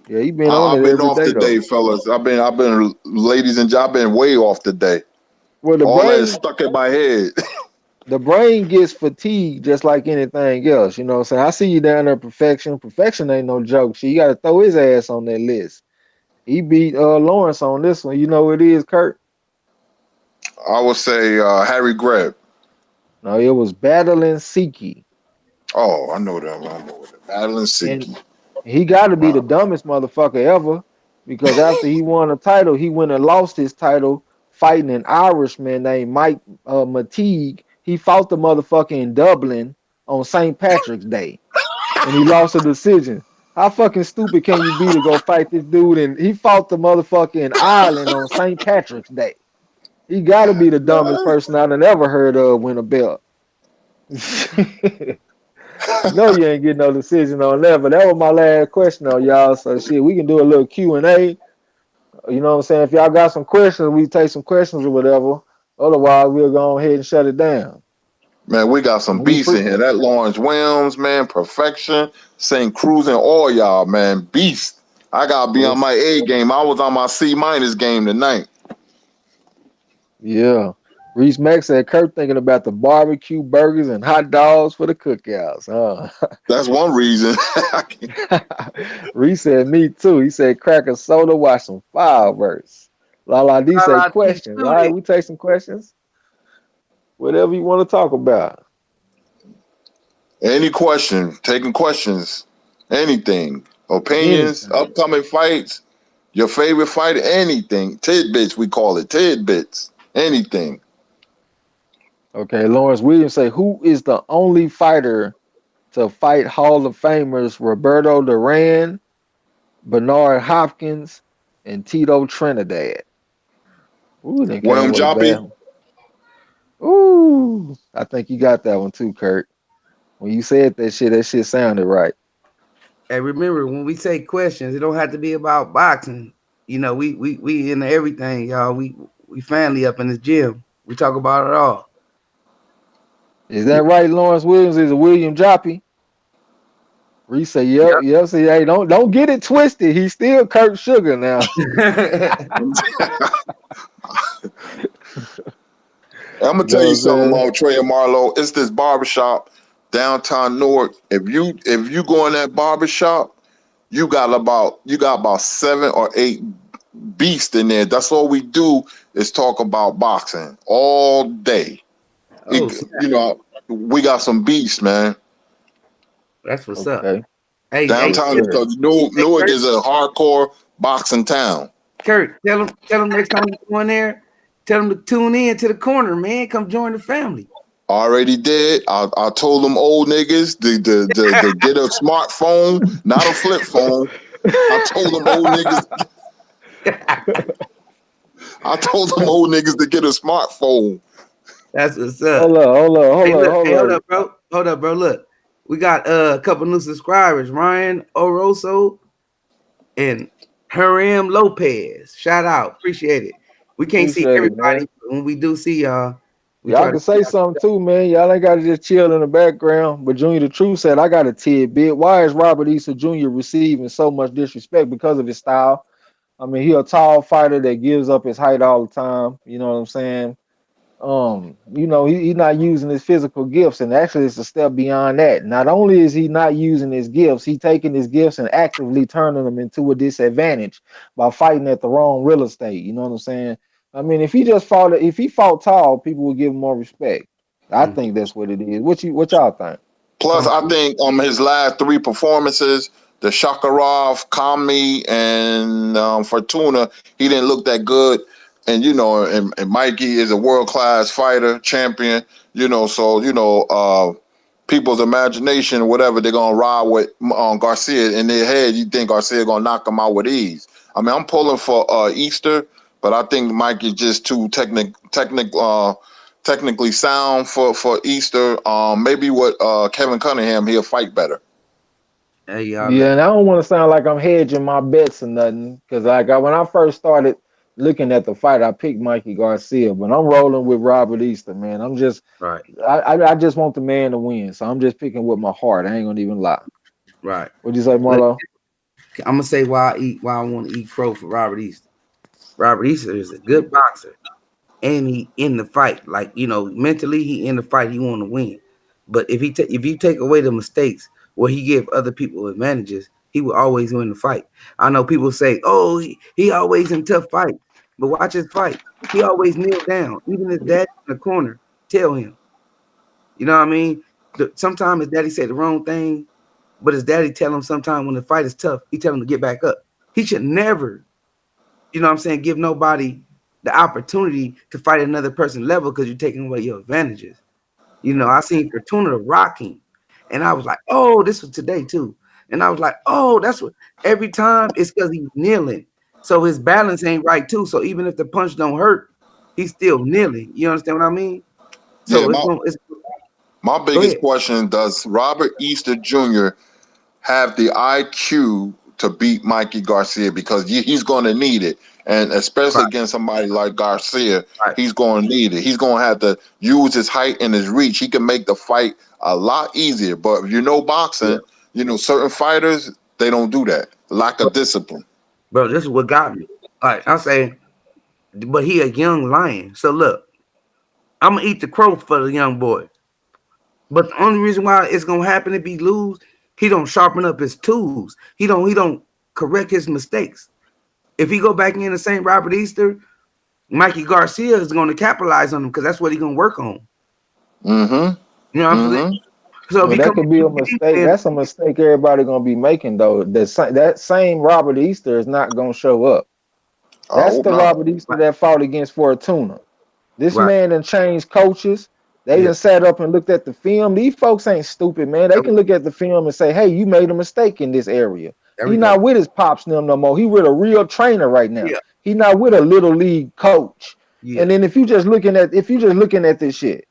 Yeah, he been on I've it been every off day today, though. fellas. I've been, ladies and gentlemen, I've been way off today. Well, the All that is brain, stuck in my head. the brain gets fatigued just like anything else. You know what I'm saying? I see you down there, Perfection. Perfection ain't no joke. So you got to throw his ass on that list. He beat Lawrence on this one. You know what it is, Kurt? I would say Harry Greb. No, it was Battling Siki. Oh, I know that. I know that. Madeline And Siki. he got to be the Wow. dumbest motherfucker ever because after he won a title, he went and lost his title fighting an Irishman named Mike Mateague. He fought the motherfucker in Dublin on St. Patrick's Day and he lost a decision. How fucking stupid can you be to go fight this dude? And he fought the motherfucker in Ireland on St. Patrick's Day. He got to be the dumbest person I've ever heard of win a belt. No, you ain't getting no decision on that. But that was my last question on y'all. So shit, we can do a little Q&A. You know what I'm saying? If y'all got some questions, we take some questions or whatever. Otherwise, we'll go ahead and shut it down. Man, we got some And we beasts free. in here. That Lawrence Williams, man, Perfection, St. Cruz, and all y'all, man, beast. I gotta be on Yes. my A game. I was on my C- game tonight. Yeah. Reese Mack said Kurt thinking about the barbecue burgers and hot dogs for the cookouts. That's one reason. Reese said me too. He said crack a soda, watch some fireworks. La D say questions. All right, we take some questions. Whatever you want to talk about. Any question, taking questions, anything, opinions, upcoming fights, your favorite fight, anything, tidbits, we call it tidbits, anything. Okay, Lawrence Williams say, who is the only fighter to fight Hall of Famers Roberto Duran, Bernard Hopkins, and Tito Trinidad? Ooh, they came with a bad one. Ooh, I think you got that one too, Kurt. When you said that shit sounded right. Hey, remember when we say questions, it don't have to be about boxing. You know, we into everything, y'all. We family up in the gym. We talk about it all. Is that right, Lawrence Williams? Is it William Joppy? Reese say, yep. Say, hey, don't get it twisted. He's still Kurt Sugar now. I'm gonna tell you something, Trey and Marlo. It's this barbershop downtown Newark. If you go in that barbershop, you got about 7 or 8 beasts in there. That's all we do is talk about boxing all day. You know, we got some beasts, man. That's what's up. Hey, downtown Newark is a hardcore boxing town. Kurt, tell them next time you go in there, tell them to tune in to the corner, man. Come join the family. Already did. I told them old niggas to get a smartphone, not a flip phone. I told them old niggas to get a smartphone. That's what's up. Hold up, bro. Hold up, bro. Look, we got a couple new subscribers, Ryan Oroso and Haram Lopez. Shout out, appreciate it. We can't see everybody, but when we do see y'all, y'all can say something too, man. Y'all ain't got to just chill in the background. But Junior the Truth said, I got a tidbit. Why is Robert Easter Jr. receiving so much disrespect? Because of his style. I mean, he a tall fighter that gives up his height all the time. You know what I'm saying? You know, he's not using his physical gifts, and actually it's a step beyond that. Not only is he not using his gifts, he's taking his gifts and actively turning them into a disadvantage by fighting at the wrong real estate. You know what I'm saying? I mean, if he fought tall, people would give him more respect. I think that's what it is. What y'all think? Plus, I think his last 3 performances, the Shakurov, Kami, and Fortuna, he didn't look that good. And you know, and Mikey is a world-class fighter, champion. You know, so you know, people's imagination, whatever, they're gonna ride with Garcia in their head. You think Garcia gonna knock him out with ease? I mean, I'm pulling for Easter, but I think Mike is just too technically sound for Easter. Maybe with Kevin Cunningham, he'll fight better. Yeah, and I don't want to sound like I'm hedging my bets or nothing, because when I first started looking at the fight, I picked Mikey Garcia, but I'm rolling with Robert Easter, man. I'm just I just want the man to win, so I'm just picking with my heart. I ain't gonna even lie. Right. What'd you say, Marlo? I'm gonna say why I want to eat crow for Robert Easter. Robert Easter is a good boxer, and he in the fight. Like, you know, mentally he in the fight. He want to win. But if you take away the mistakes where he give other people advantages, he will always win the fight. I know people say, "Oh, he always in tough fight," but watch his fight. He always kneel down. Even his dad in the corner tell him. You know what I mean? Sometimes his daddy say the wrong thing, but his daddy tell him sometimes when the fight is tough, he tell him to get back up. He should never, you know what I'm saying, give nobody the opportunity to fight another person level because you're taking away your advantages. You know, I seen Fortuna rocking, and I was like, oh, this was today too. And I was like, oh, that's what every time it's because he's kneeling. So his balance ain't right too. So even if the punch don't hurt, he's still kneeling. You understand what I mean? So yeah, my biggest question, does Robert Easter Jr. have the IQ to beat Mikey Garcia? Because he's going to need it. And especially against somebody like Garcia, he's going to need it. He's going to have to use his height and his reach. He can make the fight a lot easier. But if you know boxing, you know, certain fighters, they don't do that. Lack of discipline. Bro, this is what got me. All right, I'll say, but he a young lion. So look, I'm gonna eat the crow for the young boy. But the only reason why it's gonna happen if he lose, he don't sharpen up his tools. He don't correct his mistakes. If he go back in the St. Robert Easter, Mikey Garcia is gonna capitalize on him because that's what he's gonna work on. Mm-hmm. You know what I'm saying? So if Well, he that come could be a mistake. That's a mistake everybody gonna be making though. That same Robert Easter is not gonna show up. I That's hope the not. Robert Easter that fought against Fortuna. This right, man done changed coaches. They yeah, done sat up and looked at the film. These folks ain't stupid, man. They can look at the film and say, hey, you made a mistake in this area. there He we go. not with his pops them no more. He with a real trainer right now. Yeah, He not with a little league coach. yeah, And then if you just looking at this shit,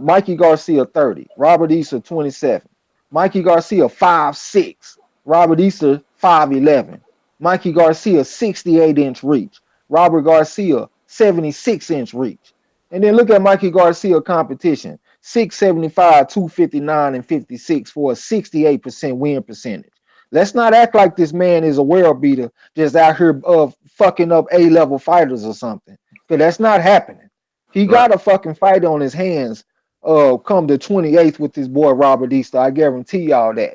Mikey Garcia 30, Robert Easter 27, Mikey Garcia 5'6", Robert Easter 5'11", Mikey Garcia 68-inch reach, Robert Garcia 76-inch reach. And then look at Mikey Garcia competition, 675, 259, and 56 for a 68% win percentage. Let's not act like this man is a world beater just out here fucking up A-level fighters or something. Because that's not happening. He right. got a fucking fight on his hands come the 28th with this boy Robert Easter. I guarantee y'all that.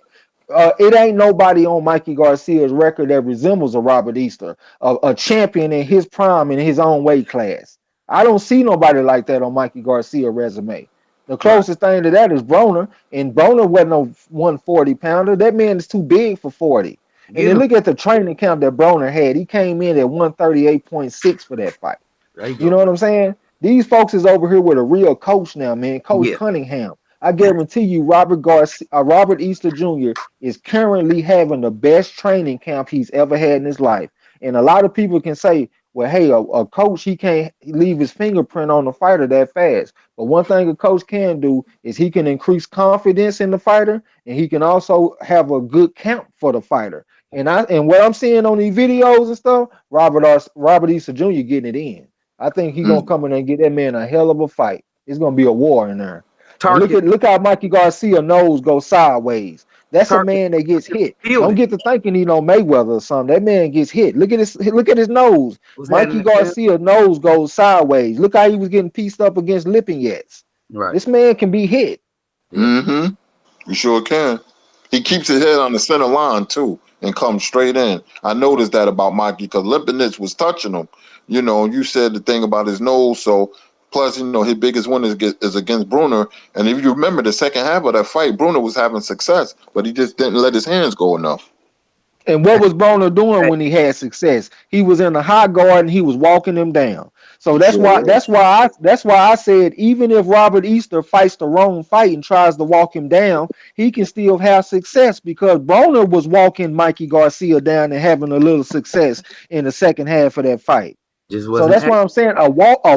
It ain't nobody on Mikey Garcia's record that resembles a Robert Easter, a champion in his prime in his own weight class. I don't see nobody like that on Mikey Garcia's resume. The Right. closest thing to that is Broner, and Broner wasn't no 140 pounder. That man is too big for 40. And Get then him. look at the training camp that Broner had. He came in at 138.6 for that fight. There you You go. know what I'm saying? These folks is over here with a real coach now, man. Coach Yeah. Cunningham. I guarantee you, Robert Easter Jr. is currently having the best training camp he's ever had in his life. And a lot of people can say, well, hey, a coach, he can't leave his fingerprint on the fighter that fast. But one thing a coach can do is he can increase confidence in the fighter, and he can also have a good camp for the fighter. And what I'm seeing on these videos and stuff, Robert Easter Jr. getting it in. I think he's gonna Mm. come in and get that man a hell of a fight. It's gonna be a war in there. And Target. look how Mikey Garcia nose goes sideways. That's a Target. man that gets hit. Feel Don't it. get to thinking he know Mayweather or something. That man gets hit. Look at his nose. Was Mikey heading Garcia nose goes sideways. Look how he was getting pieced up against Lipinets. right. This man can be hit. Yeah. Mm-hmm. You sure can. He keeps his head on the center line too and comes straight in. I noticed that about Mikey because Lipinets was touching him. You know, you said the thing about his nose. So plus, you know, his biggest win is against Broner. And if you remember the second half of that fight, Broner was having success, but he just didn't let his hands go enough. And what was Broner doing when he had success? He was in the high guard and he was walking him down. So He that's sure why was. that's why I said even if Robert Easter fights the wrong fight and tries to walk him down, he can still have success because Broner was walking Mikey Garcia down and having a little success in the second half of that fight. Just So wasn't that's acting. why I'm saying a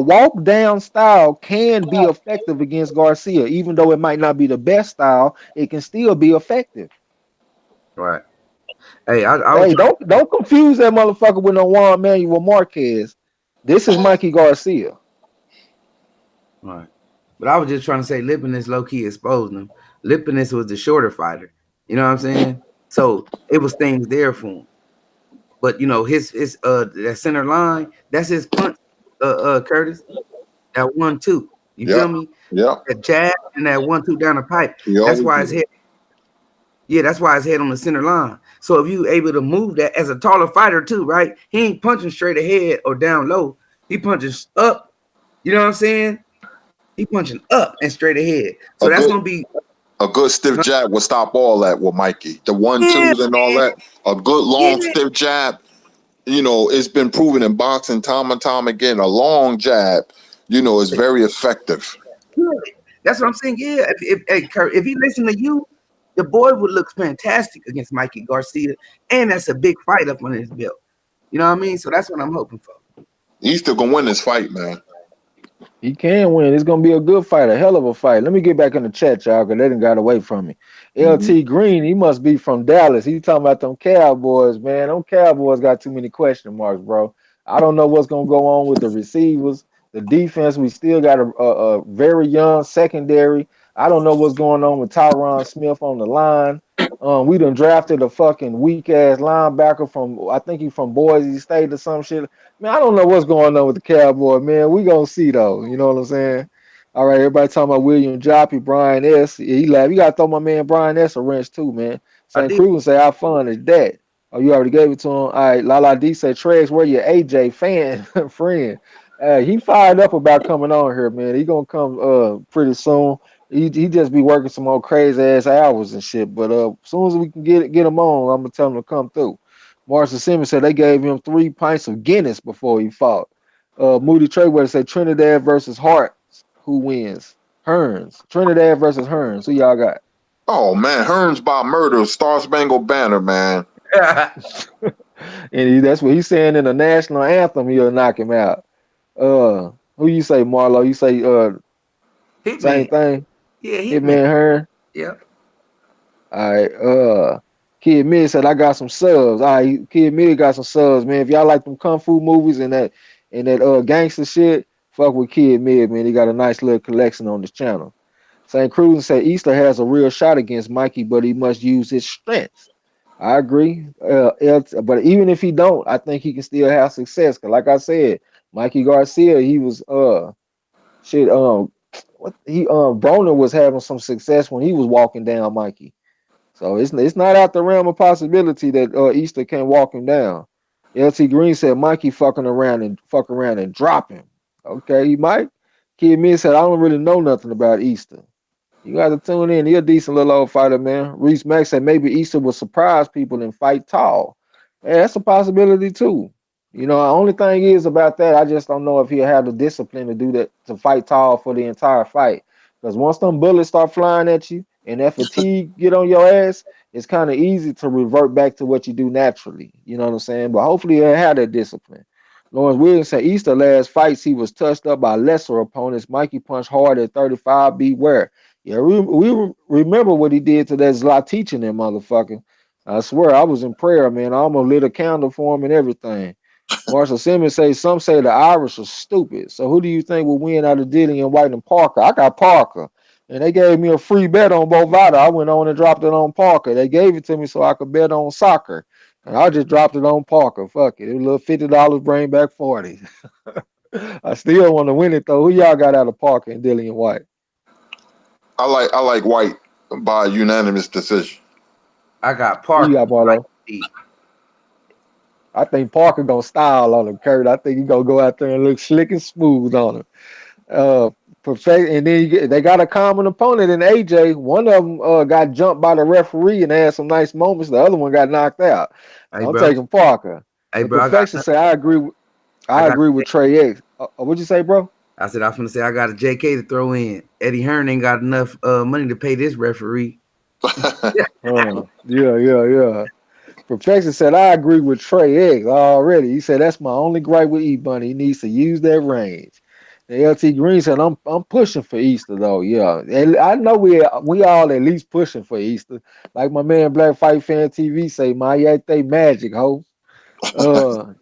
walk down style can be effective against Garcia, even though it might not be the best style. It can still be effective. Right. Hey, I was Hey, don't confuse that motherfucker with no Juan Manuel Marquez. This is Mikey Garcia. right. But I was just trying to say Lipinus low key exposed him. Lipinus was the shorter fighter. You know what I'm saying? So it was things there for him. But you know, his that center line, that's his punch, Curtis. That 1-2. You feel Yep. me? Yep. That jab and that 1-2 down the pipe. He That's always why his did. head. Yeah, that's why his head on the center line. So if you able to move that as a taller fighter too, right? He ain't punching straight ahead or down low. He punches up. You know what I'm saying? He punching up and straight ahead. So A that's good gonna be a good stiff jab will stop all that with Mikey. The yeah, 1-2s and all man. that. A good long Yeah. stiff jab. You know, it's been proven in boxing time and time again. A long jab, you know, is very effective. That's what I'm saying. Yeah. If he listened to you, the boy would look fantastic against Mikey Garcia. And that's a big fight up on his belt. You know what I mean? So that's what I'm hoping for. He's still gonna win this fight, man. He can win. It's gonna be a good fight, a hell of a fight. Let me get back in the chat, y'all, because they done got away from me. Mm-hmm. LT Green, he must be from Dallas. He talking about them Cowboys, man. Them Cowboys got too many question marks, bro. I don't know what's gonna go on with the receivers, the defense. We still got a very young secondary. I don't know what's going on with Tyron Smith on the line. We done drafted a fucking weak ass linebacker from I think he from Boise State or some shit. Man, I don't know what's going on with the Cowboy, man. We gonna see though. You know what I'm saying? All right, everybody talking about William Joppy, Brian S. Yeah, he laughed. You gotta throw my man Brian S a wrench too, man. I St. did. Cruz say how fun is that? Oh, you already gave it to him. All right, Lala D say Tregs, where your AJ fan friend? He fired up about coming on here, man. He gonna come pretty soon. He just be working some more crazy ass hours and shit. But as soon as we can get him on, I'm gonna tell him to come through. Marshall Simmons said they gave him 3 pints of Guinness before he fought. Moody Tradeweather said Trinidad versus Hart. Who wins? Hearns. Trinidad versus Hearns. Who y'all got? Oh man, Hearns by murder, Star Spangled Banner, man. And that's what he's saying in the national anthem. He'll knock him out. Who you say, Marlo? You say same Hitman. thing. Yeah, Hitman. Hitman Hearn. Yeah. All right. Kid Mid said I got some subs. All right, Kid Mid got some subs, man. If y'all like them kung fu movies and that gangster shit, fuck with Kid Mid, man. He got a nice little collection on this channel. St. Cruz said Easter has a real shot against Mikey, but he must use his strengths. I agree. But even if he don't, I think he can still have success. Cause like I said, Mikey Garcia, he was Broner was having some success when he was walking down Mikey. So it's not out the realm of possibility that Easter can walk him down. LT Green said Mikey fuck around and drop him. Okay, he might. Kid Me said I don't really know nothing about Easter. You got to tune in. He's a decent little old fighter, man. Reese Mack said maybe Easter will surprise people and fight tall. Yeah, that's a possibility too. You know, the only thing is about that, I just don't know if he'll have the discipline to do that, to fight tall for the entire fight. Because once them bullets start flying at you and that fatigue get on your ass, it's kind of easy to revert back to what you do naturally. You know what I'm saying? But hopefully he'll have that discipline. Lawrence Williams said Easter last fights he was touched up by lesser opponents. Mikey punched hard at 35. Beware. Yeah, we remember what he did to that Zlot teaching that motherfucker. I swear I was in prayer, man. I almost lit a candle for him and everything. Marshall Simmons says some say the Irish are stupid. So who do you think will win out of Dillian White and Parker? I got Parker. And they gave me a free bet on Bovada. I went on and dropped it on Parker. They gave it to me so I could bet on soccer. And I just dropped it on Parker. Fuck it. It was a little $50, bring back 40. I still want to win it though. Who y'all got out of Parker and Dillian White? I like White by unanimous decision. I got Who Parker. you got, Marlo? I think Parker gonna style on him, Kurt. I think he gonna go out there and look slick and smooth on him. Perfect. And then they got a common opponent in AJ. One of them got jumped by the referee and had some nice moments. The other one got knocked out. Hey, I'm bro. taking Parker. Hey, And bro. Perfection say I agree with TRAE X. What'd you say, bro? I said I was gonna say I got a JK to throw in. Eddie Hearn ain't got enough money to pay this referee. Yeah. Perfection said I agree with TRAE X already. He said that's my only gripe with E Bunny. He needs to use that range. The LT Green said I'm pushing for Easter though. Yeah, and I know we all at least pushing for Easter. Like my man Black Fight Fan TV say, my they magic ho.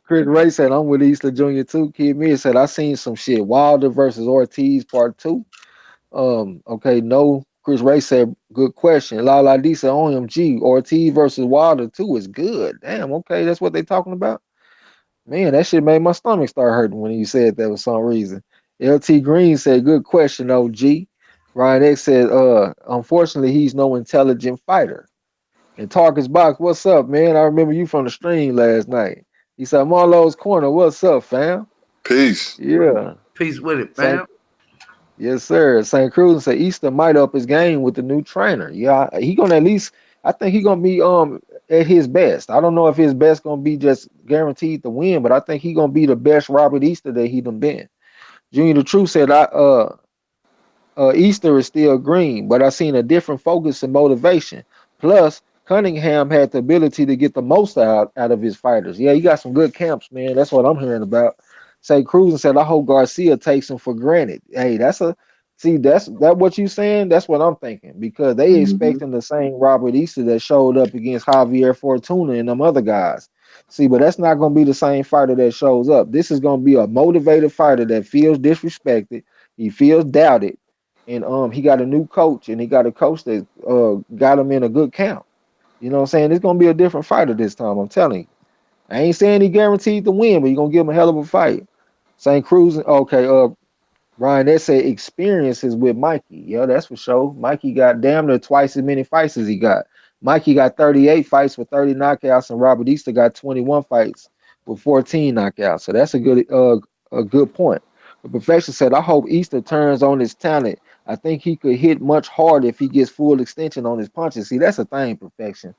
Chris Ray said I'm with Easter Junior too. Kid Me said I seen some shit. Wilder versus Ortiz Part 2. Okay, no. Chris Ray said good question. Lala D said OMG Ortiz versus Wilder 2 is good. Damn. Okay, that's what they talking about. Man, that shit made my stomach start hurting when you said that for some reason. LT Green said, good question, OG. Ryan X said, unfortunately, he's no intelligent fighter. And Tarkus Box, what's up, man? I remember you from the stream last night. He said, Marlo's Corner, what's up, fam? Peace. Yeah. Peace with it, fam. Yes, sir. St. Cruz said Easter might up his game with the new trainer. Yeah, he gonna at least, I think he gonna be at his best. I don't know if his best gonna be just guaranteed to win, but I think he gonna be the best Robert Easter that he done been. Junior the Truth said Easter is still green, but I seen a different focus and motivation. Plus, Cunningham had the ability to get the most out of his fighters. Yeah, he got some good camps, man. That's what I'm hearing about. Say Cruz and said, I hope Garcia takes him for granted. Hey, that's what you saying? That's what I'm thinking. Because they expecting the same Robert Easter that showed up against Javier Fortuna and them other guys. See, but that's not gonna be the same fighter that shows up. This is gonna be a motivated fighter that feels disrespected, he feels doubted, and he got a new coach, and he got a coach that got him in a good camp. You know what I'm saying? It's gonna be a different fighter this time. I'm telling you. I ain't saying he guaranteed to win, but you're gonna give him a hell of a fight. St. Cruz, okay. Ryan, that said experiences with Mikey. Yeah, that's for sure. Mikey got damn near twice as many fights as he got. Mikey got 38 fights with 30 knockouts, and Robert Easter got 21 fights with 14 knockouts. So that's a good point. But Perfection said, I hope Easter turns on his talent. I think he could hit much harder if he gets full extension on his punches. See, that's the thing, Perfection.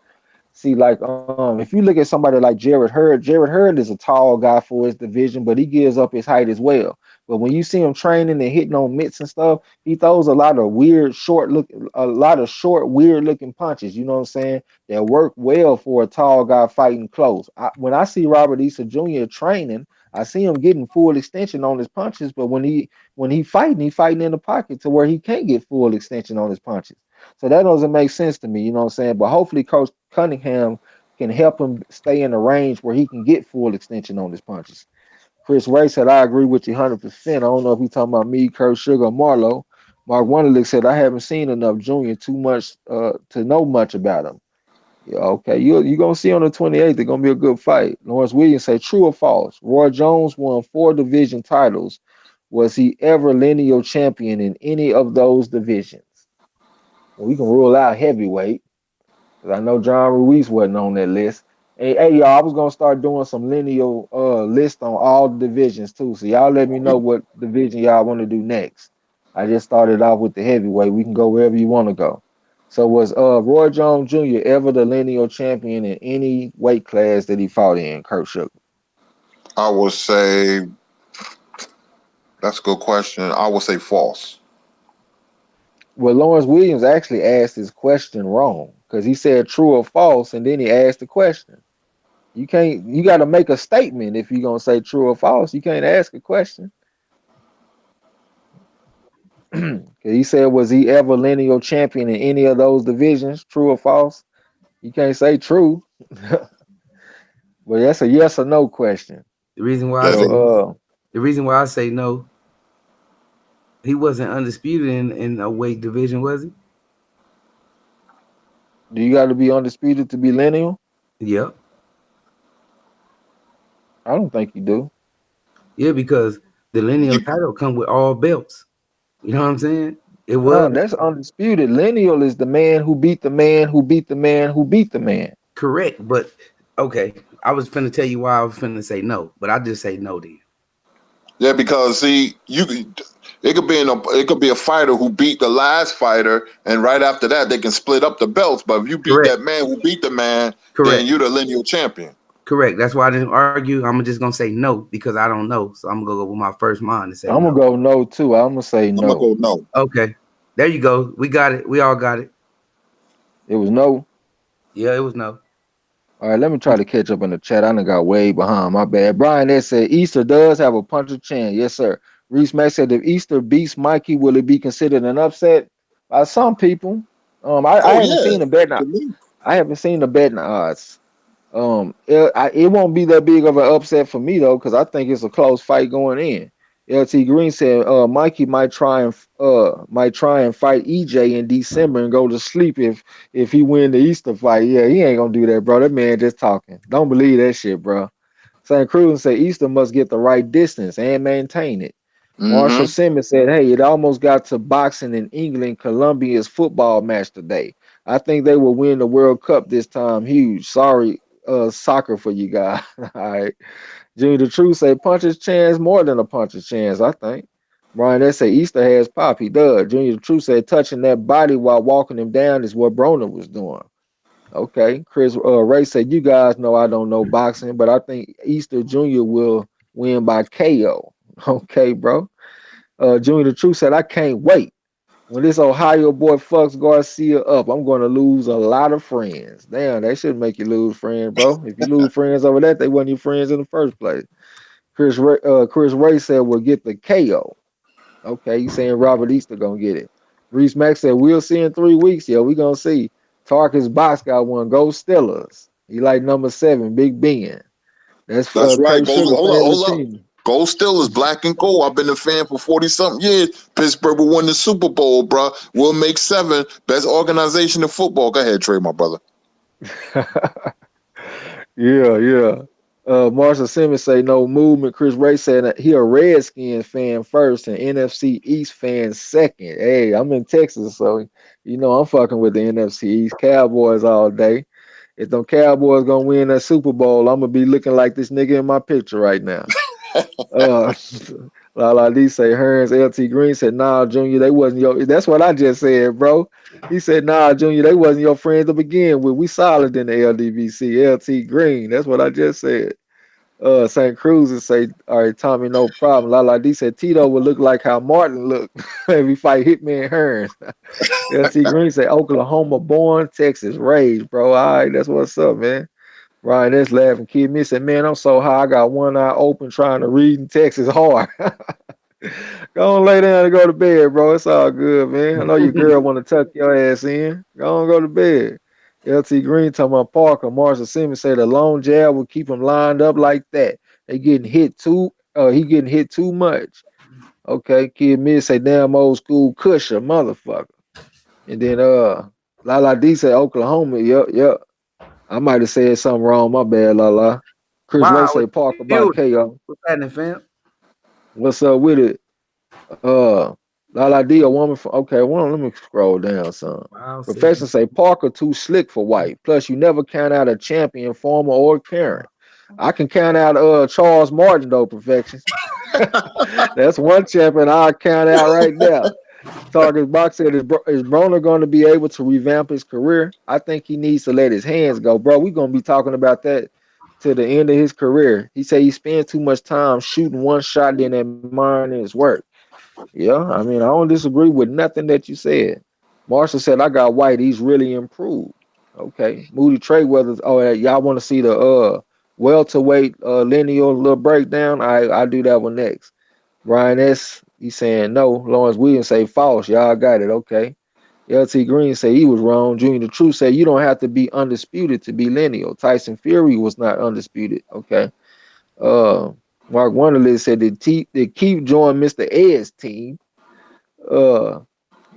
See, like, if you look at somebody like Jared Hurd is a tall guy for his division, but he gives up his height as well. But when you see him training and hitting on mitts and stuff, he throws a lot of short, weird looking punches. You know what I'm saying? That work well for a tall guy fighting close. When I see Robert Easter Jr. training, I see him getting full extension on his punches. But when he fighting in the pocket to where he can't get full extension on his punches. So that doesn't make sense to me, you know what I'm saying? But hopefully Coach Cunningham can help him stay in the range where he can get full extension on his punches. Chris Ray said, I agree with you 100%. I don't know if he's talking about me, Kurt Sugar, or Marlo. Mark Wonderlick said, I haven't seen enough Junior too much to know much about him. Yeah, okay. You're going to see on the 28th, it's going to be a good fight. Lawrence Williams said, true or false? Roy Jones won 4 division titles. Was he ever lineal champion in any of those divisions? Well, we can rule out heavyweight. Cause I know John Ruiz wasn't on that list. Hey, y'all, I was gonna start doing some lineal list on all the divisions too. So y'all let me know what division y'all want to do next. I just started off with the heavyweight. We can go wherever you want to go. So was Roy Jones Jr. ever the lineal champion in any weight class that he fought in, Kurt Sugar? I would say that's a good question. I would say false. Well, Lawrence Williams actually asked his question wrong because he said true or false, and then he asked the question. You got to make a statement if you're going to say true or false. You can't ask a question. He said, was he ever lineal champion in any of those divisions? True or false? You can't say true. But that's a yes or no question. The reason why I Yeah, say So the reason why I say no, he wasn't undisputed in a weight division, was he? do you got to be undisputed to be lineal? Yep. I don't think you do. Yeah, because the lineal you, title come with all belts. You know what I'm saying? It was That's undisputed. Lineal is the man who beat the man who beat the man who beat the man. correct, but okay. I was finna tell you why I was finna say no, but I just say no then. yeah, because see, it could be a fighter who beat the last fighter, and right after that they can split up the belts. But if you beat Correct. that man who beat the man, then Correct. you're the lineal champion. Correct. That's why I didn't argue. I'm just gonna say no because I don't know. So I'm gonna go with my first mind and say I'm gonna no. go no too. I'm gonna say I'm gonna no. go no. Okay. There you go. We got it. We all got it. It was no. Yeah, it was no. All right, let me try to catch up in the chat. I done got way behind. My bad. Brian S said Easter does have a puncher chin. Yes, sir. Reese Mack said if Easter beats Mikey, will it be considered an upset? By some people. I Oh haven't yeah, seen the betting. to me. I haven't seen the betting odds. It won't be that big of an upset for me though, because I think it's a close fight going in. LT Green said, Mikey might try and fight EJ in December and go to sleep if he win the Easter fight. Yeah, he ain't gonna do that, bro. That man just talking. Don't believe that shit, bro. St. Cruz said Easter must get the right distance and maintain it. Marshall Mm-hmm. Simmons said, hey, it almost got to boxing in England, Colombia's football match today. I think they will win the World Cup this time. Huge. Sorry, soccer for you guys. All right. Junior the Truth say puncher's chance more than a puncher's chance, I think. Brian, they say Easter has pop. He does. Junior the Truth said touching that body while walking him down is what Broner was doing. Okay. Chris Ray said, you guys know I don't know boxing, but I think Easter Jr. will win by KO. Okay, bro. Junior the Truth said, I can't wait. When this Ohio boy fucks Garcia up, I'm going to lose a lot of friends. Damn, that should make you lose friends, bro. If you lose friends over that, they weren't your friends in the first place. Chris Ray said, we'll get the KO. Okay, you saying Robert Easter going to get it. Reese Mack said, we'll see in 3 weeks. Yeah, we going to see. Tarkus Box got one. Go Steelers. He like number 7, Big Ben. That's That's right. Kurt Go Sugar, hold up, fan of hold the up. team. Gold Steelers, black and gold. I've been a fan for 40-something years. Pittsburgh will win the Super Bowl, bro. We'll make 7. Best organization in football. Go ahead, Trey, my brother. Yeah, yeah. Marshall Simmons say no movement. Chris Ray said that he a Redskins fan first and NFC East fan second. Hey, I'm in Texas, so you know I'm fucking with the NFC East Cowboys all day. If them Cowboys gonna win that Super Bowl, I'm gonna be looking like this nigga in my picture right now. Uh, La D say Hearns, LT Green said, nah, Junior, they wasn't your. That's what I just said, bro. He said, nah, Junior, they wasn't your friends to begin with. We solid in the LDBC. LT Green, that's what I just said. St. Cruz and say, all right, Tommy, no problem. La D said Tito would look like how Martin looked if we fight Hitman Hearns. LT Green say Oklahoma born, Texas raised, bro. All right, that's what's up, man. Ryan, that's laughing. Kid me said, man, I'm so high. I got one eye open trying to read in Texas hard. Go on, lay down and go to bed, bro. It's all good, man. I know your girl want to tuck your ass in. Go on, go to bed. LT Green talking about Parker. Marshall Simmons said the long jab will keep him lined up like that. They getting hit too. He getting hit too much. Okay, Kid Mid say damn old school Cusher, motherfucker. And then Lala D say Oklahoma. Yep. I might have said something wrong. My bad, Lala. Chris Ray say Parker by KO. What's happening, fam? What's up with it? Lala D, a woman from okay. Well, let me scroll down, son. Wow, Professor say Parker too slick for white. Plus, you never count out a champion, former or current. I can count out Charles Martin though, perfection. That's one champion I'll count out right now. Target Box said, is Broner going to be able to revamp his career? I think he needs to let his hands go. Bro, we're going to be talking about that to the end of his career. He said he spends too much time shooting one shot then admiring his work. Yeah, I mean, I don't disagree with nothing that you said. Marshall said, I got White. He's really improved. Okay. Moody Trey Weathers. Oh, y'all want to see the welterweight lineal little breakdown? I do that one next. Brian S. He's saying no. Lawrence Williams say false. Y'all got it. Okay. LT Green say he was wrong. Junior the Truth said you don't have to be undisputed to be lineal. Tyson Fury was not undisputed. Okay. Mark Wonderlist said they keep joining Mr. Ed's team.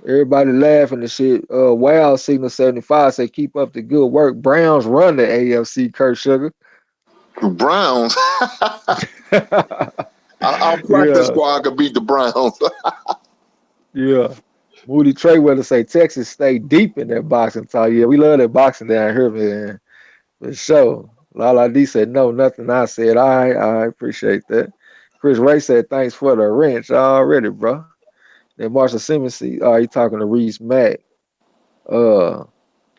Everybody laughing and shit. Wow Signal 75 say keep up the good work. Browns run the AFC, Kurt Sugar. Browns. Our practice squad could beat the Browns. Yeah. Moody Treyweather say Texas stay deep in that boxing talk. Yeah, we love that boxing down here, man. For sure. Lala D said no, nothing I said. I appreciate that. Chris Ray said thanks for the wrench already, bro. Then Marshall Simmons, he talking to Reese Mack. I'm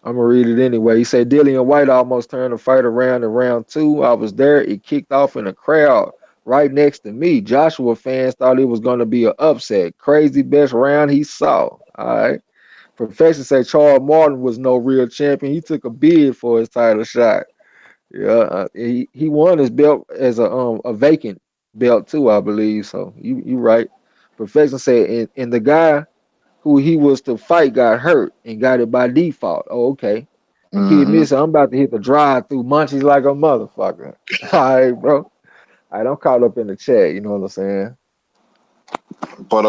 gonna read it anyway. He said Dillian White almost turned the fight around in round 2. I was there. It kicked off in a crowd right next to me. Joshua fans thought it was gonna be an upset. Crazy best round he saw. All right. Professor said Charles Martin was no real champion. He took a bid for his title shot. Yeah, he won his belt as a vacant belt too, I believe. So you right. Professor said, and the guy who he was to fight got hurt and got it by default. Oh, okay. And Kid Miss, I'm about to hit the drive through munchies like a motherfucker. All right, bro. I don't call up in the chat. You know what I'm saying? But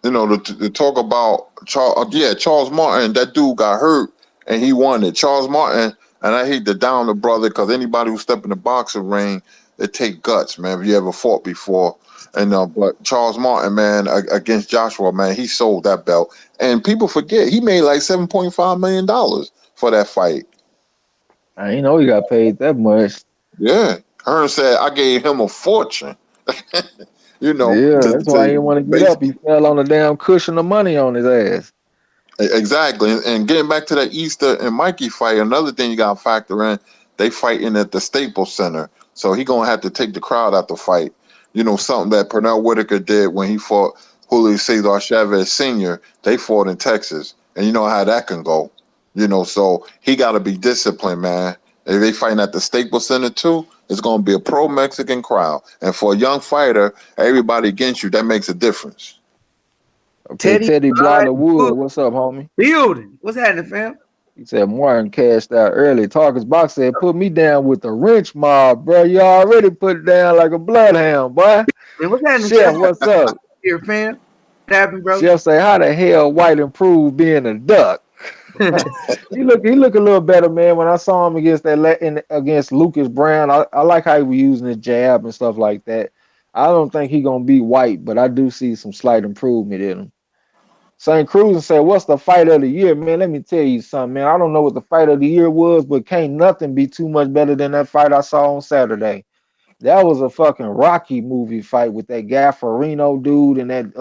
you know, to talk about Charles Martin, that dude got hurt and he won it. Charles Martin, and I hate to down the brother because anybody who step in the boxing ring, it take guts, man. If you ever fought before, and but Charles Martin, man, against Joshua, man, he sold that belt, and people forget he made like $7.5 million for that fight. I ain't know he got paid that much. Yeah, Hearn said I gave him a fortune. You know, yeah, that's why he didn't want to get up. He fell on the damn cushion of money on his ass. Exactly. And getting back to that Easter and Mikey fight, another thing you got to factor in, they fighting at the Staples Center. So he going to have to take the crowd out the fight. You know, something that Pernell Whitaker did when he fought Julio Cesar Chavez Sr., they fought in Texas. And you know how that can go. You know, so he got to be disciplined, man. If they fighting at the Staples Center too, it's going to be a pro-Mexican crowd. And for a young fighter, everybody against you, that makes a difference. Okay, Teddy Blinder Wood, what's up, homie? Building. What's happening, fam? He said Martin cashed out early. Talkers Box said, put me down with the wrench mob, bro. You already put down like a bloodhound, boy. Man, what's happening, Chef, what's up? Here, fam. What happened, bro? Chef say, how the hell White improved being a duck? He look a little better, man. When I saw him against against Lucas Brown, I like how he was using his jab and stuff like that. I don't think he gonna be white, but I do see some slight improvement in him. St. Cruz said, "What's the fight of the year, man? Let me tell you something, man. I don't know what the fight of the year was, but can't nothing be too much better than that fight I saw on Saturday. That was a fucking Rocky movie fight with that Gaffarino dude and that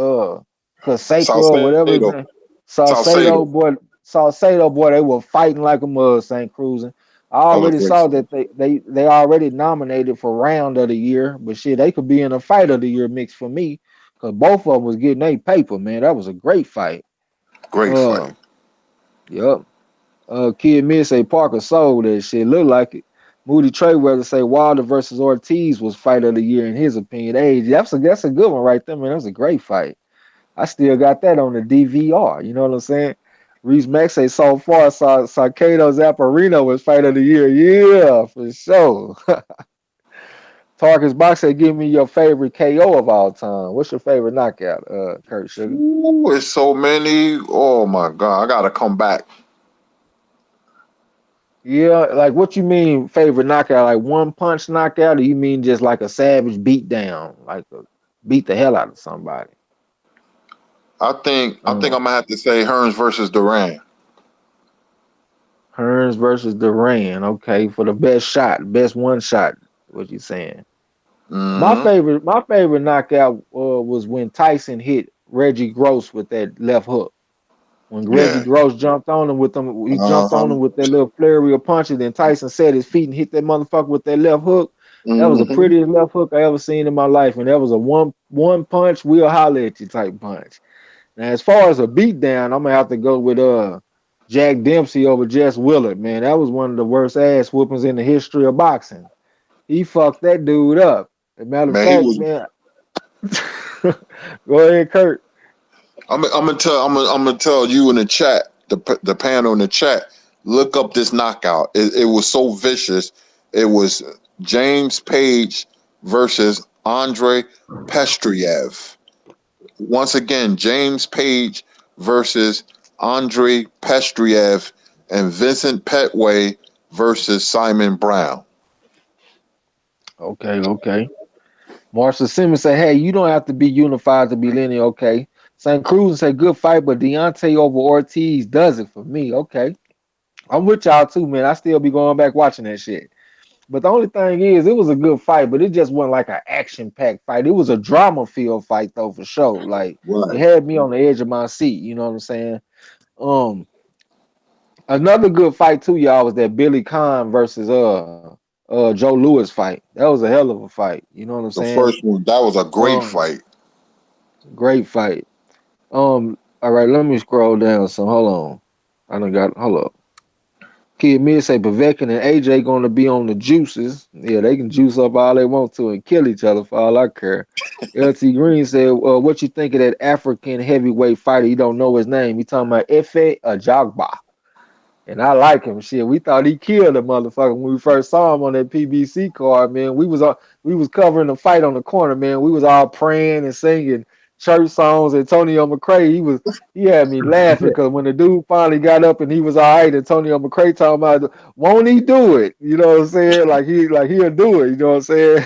Kaseka or whatever his Salcedo. name. Salcedo. Salcedo boy, they were fighting like a mud, St. Cruz. I That was already great. saw that they already nominated for round of the year, but shit, they could be in a fight of the year mix for me. Cause both of them was getting a paper, man. That was a great fight. Great Uh, fight. yep. Kid Mid say Parker sold that shit. Look like it. Moody Trayweather say Wilder versus Ortiz was fight of the year in his opinion. Hey, that's a good one right there, man. That was a great fight. I still got that on the DVR. You know what I'm saying? Reese Max say so far Sakedo Zapparino was fight of the year. Yeah, for sure. Tarkus Box say give me your favorite KO of all time. What's your favorite knockout, Kurt Sugar? Ooh, it's so many. Oh my God, I gotta come back. Yeah, like what you mean favorite knockout? Like one punch knockout, or you mean just like a savage beat down, like beat the hell out of somebody? I think Um, I'm gonna have to say Hearns versus Duran. Hearns versus Duran. Okay, for the best shot, best one shot. What you saying? Mm-hmm. My favorite knockout was when Tyson hit Reggie Gross with that left hook. When Reggie Yeah. Gross jumped on him with them, he jumped on Uh-huh. him with that little flurry of punches. Then Tyson set his feet and hit that motherfucker with that left hook. That was the Mm-hmm. prettiest left hook I ever seen in my life, and that was a one punch, we'll holler at you type punch. Now, as far as a beatdown, I'm gonna have to go with Jack Dempsey over Jess Willard. Man, that was one of the worst ass whoopings in the history of boxing. He fucked that dude up. As a matter of Man, he fact, was. man, go ahead, Kurt. I'm gonna tell you in the chat, the panel in the chat. Look up this knockout. It was so vicious. It was James Page versus Andre Pestriev. Once again, James Page versus Andre Pestriev and Vincent Petway versus Simon Brown. Okay, okay. Marshall Simmons say, "Hey, you don't have to be unified to be linear." Okay. St. Cruz say, "Good fight, but Deontay over Ortiz does it for me." Okay, I'm with y'all too, man. I still be going back watching that shit. But the only thing is, it was a good fight, but it just wasn't like an action-packed fight. It was a drama-filled fight, though, for sure. Like it Right. had me on the edge of my seat. You know what I'm saying? Um, Another good fight too, y'all, was that Billy Conn versus Joe Lewis fight. That was a hell of a fight. You know what I'm The saying? first one, that was a great Um, fight. Great fight. All right, let me scroll down. So hold on. I done got hold up. Kid Mid say Povetkin and AJ gonna be on the juices. Yeah, they can juice up all they want to and kill each other for all I care. LT Green said, what you think of that African heavyweight fighter? You don't know his name. He talking about Efe Ajagba. And I like him. Shit, we thought he killed the motherfucker when we first saw him on that PBC card, man. We was covering the fight on the corner, man. We was all praying and singing church songs. Antonio McCray, he had me laughing because when the dude finally got up and he was all right, Antonio McCray talking about won't he do it? You know what I'm saying? Like he'll do it, you know what I'm saying?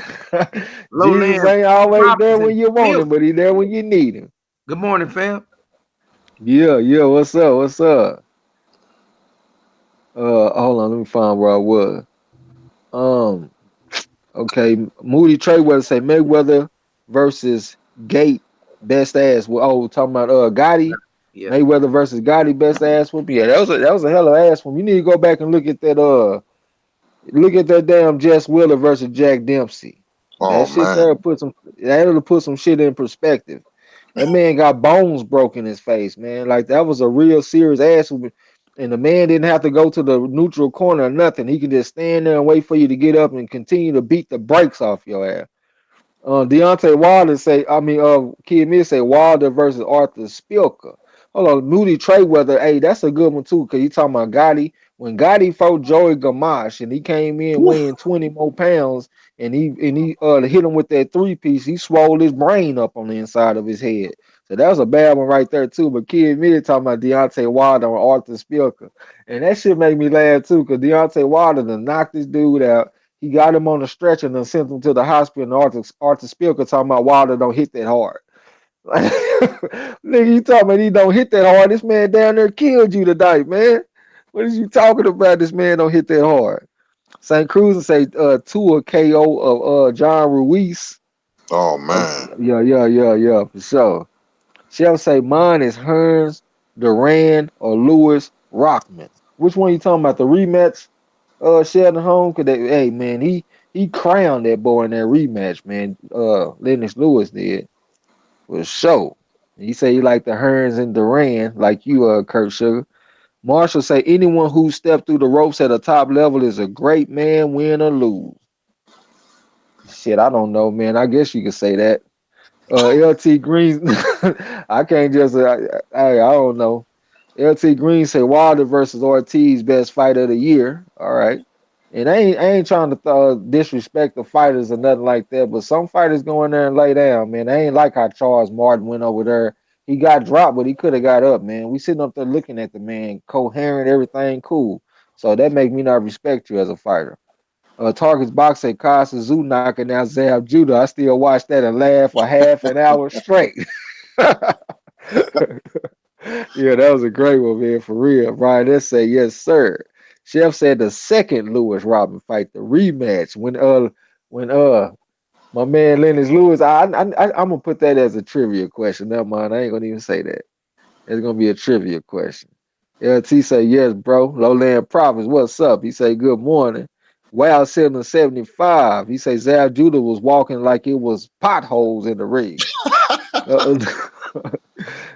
Jesus Lowland ain't always there Prophets in when you the want him, building. but he there when you need him. Good morning, fam. Yeah, yeah, what's up? What's up? Hold on, let me find where I was. Um, okay, Moody Trayweather say Mayweather versus Gate best ass. Oh, talking about Gotti Yeah. Mayweather versus Gotti best ass whoop. Yeah, that was a hell of ass whoop. You need to go back and look at that damn Jess Wheeler versus Jack Dempsey. Oh That shit man. there that'll put some shit in perspective. That man got bones broke in his face, man. Like that was a real serious ass whooping. And the man didn't have to go to the neutral corner or nothing. He could just stand there and wait for you to get up and continue to beat the brakes off your ass. Deontay Wilder say, Kid Mid say Wilder versus Arthur Spilka. Hold on, Moody Trayweather. Hey, that's a good one too, because you talking about Gotti. when Gotti fought Joey Gamache and he came in weighing 20 more pounds and he hit him with that 3-piece, he swole his brain up on the inside of his head. So that was a bad one right there too. But Kid Millie talking about Deontay Wilder and Arthur Spilka. And that shit made me laugh too, because Deontay Wilder done knocked this dude out. He got him on the stretcher and then sent him to the hospital. And Arthur Spilka talking about Wilder don't hit that hard. Like, nigga, you talking about he don't hit that hard? This man down there killed you tonight, man. What is you talking about? This man don't hit that hard. St. Cruz and say Tua KO of John Ruiz. Oh man. Yeah, for sure. Chef say mine is Hearns, Duran, or Lewis Rockman. Which one you talking about? The rematch? Sheldon Holmes? Cause hey man, he crowned that boy in that rematch, man. Lennox Lewis did. For sure. He say he like the Hearns and Duran, like you, Kurt Sugar. Marshall say anyone who stepped through the ropes at a top level is a great man, win or lose. Shit, I don't know, man. I guess you could say that. LT Green, I can't just. I don't know. LT Green say Wilder versus Ortiz best fight of the year. All right, and I ain't trying to disrespect the fighters or nothing like that, but some fighters go in there and lay down, man. They ain't like how Charles Martin went over there. He got dropped, but he could have got up, man. We sitting up there looking at the man, coherent, everything cool. So that make me not respect you as a fighter. Target's box say Costa Zoo knocking out Zab Judah. I still watch that and laugh for half an hour straight. Yeah, that was a great one, man, for real. Brian S say yes, sir. Chef said the second Lewis Robin fight, the rematch. When my man Lennox Lewis, I'm gonna put that as a trivia question. Never mind, I ain't gonna even say that. It's gonna be a trivia question. LT say yes, bro. Lowland Prophets, what's up? He say good morning. Wow, 775. He say Zab Judah was walking like it was potholes in the ring.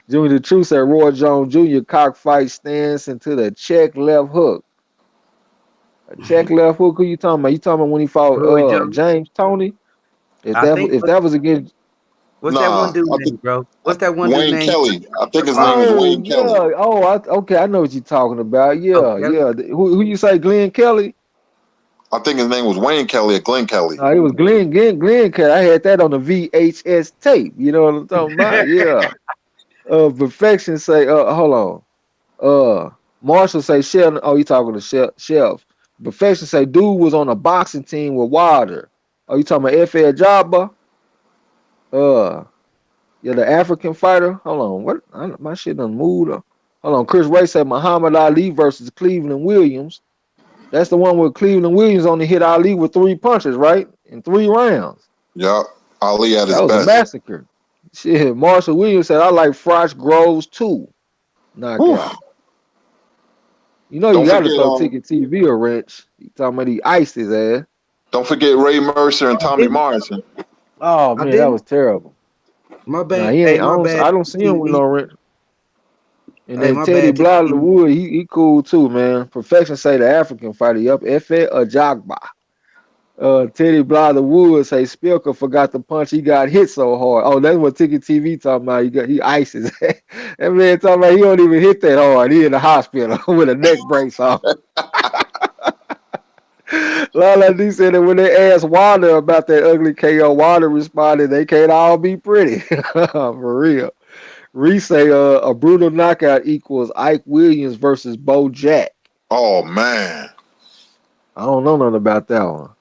Jimmy the Truth said Roy Jones Jr. cockfight stance into the check left hook. A check left hook? Who you talking about? You talking about when he fought James Toney? If that was against what's that one dude's name, bro? What's that one dude's name? Kelly. I think his name is Wayne Kelly. Okay, I know what you're talking about. Yeah. Who you say, Glenn Kelly? I think his name was Wayne Kelly or Glenn Kelly. It was Glenn Kelly. I had that on the VHS tape. You know what I'm talking about? Yeah. Perfection say, hold on. Marshall say Sheldon. Oh, you talking to Shelf. Perfection say dude was on a boxing team with Wilder. Oh, you talking about FL Jabba? Yeah, the African fighter. Hold on. My shit done moved. Hold on. Chris Ray said Muhammad Ali versus Cleveland Williams. That's the one where Cleveland Williams only hit Ali with 3 punches, right? In 3 rounds. Yep. Ali at his best. That was a massacre. Shit. Marshall Williams said, I like Froch Groves too. Knockout. You know, you got to throw Ticket TV a wrench. You talking about he iced his ass. Don't forget Ray Mercer and Tommy Morrison. Oh, man, that was terrible. My bad. Nah, I don't see him with no wrench. And then Teddy Blythewood, he cool too, man. Perfection say the African fighter. Yup, Efe Ajagba. Teddy Blythewood say Spilka forgot the punch. He got hit so hard. Oh, that's what Ticket TV talking about. He ices. That man talking about he don't even hit that hard. He in the hospital with a neck brace on. Lala D said that when they asked Wilder about that ugly KO, Wilder responded, they can't all be pretty. For real. Reese say a brutal knockout equals Ike Williams versus Bo Jack. Oh man, I don't know nothing about that one.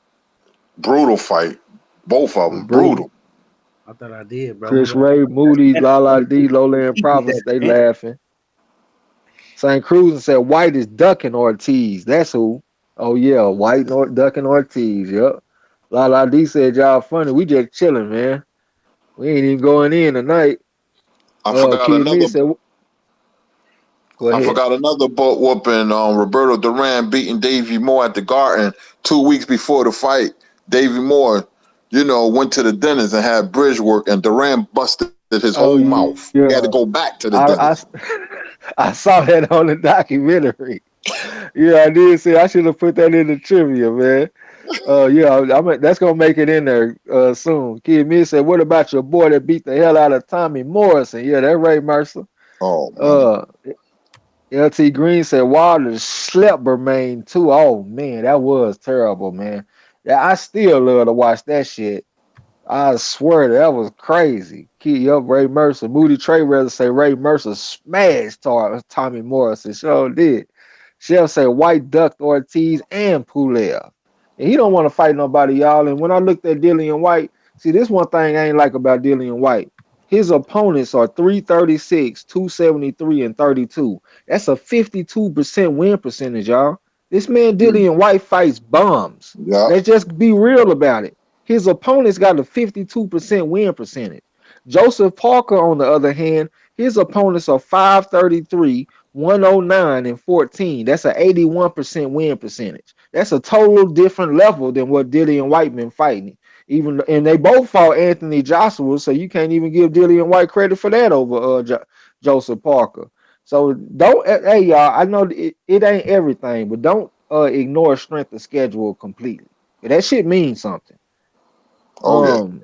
Brutal fight, both of them brutal. I thought I did, bro. Chris Ray, Moody, Lala D, Lowland Prophets, they laughing. St. Cruz said White is ducking Ortiz. That's who. Oh yeah, White ducking Ortiz. Yep. Lala D said y'all funny. We just chilling, man. We ain't even going in tonight. I forgot another butt whooping. Roberto Duran beating Davey Moore at the Garden 2 weeks before the fight. Davey Moore, went to the dentist and had bridge work, and Duran busted his whole mouth. Yeah. He had to go back to the dentist. I saw that on the documentary. Yeah, I did see. I should have put that in the trivia, man. That's gonna make it in there soon. Kid Me said, "What about your boy that beat the hell out of Tommy Morrison?" Yeah, that's Ray Mercer. Oh, man. LT Green said Wilder slept Bermain too. Oh man, that was terrible, man. Yeah, I still love to watch that shit. I swear that was crazy. Key up Ray Mercer. Moody Trey rather say Ray Mercer smashed Tommy Morrison. Sure did. Chef say White ducked Ortiz and Pulev. And he don't want to fight nobody, y'all. And when I looked at Dillian White, see, this one thing I ain't like about Dillian White. His opponents are 336, 273, and 32. That's a 52% win percentage, y'all. This man Dillian White fights bums. Yeah. Let's just be real about it. His opponents got a 52% win percentage. Joseph Parker, on the other hand, his opponents are 533, 109, and 14. That's an 81% win percentage. That's a total different level than what Dillian White been fighting. Even and they both fought Anthony Joshua, so you can't even give Dillian White credit for that over Joseph Parker. So don't, hey y'all, I know it ain't everything, but don't ignore strength of schedule completely. That shit means something. Oh yeah.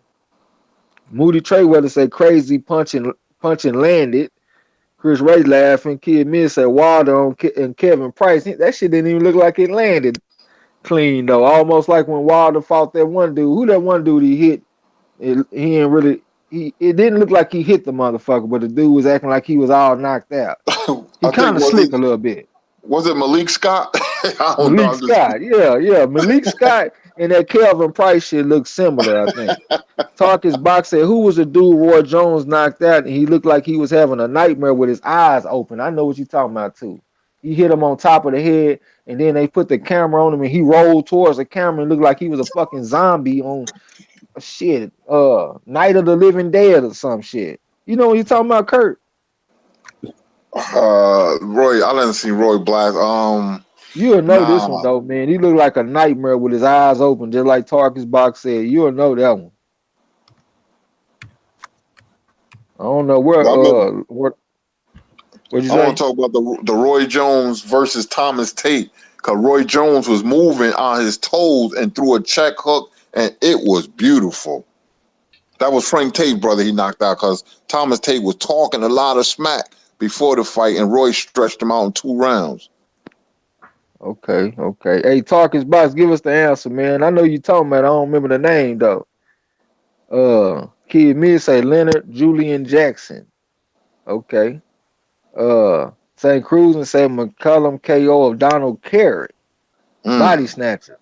Moody Trayweather said crazy punching landed. Chris Ray laughing. Kid Miz said Wilder and Kevin Price. That shit didn't even look like it landed clean though. Almost like when Wilder fought that one dude. Who that one dude he hit? He ain't really. It didn't look like he hit the motherfucker, but the dude was acting like he was all knocked out. He kind of slick a little bit. Was it Malik Scott? I don't Malik know. Scott, yeah. Malik Scott and that Kelvin Price shit look similar, I think. Tarkus Box said, who was the dude Roy Jones knocked out and he looked like he was having a nightmare with his eyes open? I know what you're talking about too. He hit him on top of the head and then they put the camera on him and he rolled towards the camera and looked like he was a fucking zombie on shit, Night of the Living Dead or some shit. You know what you're talking about, Kurt? Roy, I didn't see Roy Black. You'll know this one though, man. He looked like a nightmare with his eyes open, just like Tarkus Box said. You'll know that one. I don't know where. What you say? I want to talk about the Roy Jones versus Thomas Tate, because Roy Jones was moving on his toes and threw a check hook, and it was beautiful. That was Frank Tate, brother. He knocked out because Thomas Tate was talking a lot of smack before the fight, and Roy stretched him out in 2 rounds. Okay. Hey, Tarkus Box, give us the answer, man. I know you talking about. I don't remember the name though. Kid Mid say Leonard Julian Jackson. Okay. St. Cruz and say McCullum KO of Donald Carey. Body snatcher.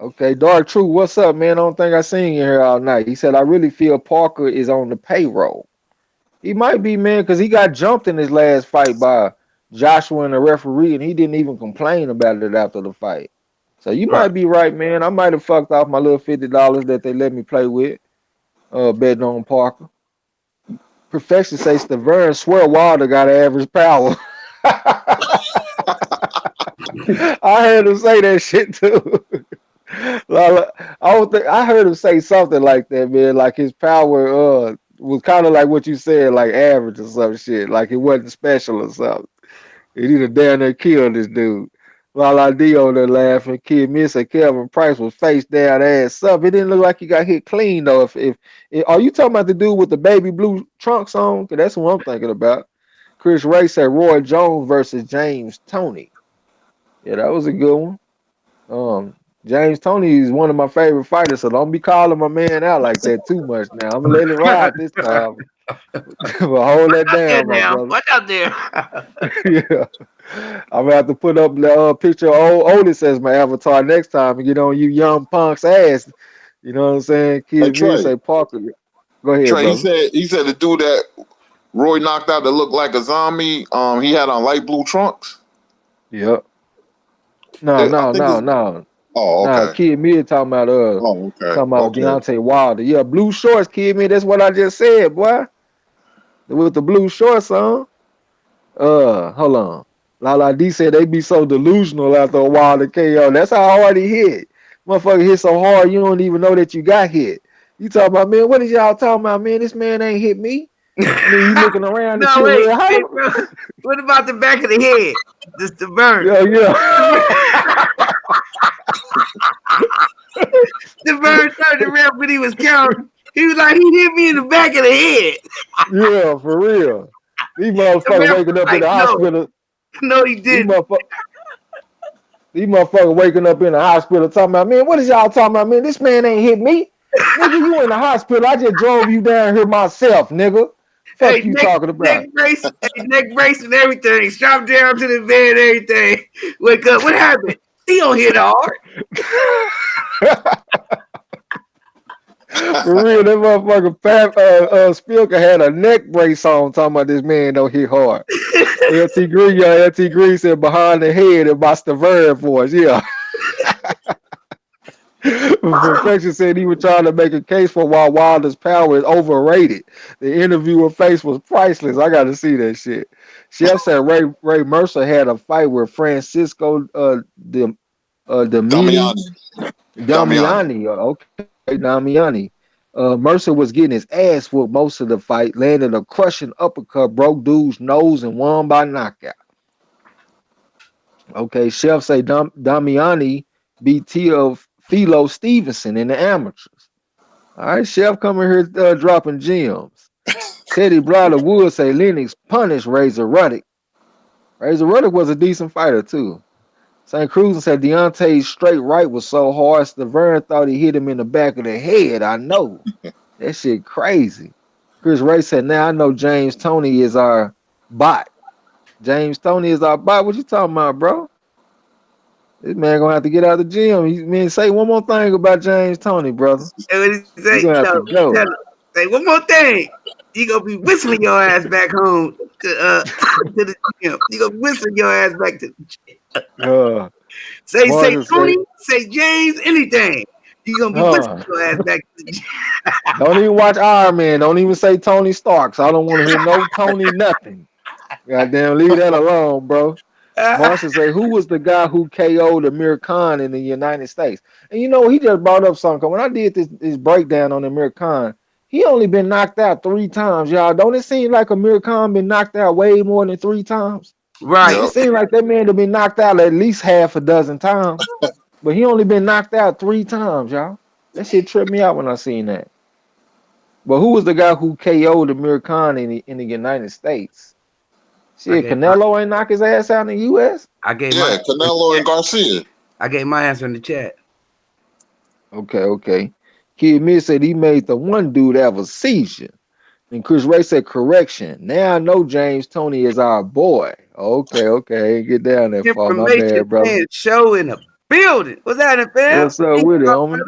Okay, Dark True, what's up, man? I don't think I seen you here all night. He said, I really feel Parker is on the payroll. He might be, man, because he got jumped in his last fight by Joshua and the referee, and he didn't even complain about it after the fight. So you might be right, man. I might have fucked off my little $50 that they let me play with, betting on Parker. Perfection says Stavern swear Wilder got average power. I heard him say that shit too. I heard him say something like that, man. Like his power was kind of like what you said, like average or some shit. Like it wasn't special or something. He'd have damn near killed this dude. Lala D on there laughing. Kid Miss and Kelvin Price was face down, ass up. It didn't look like he got hit clean though. If are you talking about the dude with the baby blue trunks on? Cause that's what I'm thinking about. Chris Ray said Roy Jones versus James Toney. Yeah, that was a good one. James Toney is one of my favorite fighters, so don't be calling my man out like that too much now. I'm gonna let it ride this time. But hold that down, my brother. Watch out there. Yeah. I'm gonna have to put up the picture of old Otis as my avatar next time and get on you young punks ass. You know what I'm saying? Kid Hey, say Parker. Go ahead, Trey, brother. he said the dude that Roy knocked out that looked like a zombie, he had on light blue trunks. Yep. No. Oh, okay. Kid Mid talking about Deontay Wilder. Yeah, blue shorts, Kid Mid. That's what I just said, boy. With the blue shorts on. Hold on. Lala D said they be so delusional after a while to KO. That's how hard he hit. Motherfucker hit so hard you don't even know that you got hit. You talking about, man, what is y'all talking about, man? This man ain't hit me. And then you looking around and shit. Wait, bro. What about the back of the head? Just the burn. Yeah. The bird turned around when he was counting. He was like, he hit me in the back of the head. Yeah, for real. These motherfuckers waking up in the hospital. No, he didn't. These motherfuckers waking up in the hospital talking about, man, what is y'all talking about, man? This man ain't hit me. Nigga, you in the hospital. I just drove you down here myself, nigga. Fuck you talking about. Neck brace and everything. Strap down to the bed and everything. Wake up. What happened? He don't hit hard. For real, that motherfucker Spilka had a neck brace on talking about this man don't hit hard. LT Green said behind the head and by Stavern voice, yeah. Perfection said he was trying to make a case for why Wilder's power is overrated. The interviewer face was priceless. I got to see that shit. Chef said Ray Mercer had a fight with Francisco Damiani. Okay, Damiani. Mercer was getting his ass whooped most of the fight, landed a crushing uppercut, broke dude's nose, and won by knockout. Okay, Chef say Damiani beat Philo Stevenson in the amateurs. All right, Chef coming here dropping gems. Teddy Blyther Wood say Lennox punished Razor Ruddock. Razor Ruddock was a decent fighter too. St. Cruz said Deontay's straight right was so hard, Stavern thought he hit him in the back of the head. I know. That shit crazy. Chris Ray said, now I know James Toney is our bot. James Toney is our bot. What you talking about, bro? This man gonna have to get out of the gym. Say one more thing about James Toney, brother. You gonna have to go. Say one more thing. You gonna be whistling your ass back home to the gym. You gonna whistle your ass back to the gym. Say Tony, say James, anything. You gonna be whistling your ass back to the gym. Don't even watch Iron Man. Don't even say Tony Stark. I don't want to hear no Tony nothing. Goddamn, leave that alone, bro. Marshall say, who was the guy who KO'd Amir Khan in the United States? And you know, he just brought up something. When I did this breakdown on Amir Khan, he only been knocked out 3 times, y'all. Don't it seem like Amir Khan been knocked out way more than 3 times? Right. It seems like that man have been knocked out at least half a dozen times. But he only been knocked out 3 times, y'all. That shit tripped me out when I seen that. But who was the guy who KO'd Amir Khan in the United States? Shit, Canelo ain't knock his ass out in the U.S.? Canelo and Garcia. I gave my answer in the chat. Okay. Kid Mid said he made the one dude have a seizure. And Chris Ray said, correction. Now I know James Toney is our boy. Okay. Get down there, far. My bad, brother. Show in the building. What's happening, fam? What's up with it, homie?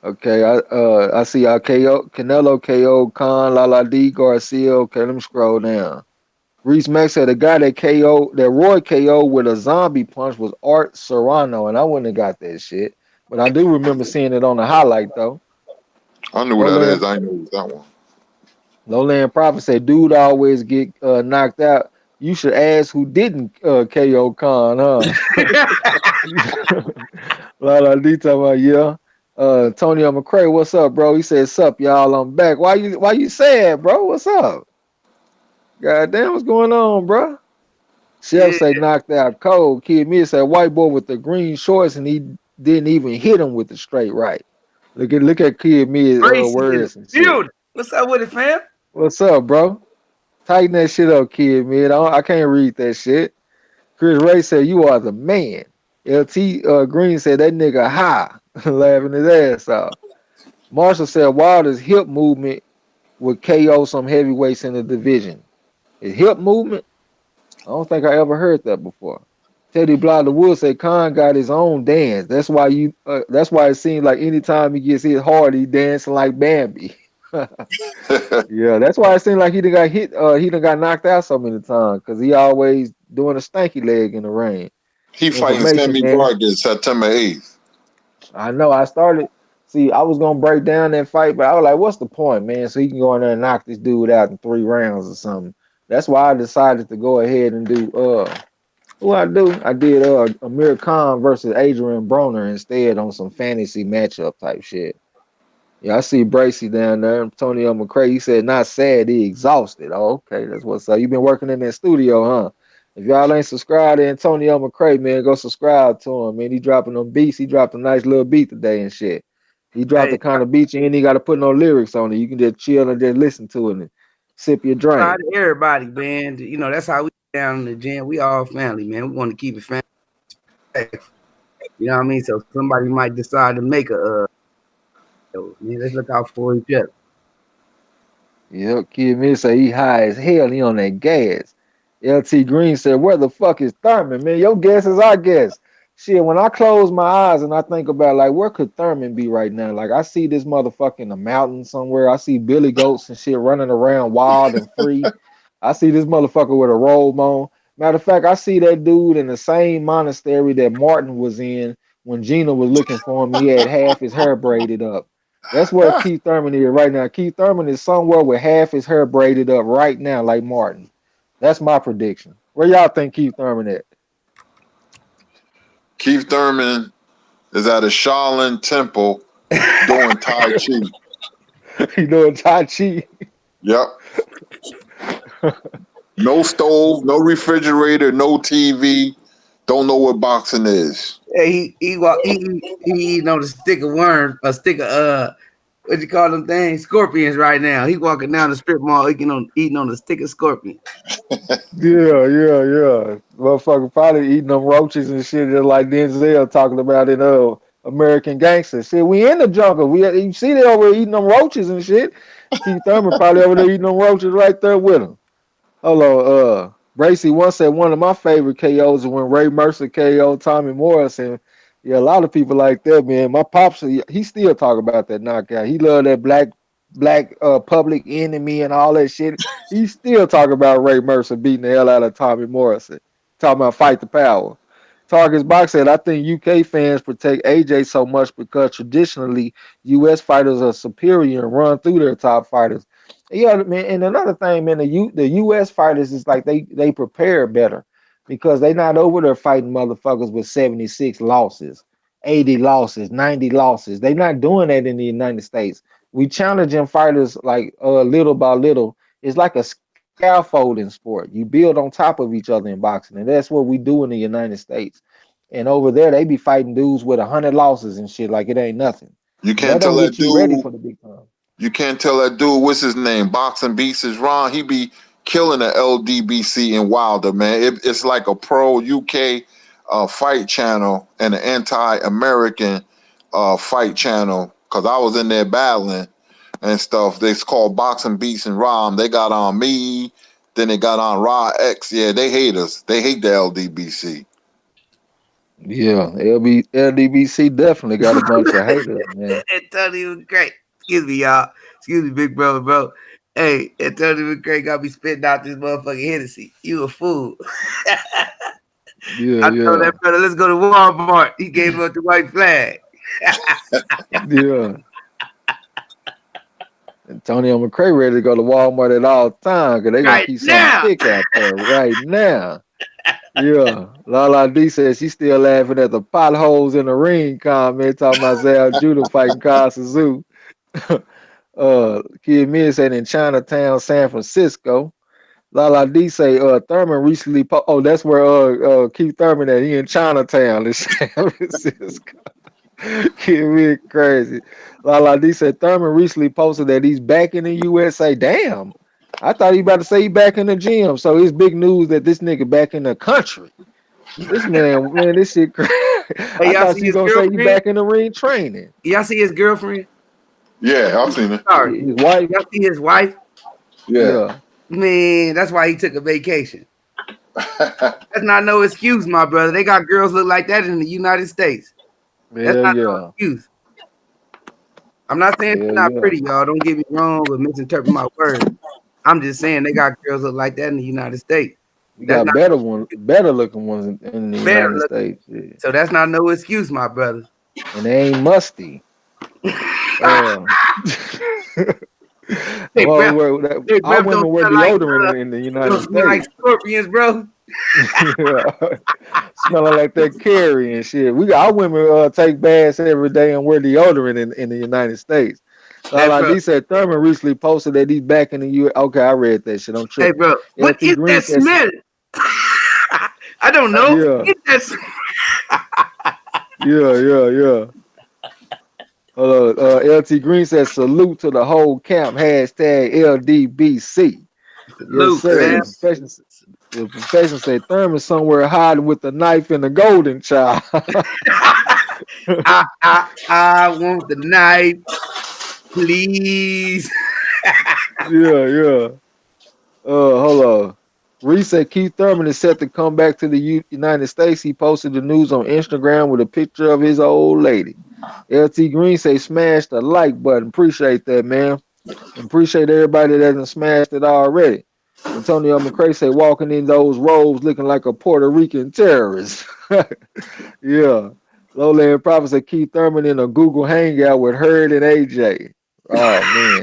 Okay, I see our Canelo KO, Khan, Lala D, Garcia. Okay, let me scroll down. Reese Max said the guy that Roy KO with a zombie punch was Art Serrano, and I wouldn't have got that shit. But I do remember seeing it on the highlight though. I knew what that is. I knew that one. Lowland Prophet said, dude always get knocked out. You should ask who didn't KO Khan, huh? Lala D talking about, yeah. Tonio McCray, what's up, bro? He said, sup, y'all, I'm back. Why you sad, bro? What's up? Goddamn, what's going on, bro? Chef say knocked out cold. Kid Me said white boy with the green shorts and he didn't even hit him with the straight right. Look at Kid Me words and shit. What's up with it, fam? What's up, bro? Tighten that shit up, Kid Me. I can't read that shit. Chris Ray said you are the man. LT Green said that nigga high. Laughing his ass off. Marshall said Wilder's hip movement would KO some heavyweights in the division. His hip movement? I don't think I ever heard that before. Teddy Blyther Wood said Khan got his own dance. That's why it seems like anytime he gets hit hard, he dancing like Bambi. Yeah, that's why it seemed like he done got hit. He done got knocked out so many times because he always doing a stanky leg in the ring. He fighting Sammy Vargas September 8th. I know. I was gonna break down that fight, but I was like, what's the point, man? So he can go in there and knock this dude out in 3 rounds or something. That's why I decided to go ahead and do I did Amir Khan versus Adrian Broner instead on some fantasy matchup type shit. Yeah, I see Bracy down there. Antonio McCray, he said not sad, he exhausted. Oh, okay, that's what's up. You been working in that studio, huh? If y'all ain't subscribed to Antonio McCray, man, go subscribe to him, man. He dropping them beats. He dropped a nice little beat today and shit. He dropped the kind of beat you ain't even got to put no lyrics on it. You can just chill and just listen to it and Sip your Try drink. to everybody, man. You know, that's how we down in the gym. We all family, man. We want to keep it family. You know what I mean? So somebody might decide to make a man, let's look out for each other. Yep, Kid Mill say he high as hell. He on that gas. LT Green said, "Where the fuck is Thurman, man? Your guess is our guess." Shit, when I close my eyes and I think about like where could Thurman be right now? Like I see this motherfucker in the mountains somewhere. I see Billy Goats and shit running around wild and free. I see this motherfucker with a robe on. Matter of fact, I see that dude in the same monastery that Martin was in when Gina was looking for him. He had half his hair braided up. That's where Keith Thurman is right now. Keith Thurman is somewhere with half his hair braided up right now, like Martin. That's my prediction. Where y'all think Keith Thurman at? Keith Thurman is at a Shaolin temple doing Tai Chi. He doing Tai Chi. Yep. No stove, no refrigerator, no TV. Don't know what boxing is. Hey, he eating on a stick of worms, a stick of what you call them things? Scorpions right now. He walking down the strip mall eating on a stick of scorpion. Yeah. Motherfucker probably eating them roaches and shit just like Denzel talking about in American Gangster. Shit, we in the jungle. You see they over there eating them roaches and shit. Keith Thurman probably over there eating them roaches right there with him. Hello, Bracy once said one of my favorite KOs is when Ray Mercer KO Tommy Morrison. Yeah, a lot of people like that, man. My pops, he still talk about that knockout. He love that black public enemy and all that shit. He still talk about Ray Mercer beating the hell out of Tommy Morrison. Talking about fight the power. Target's Box said, I think UK fans protect AJ so much because traditionally US fighters are superior and run through their top fighters. Yeah, man, and another thing, man, the US fighters is like they prepare better because they not over there fighting motherfuckers with 76 losses, 80 losses, 90 losses. They not doing that in the United States. We challenging fighters like little by little. It's like a scaffolding sport. You build on top of each other in boxing, and that's what we do in the United States. And over there, they be fighting dudes with 100 losses and shit like it ain't nothing. You And that can't tell don't that get you ready dude. for the big time. You can't tell that dude what's his name. Boxing Beats is Ron. He be killing the LDBC in Wilder, man. It's like a pro UK fight channel and an anti-American fight channel. Cause I was in there battling and stuff. It's called Boxing Beats and Ron. They got on me. Then they got on Raw X. Yeah, they hate us. They hate the LDBC. Yeah, LDBC definitely got a bunch of haters, man. Antonio was great. Excuse me, y'all. Excuse me, big brother, bro. Hey, Antonio was great. Got me spitting out this motherfucking Hennessy. You a fool. Yeah, I told that brother, let's go to Walmart. He gave up the white flag. yeah. Antonio McCray ready to go to Walmart at all times because they gonna Right keep something now. thick out there right now. Yeah, Lala D says she's still laughing at the potholes in the ring comment talking about Zal Judah fighting Kyle Suzu. Kid Mid said in Chinatown, San Francisco. Lala D say Thurman recently that's where Keith Thurman at. He in Chinatown in San Francisco. Kid Mid crazy. Lala D said Thurman recently posted that he's back in the USA. Damn. I thought he about to say he back in the gym. So it's big news that this nigga back in the country. This man, this shit crazy. Hey, I thought you gonna say he back in the ring training. Y'all see his girlfriend? Yeah, I've seen it. Sorry. His wife. Y'all see his wife? Yeah. Man, that's why he took a vacation. That's not no excuse, my brother. They got girls look like that in the United States. That's not no excuse. I'm not saying they're not pretty, y'all. Don't get me wrong or misinterpret my words. I'm just saying they got girls look like that in the United States. You got better looking ones in the United States. Yeah. So that's not no excuse, my brother. And they ain't musty. All women wear deodorant in the United States. Like scorpions, bro. Smelling like that carry and shit. Our women take baths every day and wear deodorant in the United States. Like he said, Thurman recently posted that he's back in the U.S. Okay, I read that shit. I'm tripping. Hey, bro, what is that smell? I don't know. Yeah. Hello, LT Green says salute to the whole camp. # LDBC. Yes, Salute, sir. man. The profession said Thurman somewhere hiding with the knife and the golden child. I want the knife, please. Yeah. Hold on. Reese said Keith Thurman is set to come back to the United States. He posted the news on Instagram with a picture of his old lady. LT Green say smash the like button. Appreciate that, man. And appreciate everybody that hasn't smashed it already. Antonio McCray say walking in those robes looking like a Puerto Rican terrorist. Yeah. Lowland Prophet said Keith Thurman in a Google Hangout with Hurd and AJ. Oh man.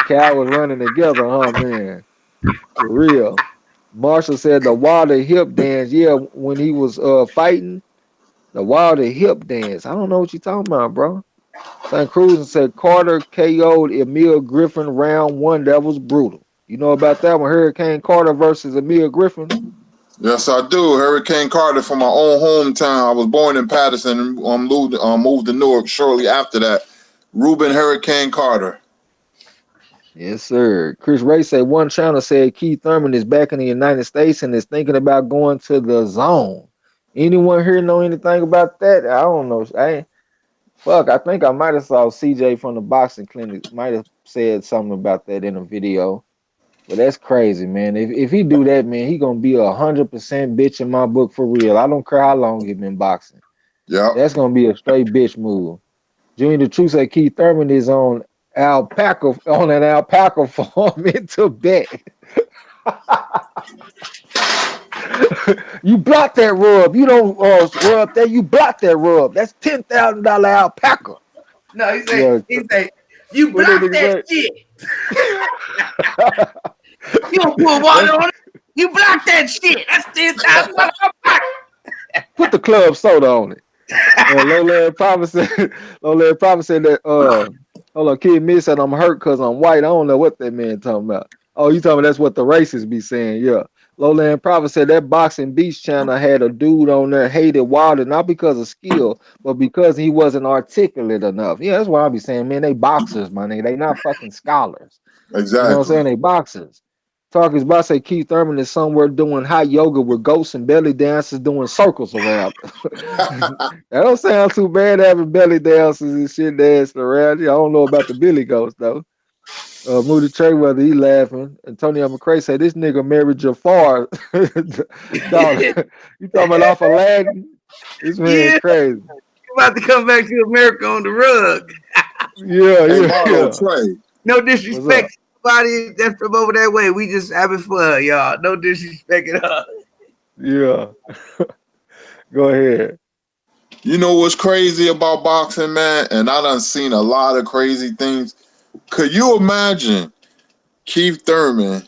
Cal was running together, huh, man? For real. Marshall said the Wilder hip dance. Yeah, when he was fighting, the Wilder hip dance. I don't know what you're talking about, bro. St. Cruz said Carter KO'd Emil Griffin round one. That was brutal. You know about that one? Hurricane Carter versus Emil Griffin. Yes, I do. Hurricane Carter from my own hometown. I was born in Patterson and moved to Newark shortly after that. Reuben Hurricane Carter. Yes, sir. Chris Ray said one channel said Keith Thurman is back in the United States and is thinking about going to the zone. Anyone here know anything about that? I don't know. I think I might have saw CJ from the boxing clinic might have said something about that in a video. But that's crazy, man. If he do that, man, he gonna be 100% bitch in my book for real. I don't care how long he been boxing. Yep. That's gonna be a straight bitch move. Junior the Truth said Keith Thurman is on an alpaca farm in Tibet. You block that rub. You don't rub that. You block that rub. That's $10,000 alpaca. No, he say, you What that block nigga that say? shit. You don't put water on it. You block that shit. That's $10,000. Put the club soda on it. Lowland Prophet said that hold on, Kid Miss said I'm hurt because I'm white. I don't know what that man talking about. Oh, you talking about that's what the racists be saying, yeah. Lowland Prophet said that Boxing Beach channel had a dude on there hated Wilder, not because of skill, but because he wasn't articulate enough. Yeah, that's what I be saying, man. They boxers, my nigga. They not fucking scholars. Exactly. You know what I'm saying? They boxers. Talkers about say Keith Thurman is somewhere doing hot yoga with ghosts and belly dancers doing circles around. That don't sound too bad having belly dancers and shit dancing around you. I don't know about the Billy Ghost though. Moody Trey, whether he laughing. Antonio McCray say this nigga married Jafar. Dog, you talking about off of Aladdin? This man Yeah, crazy. you about to come back to America on the rug. Yeah. Marlo Trey. No disrespect to anybody that's from over that way. We just having fun, y'all. No disrespect at all. Yeah. Go ahead. You know what's crazy about boxing, man? And I done seen a lot of crazy things. Could you imagine Keith Thurman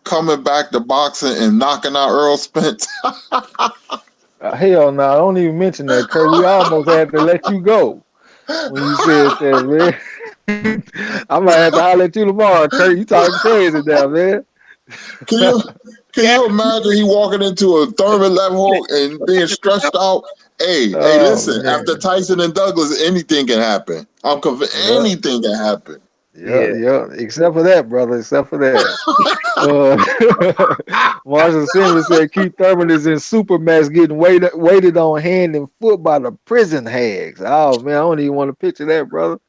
coming back to boxing and knocking out Earl Spence? Hell no, don't even mention that, Kurt. We almost had to let you go when you said that, man. I might have to holler at you tomorrow, Kurt. You talking crazy now, man. Can you imagine he walking into a Thurman level and being stretched out? Hey, listen, Man. after Tyson and Douglas, anything can happen. I'm convinced anything can happen. Yeah. Except for that, brother. Except for that. Marshall Simmons said Keith Thurman is in Supermax getting waited on hand and foot by the prison hags. Oh man, I don't even want to picture that, brother.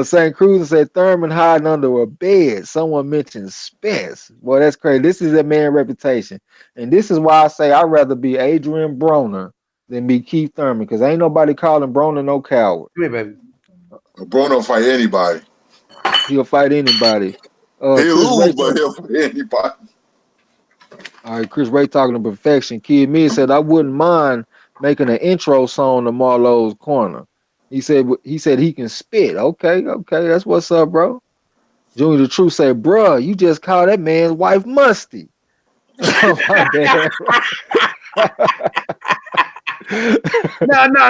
St. Cruz said Thurman hiding under a bed. Someone mentioned Spence. Boy, that's crazy. This is a man's reputation. And this is why I say I'd rather be Adrian Broner than be Keith Thurman, because ain't nobody calling Broner no coward. Come here, baby. Bruno fight anybody. He'll fight anybody. He'll Chris Ray lose, but he'll fight anybody. All right, Chris Ray talking to perfection. Kid Me said I wouldn't mind making an intro song to Marlo's Corner. He said he can spit. Okay, that's what's up, bro. Junior the Truth said, bruh, you just called that man's wife musty. Oh, my bad.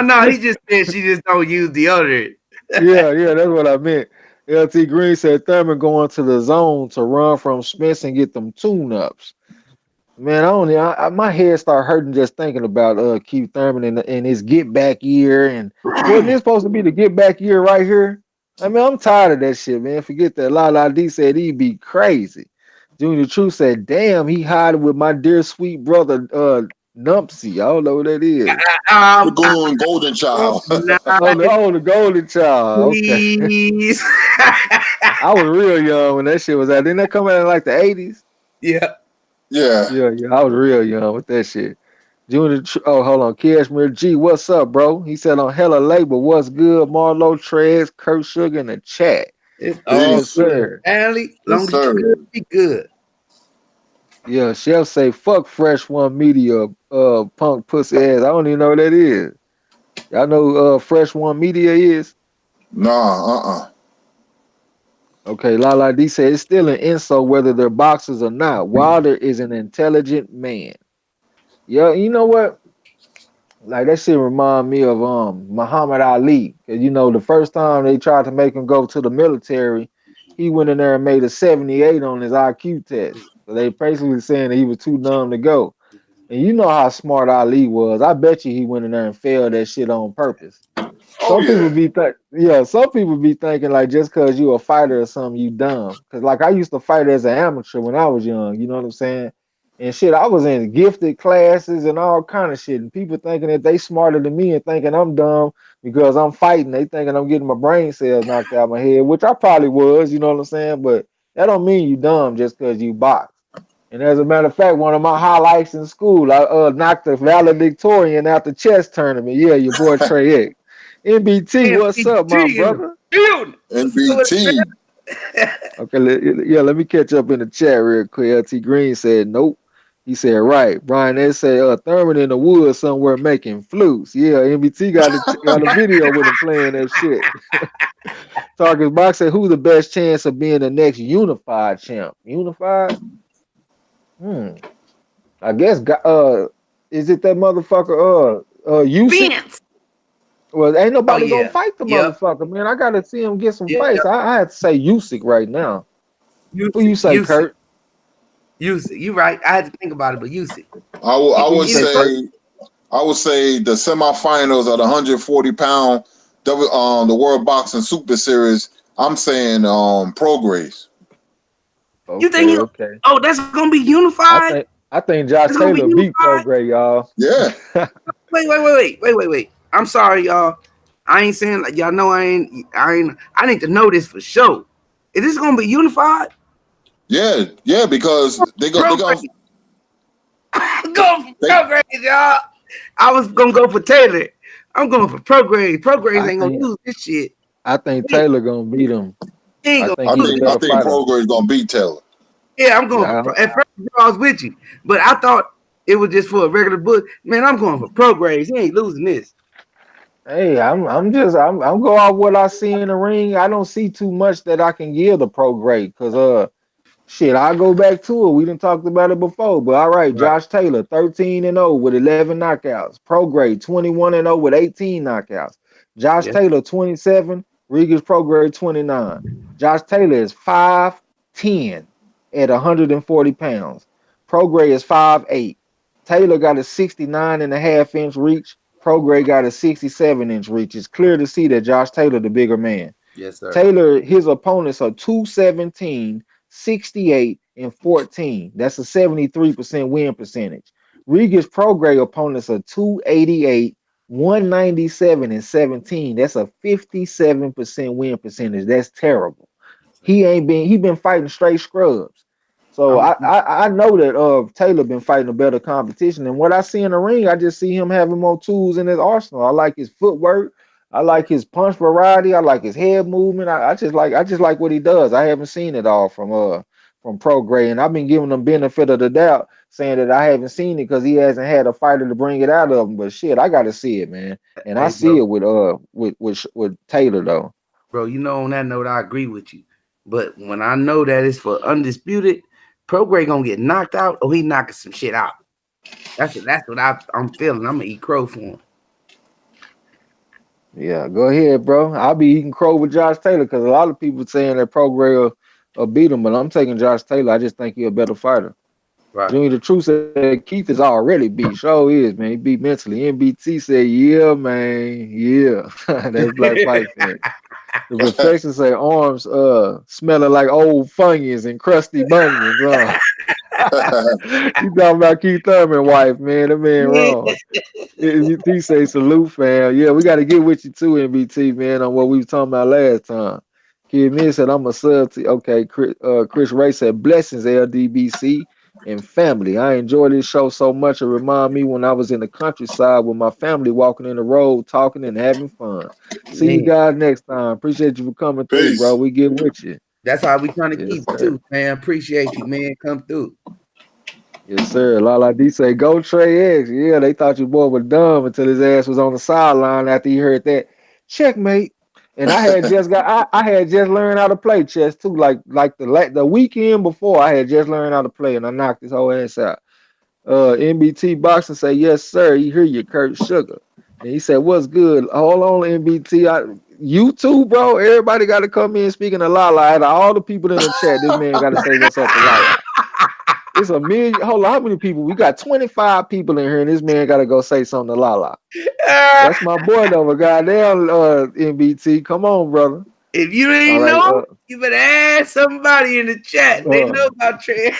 No. He just said she just don't use deodorant. Yeah, that's what I meant. LT Green said Thurman going to the zone to run from Spence and get them tune-ups. Man, my head start hurting just thinking about Keith Thurman and his get back year. And wasn't this supposed to be the get back year right here? I mean, I'm tired of that shit, man. Forget that. La D said he'd be crazy. Junior True said, "Damn, he hiding with my dear sweet brother, Numpsy. I don't know what that is. The going golden child. Oh, the Golden Child. Okay, please. I was real young when that shit was out. Didn't that come out in like the 80s? Yeah. Yeah. Yeah, I was real young with that shit. Oh, hold on. Cashmere G, what's up, bro? He said on Hella Label, what's good? Marlo, Trez, Kurt Sugar in the chat. It's all Yes, Peace. good. sir. Allie, Yes, long as sir. you good, be good. Yeah, Chef say, fuck Fresh One Media, punk pussy ass. I don't even know what that is. Y'all know Fresh One Media is? Nah, Okay, Lala D said, it's still an insult whether they're boxers or not. Wilder is an intelligent man. Yeah, you know what? Like that shit remind me of Muhammad Ali. Cause you know the first time they tried to make him go to the military, he went in there and made a 78 on his IQ test. So they basically saying that he was too dumb to go. And you know how smart Ali was. I bet you he went in there and failed that shit on purpose. Oh Some people yeah. be some people be thinking like just cause you a fighter or something, you dumb. Cause like I used to fight as an amateur when I was young, you know what I'm saying? And shit, I was in gifted classes and all kind of shit. And people thinking that they smarter than me and thinking I'm dumb because I'm fighting. They thinking I'm getting my brain cells knocked out of my head, which I probably was, you know what I'm saying? But that don't mean you dumb just cause you box. And as a matter of fact, one of my highlights in school, I knocked the valedictorian out the chess tournament. Yeah, your boy Trey X. NBT, what's up, my MPT in the brother? building. NBT. Okay, let me catch up in the chat real quick. LT Green said nope. He said right. Brian S said Thurman in the woods somewhere making flutes. Yeah, NBT got a video with him playing that shit. Tarkus Box said who's the best chance of being the next unified champ? Unified? Hmm. I guess is it that motherfucker Usyk? Spence. Well, ain't Oh nobody gonna yeah. fight the Yep. motherfucker, man. I gotta see him get some Yep. fights. I had to say Usyk right now. Who you say, Usyk. Kurt? Usyk. You right. I had to think about it, but Usyk. I Who would you say, Kurt? say the semifinals of the 140-pound the World Boxing Super Series. I'm saying Prograis. You think Okay, he? okay. Oh, that's gonna be unified. I think Josh It's gonna be Taylor beat unified. Prograis, y'all. Yeah. Wait. I'm sorry, y'all. I ain't saying like y'all know I need to know this for sure. Is this gonna be unified? Yeah, because they go Progress. Go for Progress, y'all. I was gonna go for Taylor. I'm going for Progress. Progress I ain't gonna think lose this shit. I think Taylor gonna beat him. He ain't I gonna think I he the lose think this. I better think fighter. Prograis gonna beat Taylor. Yeah, I'm going Yeah, for at first I was with you, but I thought it was just for a regular book. Man, I'm going for Progress. He ain't losing this. hey, I'm going off what I see in the ring. I don't see too much that I can give the Prograis because shit, I'll go back to it. We done talked about it before. But all right, Right. Josh Taylor, 13-0 with 11 knockouts. Prograis, 21-0 with 18 knockouts. Josh Yeah. Taylor, 27. Regis Prograis, 29. Josh Taylor is 5'10 at 140 pounds. Prograis is 5'8. Taylor got a 69.5-inch reach. Prograis got a 67-inch reach. It's clear to see that Josh Taylor, the bigger man. Yes, sir. Taylor, his opponents are 217, 68, and 14. That's a 73% win percentage. Regis Prograis opponents are 288, 197, and 17. That's a 57% win percentage. That's terrible. He been fighting straight scrubs. So I'm I know that Taylor been fighting a better competition. And what I see in the ring, I just see him having more tools in his arsenal. I like his footwork. I like his punch variety. I like his head movement. I just like what he does. I haven't seen it all from Prograis, and I've been giving him benefit of the doubt, saying that I haven't seen it because he hasn't had a fighter to bring it out of him. But shit, I got to see it, man. And I hey see bro, it with Taylor though. you know on that note I agree with you. But when I know that it's for undisputed, Prograis gonna get knocked out or he knocking some shit out. That's what I'm feeling. I'm gonna eat crow for him. Yeah, go ahead, bro. I'll be eating crow with Josh Taylor because a lot of people saying that Prograis will beat him, but I'm taking Josh Taylor. I just think he's a better fighter. Right. Junior the Truth said Keith is already beat. Sure is, man. He beat mentally. NBT said, yeah, man. Yeah. That's Black Fight Fan. The perfection say arms smelling like old Funyuns and crusty bunions. You talking about Keith Thurman wife, man. That man wrong. He say salute, fam. Yeah, we got to get with you too, NBT, man, on what we was talking about last time. Kid Min said, I'm a sub to, okay, Chris Ray said, blessings, LDBC and family. I enjoy this show so much. It remind me when I was in the countryside with my family, walking in the road, talking and having fun. See you Man, guys next time. Appreciate you for coming through, bro. Peace. We get with you. that's how we trying to Yes, keep it sir. too, man. Appreciate you, man. Come through. Yes, sir. Lala D say, go Trey X. Yeah, they thought your boy was dumb until his ass was on the sideline after he heard that checkmate. And I had just I had just learned how to play chess too. Like the weekend before, I had just learned how to play, and I knocked his whole ass out. NBT Boxing say, yes, sir. He hear you, Kurt Sugar. And he said, what's good? Hold on, NBT. You too, bro. Everybody got to come in speaking to Lala. Out of all the people in the chat, this man got to say what's up to Lala. It's a million. Hold on, how many people? We got 25 people in here, and this man got to go say something to Lala. That's my boy, though. But goddamn, NBT, come on, brother. If you All ain't right. know, you better ask somebody in the chat. They know about trans.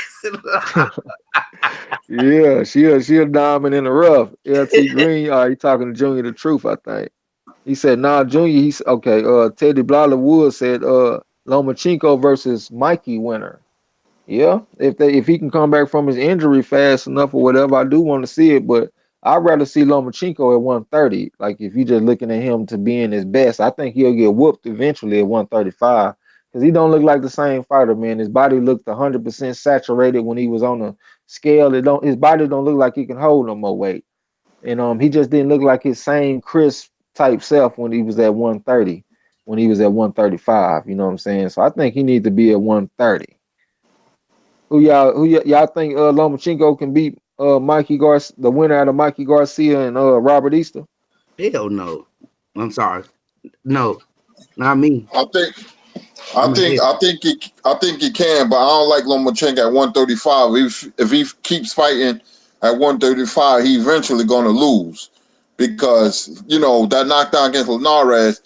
Yeah, she a diamond in the rough. LT Green, he talking to Junior the truth, I think. He said, nah, Junior, he's okay. Teddy Wood said Lomachenko versus Mikey winner. Yeah, if he can come back from his injury fast enough or whatever, I do want to see it. But I'd rather see Lomachenko at 130. Like if you're just looking at him to being his best, I think he'll get whooped eventually at 135 because he don't look like the same fighter, man. His body looked 100% saturated when he was on the scale. His body don't look like he can hold no more weight, and he just didn't look like his same crisp type self when he was at 130, when he was at 135. You know what I'm saying? So I think he needs to be at 130. Who y'all think Lomachenko can beat Mikey Garcia, the winner out of Mikey Garcia and Robert Easter? Hell no. I'm sorry. No, not me. I think he can, but I don't like Lomachenko at 135. If he keeps fighting at 135, he eventually gonna lose because that knockdown against Linares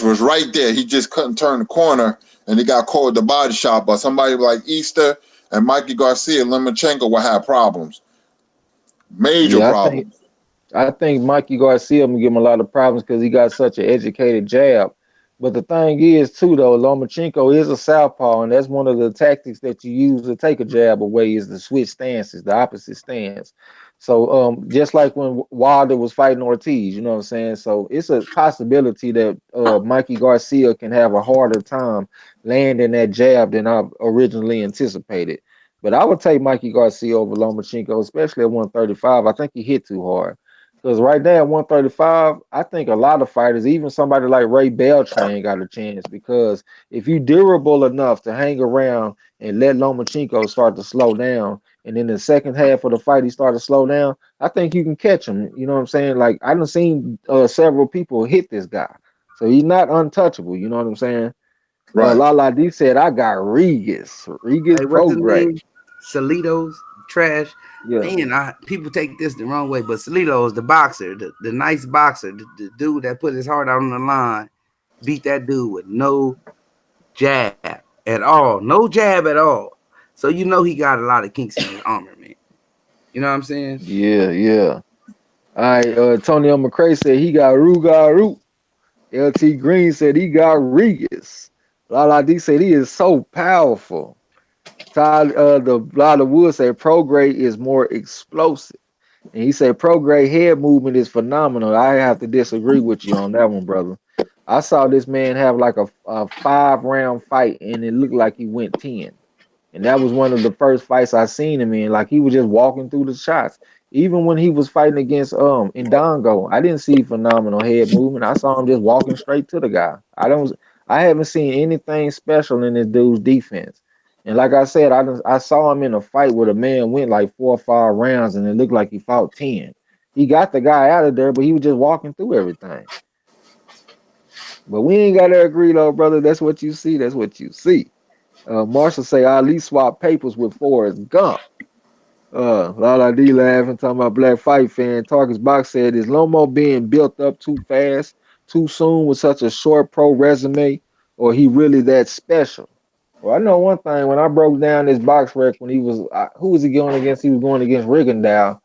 was right there. He just couldn't turn the corner, and he got caught with the body shot. But somebody like Easter and Mikey Garcia, Lomachenko will have problems, major Yeah, problems. I think Mikey Garcia will give him a lot of problems because he got such an educated jab. But the thing is, too, though, Lomachenko is a southpaw, and that's one of the tactics that you use to take a jab away is the switch stances, the opposite stance. So just like when Wilder was fighting Ortiz, you know what I'm saying? So it's a possibility that Mikey Garcia can have a harder time landing that jab than I originally anticipated. But I would take Mikey Garcia over Lomachenko, especially at 135. I think he hit too hard. Because right there at 135, I think a lot of fighters, even somebody like Ray Beltran, got a chance. Because if you durable enough to hang around and let Lomachenko start to slow down, and then the second half of the fight he started to slow down, I think you can catch him. You know what I'm saying? Like I done seen several people hit this guy, so he's not untouchable. You know what I'm saying? Right. Lala D said I got Regis Hey, what's his Prograis. name? Salitos, trash. Yeah. Man, people take this the wrong way, but Salitos, the boxer, the nice boxer, the dude that put his heart out on the line, beat that dude with no jab at all. No jab at all. So he got a lot of kinks in his armor, man. You know what I'm saying? Yeah. All right, Tony McCray said he got Rugaru. LT Green said he got Regis. Lala D said he is so powerful. The Lala Wood said Prograis is more explosive. And he said Prograis head movement is phenomenal. I have to disagree with you on that one, brother. I saw this man have like a 5-round fight, and it looked like he went 10. And that was one of the first fights I seen him in. Like he was just walking through the shots. Even when he was fighting against Indongo, I didn't see phenomenal head movement. I saw him just walking straight to the guy. I haven't seen anything special in this dude's defense. And like I said, I saw him in a fight where the man went like 4 or 5 rounds and it looked like he fought 10. He got the guy out of there, but he was just walking through everything. But we ain't gotta agree though, brother. That's what you see. That's what you see. Marshall say Ali swap papers with Forrest Gump. Lala D laughing, talking about Black Fight fan. Tarkus Box said, is Lomo being built up too fast too soon with such a short pro resume, or he really that special? Well, I know one thing. When I broke down this box rec, when he was who was he going against? He was going against Rigondeaux.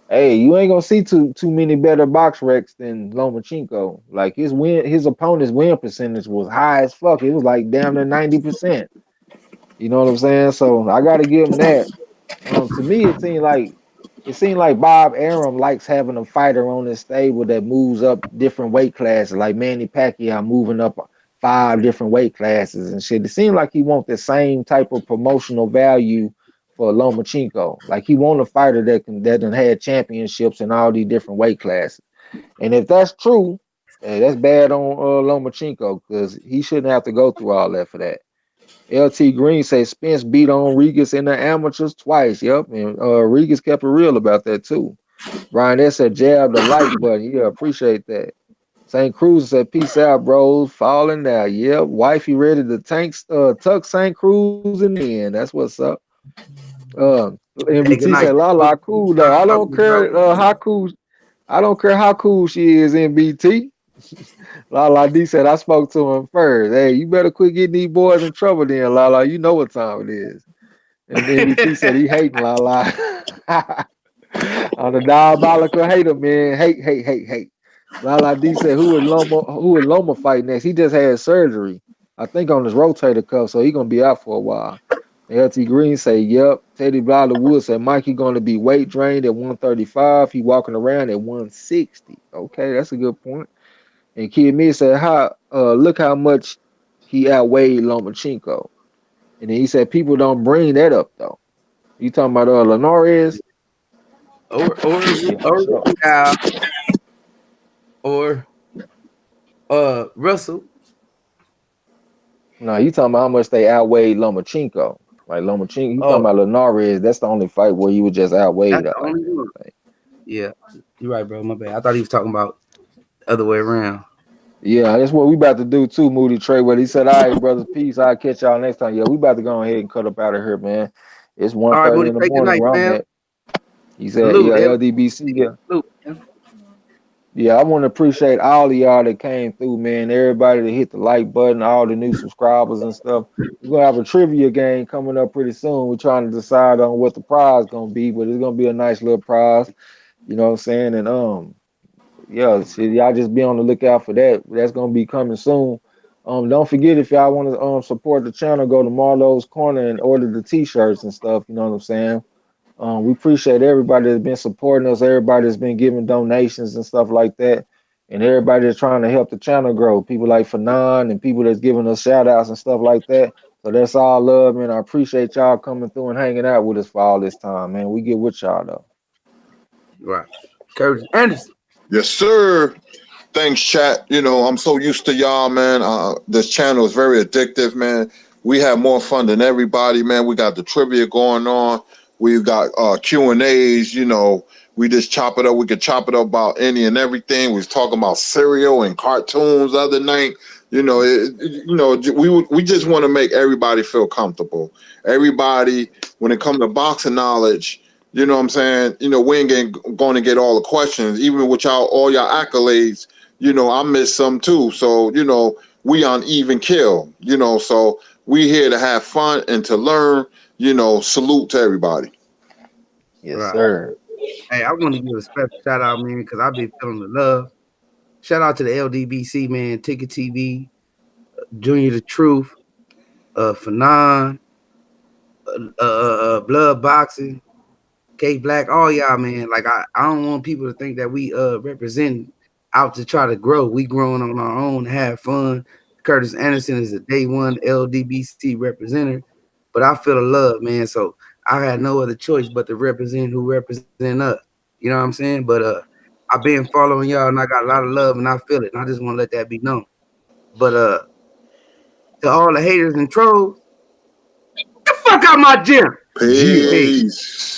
Hey, you ain't gonna see too many better box recs than Lomachenko. Like his opponent's win percentage was high as fuck. It was like damn near 90%. You know what I'm saying? So I gotta give him that. To me, it seemed like Bob Arum likes having a fighter on his stable that moves up different weight classes, like Manny Pacquiao moving up 5 different weight classes and shit. It seemed like he wants the same type of promotional value for Lomachenko. Like he want a fighter that done had championships in all these different weight classes. And if that's true, that's bad on Lomachenko because he shouldn't have to go through all that for that. LT Green says Spence beat on Regis in the amateurs twice. Yep, and Regis kept it real about that too. Brian S said jab the like button. Yeah, appreciate that. St. Cruz said peace out, bros. Falling down. Yep, wifey ready to tuck St. Cruz in the end. That's what's up. Hey, good MBT night. said Lala cool though. I don't care how cool. I don't care how cool she is. MBT. Lala D said I spoke to him first. Hey, you better quit getting these boys in trouble then, Lala. You know what time it is. And MBT said he hating Lala. On the diabolical hater, man. Hate, hate, hate, hate. Lala D said who would Loma fight next? He just had surgery. I think on his rotator cuff, so he gonna be out for a while. LT Green say, yep. Teddy Blyler Wood said Mikey gonna be weight drained at 135. He walking around at 160. Okay, that's a good point. And Kid Me said, look how much he outweighed Lomachenko. And then he said people don't bring that up though. You talking about Linares? or Yeah, for sure. or Russell. No, you talking about how much they outweighed Lomachenko. Like Lomachenko, you talking Oh, about Linares, that's the only fight where you would just outweighed that's that the like only that, one. I think. Yeah, you're right, bro. My bad. I thought he was talking about the other way around. Yeah, that's what we about to do too, Moody Trey. But he said, all right, brothers, peace. I'll catch y'all next time. Yeah, we about to go ahead and cut up out of here, man. It's All right, 1:30 buddy. in the Say good morning night, where I'm fam. at. He said, yeah, Salute. LDBC, yeah. Salute, man. Yeah, I want to appreciate all of y'all that came through, man. Everybody that hit the like button, all the new subscribers and stuff. We're gonna have a trivia game coming up pretty soon. We're trying to decide on what the prize gonna be, but it's gonna be a nice little prize. You know what I'm saying? And yeah, shit, y'all just be on the lookout for that. That's gonna be coming soon. Don't forget if y'all want to support the channel, go to Marlo's Corner and order the t-shirts and stuff. You know what I'm saying? We appreciate everybody that's been supporting us, everybody that's been giving donations and stuff like that, and everybody that's trying to help the channel grow. People like Fanon and people that's giving us shout outs and stuff like that. So that's all love, man. I appreciate y'all coming through and hanging out with us for all this time, man. We get with y'all though. Right. Curtis Anderson. Yes, sir. Thanks, chat. You know, I'm so used to y'all, man. This channel is very addictive, man. We have more fun than everybody, man. We got the trivia going on. We've got Q&As, you know. We just chop it up. We could chop it up about any and everything. We was talking about cereal and cartoons the other night. You know, we just want to make everybody feel comfortable. Everybody, when it comes to boxing knowledge, you know what I'm saying? You know, we ain't going to get all the questions, even with all y'all accolades. You know, I missed some too. So, you know, we on even kill, you know, so we here to have fun and to learn, you know, salute to everybody. Yes, Right. sir. Hey, I want to give a special shout out, man, because I've been feeling the love. Shout out to the LDBC, man, Ticket TV, Junior the Truth, Fanon, Blood Boxing, K Black, all y'all, man. Like I don't want people to think that we represent out to try to grow. We growing on our own, have fun. Curtis Anderson is a day one LDBC representative, but I feel the love, man. So I had no other choice but to represent who represent us. You know what I'm saying? But I've been following y'all and I got a lot of love and I feel it. And I just want to let that be known. But to all the haters and trolls, get the fuck out my gym. Yeah. Peace. Peace.